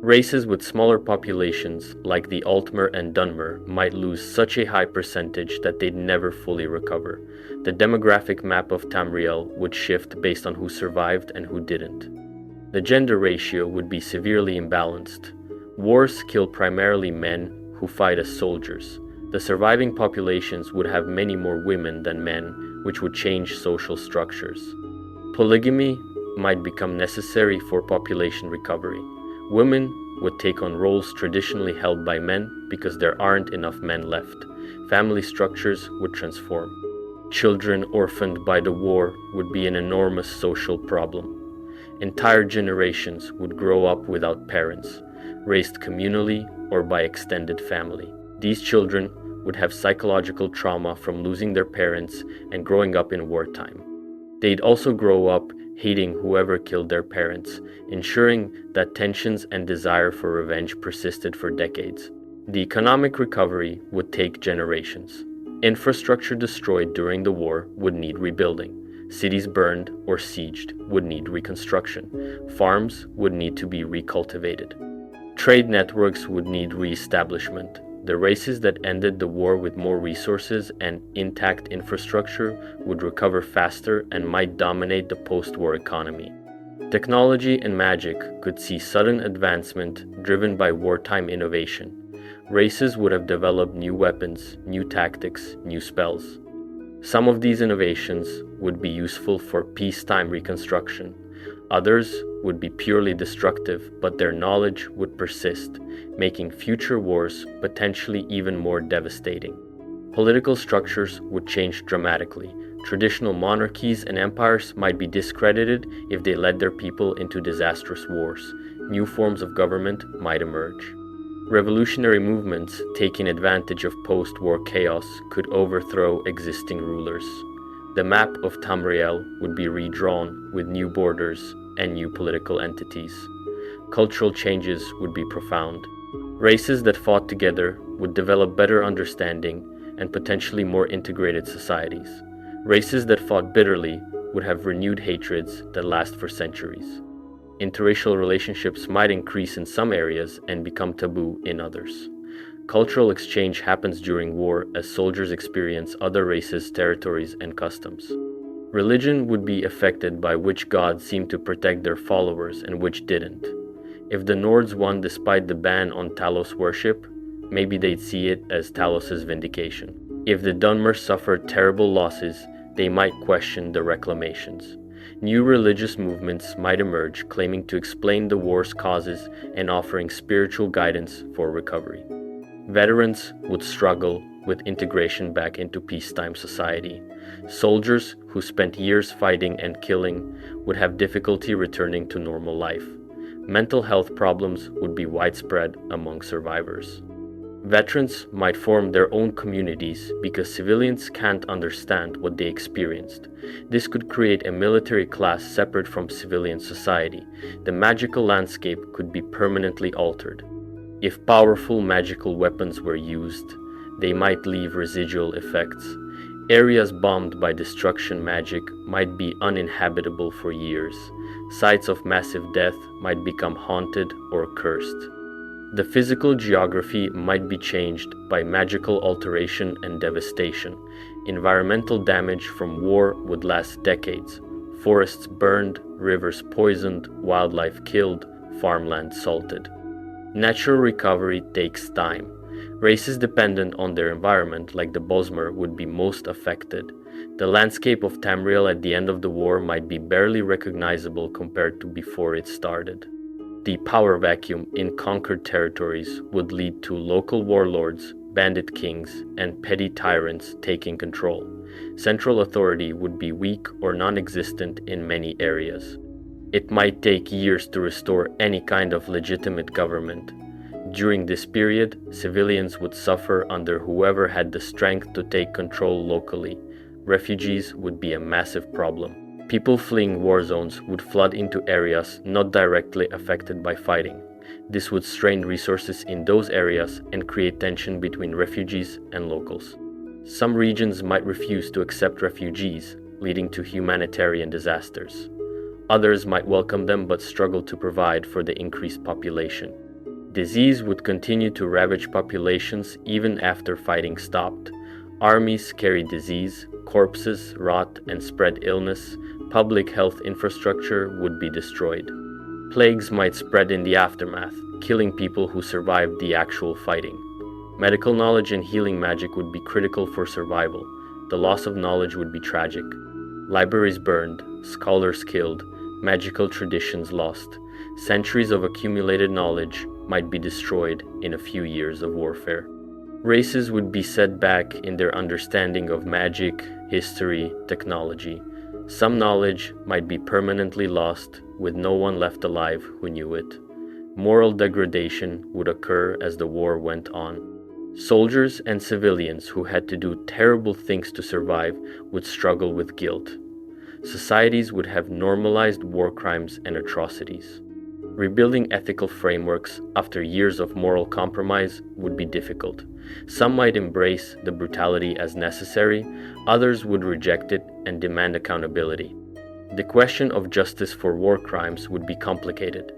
Races with smaller populations, like the Altmer and Dunmer, might lose such a high percentage that they'd never fully recover. The demographic map of Tamriel would shift based on who survived and who didn't. The gender ratio would be severely imbalanced. Wars kill primarily men who fight as soldiers. The surviving populations would have many more women than men, which would change social structures. Polygamy might become necessary for population recovery. Women would take on roles traditionally held by men because there aren't enough men left. Family structures would transform. Children orphaned by the war would be an enormous social problem. Entire generations would grow up without parents, raised communally or by extended family. These children would have psychological trauma from losing their parents and growing up in wartime. They'd also grow up hating whoever killed their parents, ensuring that tensions and desire for revenge persisted for decades. The economic recovery would take generations. Infrastructure destroyed during the war would need rebuilding. Cities burned or sieged would need reconstruction. Farms would need to be recultivated. Trade networks would need reestablishment. The races that ended the war with more resources and intact infrastructure would recover faster and might dominate the post-war economy. Technology and magic could see sudden advancement driven by wartime innovation. Races would have developed new weapons, new tactics, new spells. Some of these innovations would be useful for peacetime reconstruction. Others would be purely destructive, but their knowledge would persist, making future wars potentially even more devastating. Political structures would change dramatically. Traditional monarchies and empires might be discredited if they led their people into disastrous wars. New forms of government might emerge. Revolutionary movements taking advantage of post-war chaos could overthrow existing rulers. The map of Tamriel would be redrawn with new borders and new political entities. Cultural changes would be profound. Races that fought together would develop better understanding and potentially more integrated societies. Races that fought bitterly would have renewed hatreds that last for centuries. Interracial relationships might increase in some areas and become taboo in others. Cultural exchange happens during war as soldiers experience other races, territories, and customs. Religion would be affected by which gods seemed to protect their followers and which didn't. If the Nords won despite the ban on Talos worship, maybe they'd see it as Talos' vindication. If the Dunmer suffered terrible losses, they might question the reclamations. New religious movements might emerge claiming to explain the war's causes and offering spiritual guidance for recovery. Veterans would struggle with integration back into peacetime society. Soldiers who spent years fighting and killing would have difficulty returning to normal life. Mental health problems would be widespread among survivors. Veterans might form their own communities because civilians can't understand what they experienced. This could create a military class separate from civilian society. The magical landscape could be permanently altered. If powerful magical weapons were used, they might leave residual effects. Areas bombed by destruction magic might be uninhabitable for years. Sites of massive death might become haunted or cursed. The physical geography might be changed by magical alteration and devastation. Environmental damage from war would last decades. Forests burned, rivers poisoned, wildlife killed, farmland salted. Natural recovery takes time. Races dependent on their environment, like the Bosmer, would be most affected. The landscape of Tamriel at the end of the war might be barely recognizable compared to before it started. The power vacuum in conquered territories would lead to local warlords, bandit kings, and petty tyrants taking control. Central authority would be weak or non-existent in many areas. It might take years to restore any kind of legitimate government. During this period, civilians would suffer under whoever had the strength to take control locally. Refugees would be a massive problem. People fleeing war zones would flood into areas not directly affected by fighting. This would strain resources in those areas and create tension between refugees and locals. Some regions might refuse to accept refugees, leading to humanitarian disasters. Others might welcome them but struggle to provide for the increased population. Disease would continue to ravage populations even after fighting stopped. Armies carry disease, corpses rot and spread illness, public health infrastructure would be destroyed. Plagues might spread in the aftermath, killing people who survived the actual fighting. Medical knowledge and healing magic would be critical for survival. The loss of knowledge would be tragic. Libraries burned, scholars killed, magical traditions lost. Centuries of accumulated knowledge might be destroyed in a few years of warfare. Races would be set back in their understanding of magic, history, technology. Some knowledge might be permanently lost, with no one left alive who knew it. Moral degradation would occur as the war went on. Soldiers and civilians who had to do terrible things to survive would struggle with guilt. Societies would have normalized war crimes and atrocities. Rebuilding ethical frameworks after years of moral compromise would be difficult. Some might embrace the brutality as necessary, others would reject it and demand accountability. The question of justice for war crimes would be complicated.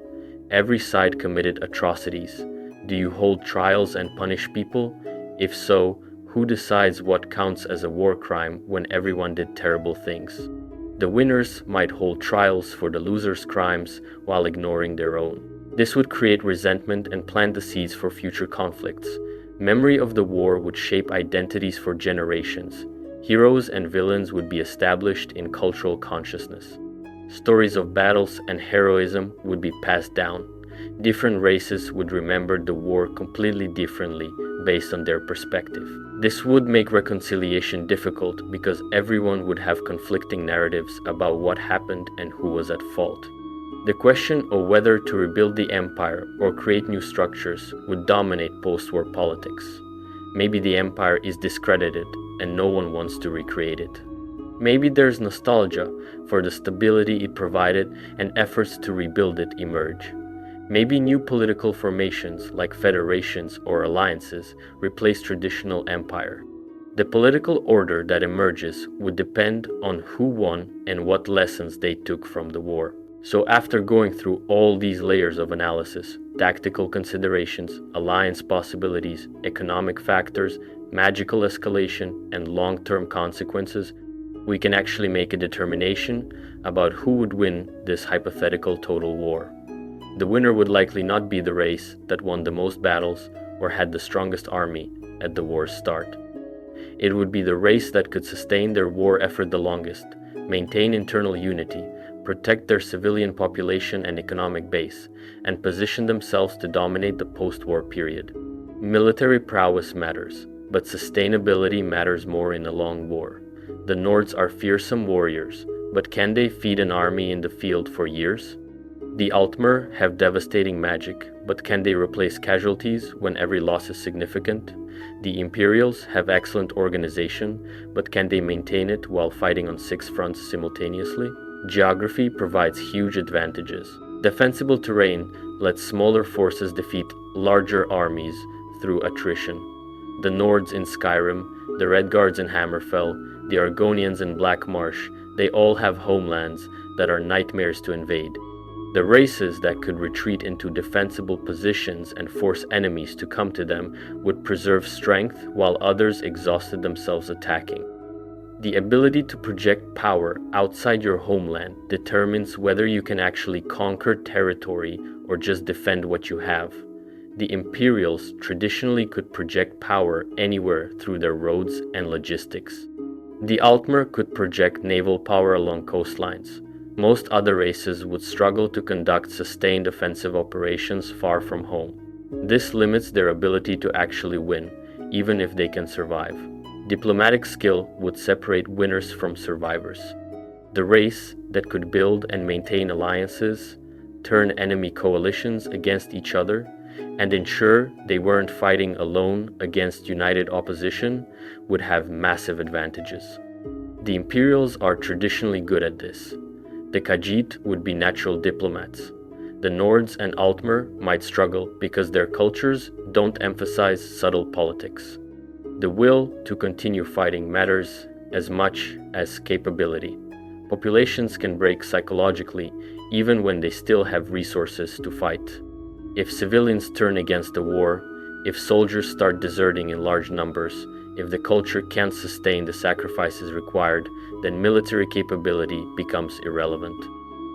Every side committed atrocities. Do you hold trials and punish people? If so, who decides what counts as a war crime when everyone did terrible things? The winners might hold trials for the losers' crimes while ignoring their own. This would create resentment and plant the seeds for future conflicts. Memory of the war would shape identities for generations. Heroes and villains would be established in cultural consciousness. Stories of battles and heroism would be passed down. Different races would remember the war completely differently based on their perspective. This would make reconciliation difficult because everyone would have conflicting narratives about what happened and who was at fault. The question of whether to rebuild the empire or create new structures would dominate post-war politics. Maybe the empire is discredited and no one wants to recreate it. Maybe there's nostalgia for the stability it provided and efforts to rebuild it emerge. Maybe new political formations like federations or alliances replace traditional empire. The political order that emerges would depend on who won and what lessons they took from the war. So after going through all these layers of analysis, tactical considerations, alliance possibilities, economic factors, magical escalation, and long-term consequences, we can actually make a determination about who would win this hypothetical total war. The winner would likely not be the race that won the most battles or had the strongest army at the war's start. It would be the race that could sustain their war effort the longest, maintain internal unity, protect their civilian population and economic base, and position themselves to dominate the post-war period. Military prowess matters, but sustainability matters more in a long war. The Nords are fearsome warriors, but can they feed an army in the field for years? The Altmer have devastating magic, but can they replace casualties when every loss is significant? The Imperials have excellent organization, but can they maintain it while fighting on 6 fronts simultaneously? Geography provides huge advantages. Defensible terrain lets smaller forces defeat larger armies through attrition. The Nords in Skyrim, the Redguards in Hammerfell, the Argonians in Black Marsh, they all have homelands that are nightmares to invade. The races that could retreat into defensible positions and force enemies to come to them would preserve strength while others exhausted themselves attacking. The ability to project power outside your homeland determines whether you can actually conquer territory or just defend what you have. The Imperials traditionally could project power anywhere through their roads and logistics. The Altmer could project naval power along coastlines. Most other races would struggle to conduct sustained offensive operations far from home. This limits their ability to actually win, even if they can survive. Diplomatic skill would separate winners from survivors. The race that could build and maintain alliances, turn enemy coalitions against each other, and ensure they weren't fighting alone against united opposition would have massive advantages. The Imperials are traditionally good at this. The Khajiit would be natural diplomats. The Nords and Altmer might struggle because their cultures don't emphasize subtle politics. The will to continue fighting matters as much as capability. Populations can break psychologically even when they still have resources to fight. If civilians turn against the war, if soldiers start deserting in large numbers, if the culture can't sustain the sacrifices required, then military capability becomes irrelevant.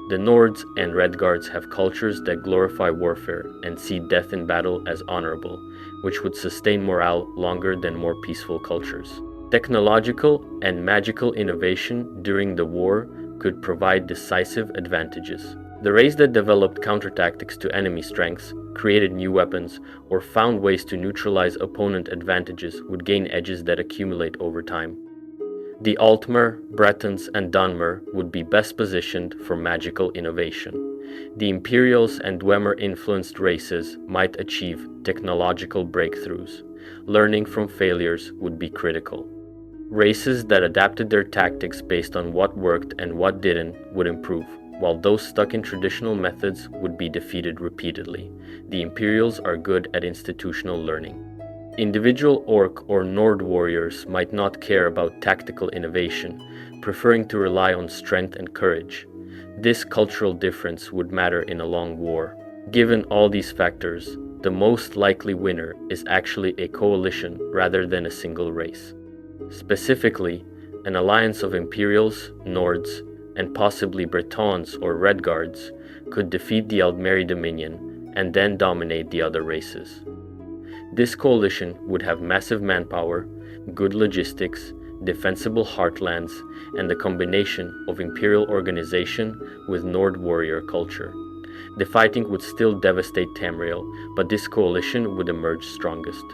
The Nords and Redguards have cultures that glorify warfare and see death in battle as honorable, which would sustain morale longer than more peaceful cultures. Technological and magical innovation during the war could provide decisive advantages. The race that developed counterattacks to enemy strengths, created new weapons, or found ways to neutralize opponent advantages would gain edges that accumulate over time. The Altmer, Bretons, and Dunmer would be best positioned for magical innovation. The Imperials and Dwemer-influenced races might achieve technological breakthroughs. Learning from failures would be critical. Races that adapted their tactics based on what worked and what didn't would improve, while those stuck in traditional methods would be defeated repeatedly. The Imperials are good at institutional learning. Individual Orc or Nord warriors might not care about tactical innovation, preferring to rely on strength and courage. This cultural difference would matter in a long war. Given all these factors, the most likely winner is actually a coalition rather than a single race. Specifically, an alliance of Imperials, Nords, and possibly Bretons or Redguards could defeat the Aldmeri Dominion and then dominate the other races. This coalition would have massive manpower, good logistics, defensible heartlands, and the combination of Imperial organization with Nord warrior culture. The fighting would still devastate Tamriel, but this coalition would emerge strongest.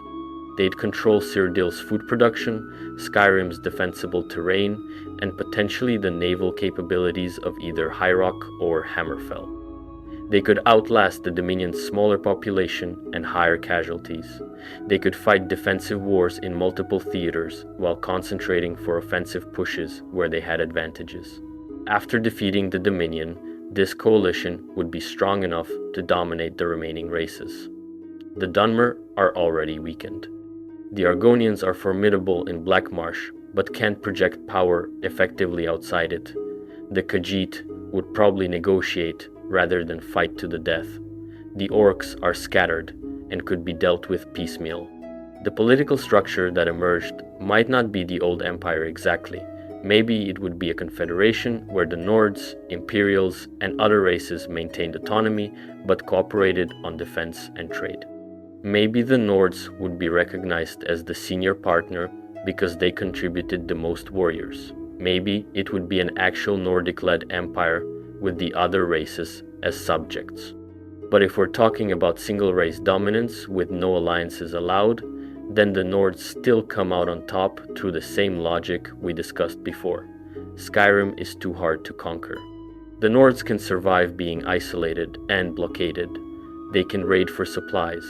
They'd control Cyrodiil's food production, Skyrim's defensible terrain, and potentially the naval capabilities of either High Rock or Hammerfell. They could outlast the Dominion's smaller population and higher casualties. They could fight defensive wars in multiple theaters while concentrating for offensive pushes where they had advantages. After defeating the Dominion, this coalition would be strong enough to dominate the remaining races. The Dunmer are already weakened. The Argonians are formidable in Black Marsh, but can't project power effectively outside it. The Khajiit would probably negotiate rather than fight to the death. The Orcs are scattered and could be dealt with piecemeal. The political structure that emerged might not be the old empire exactly. Maybe it would be a confederation where the Nords, Imperials, and other races maintained autonomy but cooperated on defense and trade. Maybe the Nords would be recognized as the senior partner because they contributed the most warriors. Maybe it would be an actual Nordic-led empire with the other races as subjects. But if we're talking about single-race dominance with no alliances allowed, then the Nords still come out on top through the same logic we discussed before. Skyrim is too hard to conquer. The Nords can survive being isolated and blockaded. They can raid for supplies.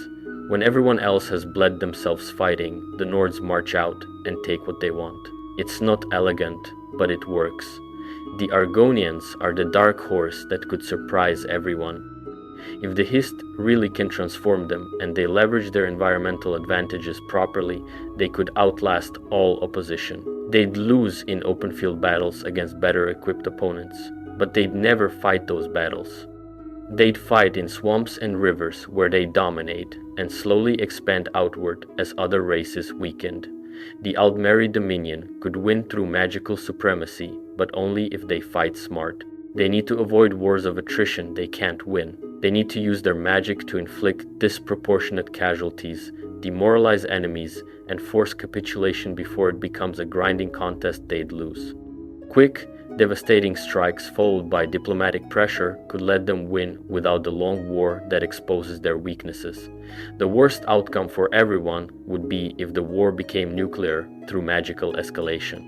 When everyone else has bled themselves fighting, the Nords march out and take what they want. It's not elegant, but it works. The Argonians are the dark horse that could surprise everyone. If the Hist really can transform them and they leverage their environmental advantages properly, they could outlast all opposition. They'd lose in open field battles against better equipped opponents, but they'd never fight those battles. They'd fight in swamps and rivers where they dominate and slowly expand outward as other races weakened. The Aldmeri Dominion could win through magical supremacy, but only if they fight smart. They need to avoid wars of attrition they can't win. They need to use their magic to inflict disproportionate casualties, demoralize enemies, and force capitulation before it becomes a grinding contest they'd lose. Quick, devastating strikes followed by diplomatic pressure could let them win without the long war that exposes their weaknesses. The worst outcome for everyone would be if the war became nuclear through magical escalation.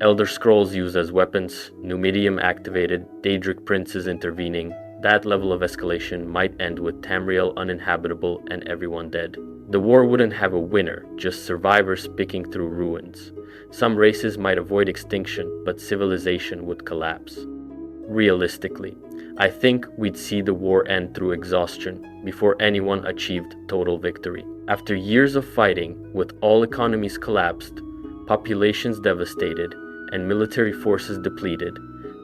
Elder Scrolls used as weapons, Numidium activated, Daedric princes intervening. That level of escalation might end with Tamriel uninhabitable and everyone dead. The war wouldn't have a winner, just survivors picking through ruins. Some races might avoid extinction, but civilization would collapse. Realistically, I think we'd see the war end through exhaustion before anyone achieved total victory. After years of fighting, with all economies collapsed, populations devastated, and military forces depleted,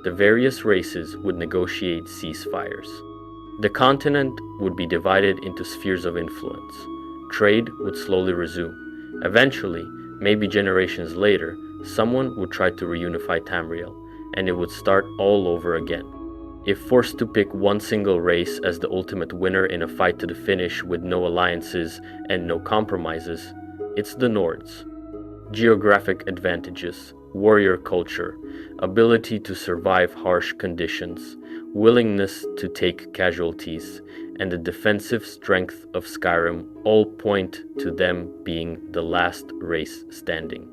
the various races would negotiate ceasefires. The continent would be divided into spheres of influence. Trade would slowly resume. Eventually, maybe generations later, someone would try to reunify Tamriel, and it would start all over again. If forced to pick one single race as the ultimate winner in a fight to the finish with no alliances and no compromises, it's the Nords. Geographic advantages, warrior culture, ability to survive harsh conditions, willingness to take casualties, and the defensive strength of Skyrim all point to them being the last race standing.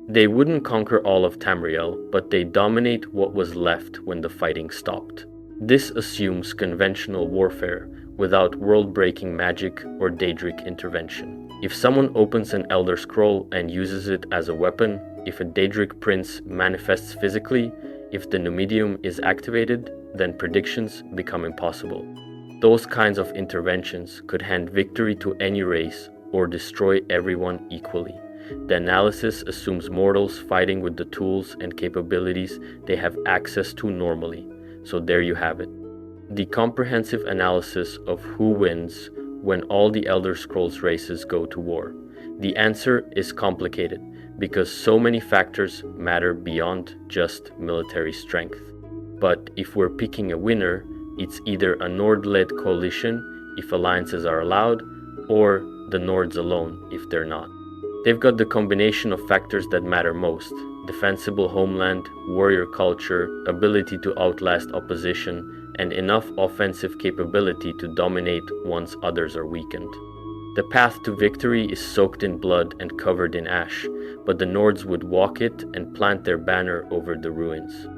They wouldn't conquer all of Tamriel, but they dominate what was left when the fighting stopped. This assumes conventional warfare without world-breaking magic or Daedric intervention. If someone opens an Elder Scroll and uses it as a weapon, if a Daedric prince manifests physically, if the Numidium is activated, then predictions become impossible. Those kinds of interventions could hand victory to any race or destroy everyone equally. The analysis assumes mortals fighting with the tools and capabilities they have access to normally. So there you have it. The comprehensive analysis of who wins when all the Elder Scrolls races go to war. The answer is complicated because so many factors matter beyond just military strength. But if we're picking a winner, it's either a Nord-led coalition if alliances are allowed, or the Nords alone if they're not. They've got the combination of factors that matter most: defensible homeland, warrior culture, ability to outlast opposition, and enough offensive capability to dominate once others are weakened. The path to victory is soaked in blood and covered in ash, but the Nords would walk it and plant their banner over the ruins.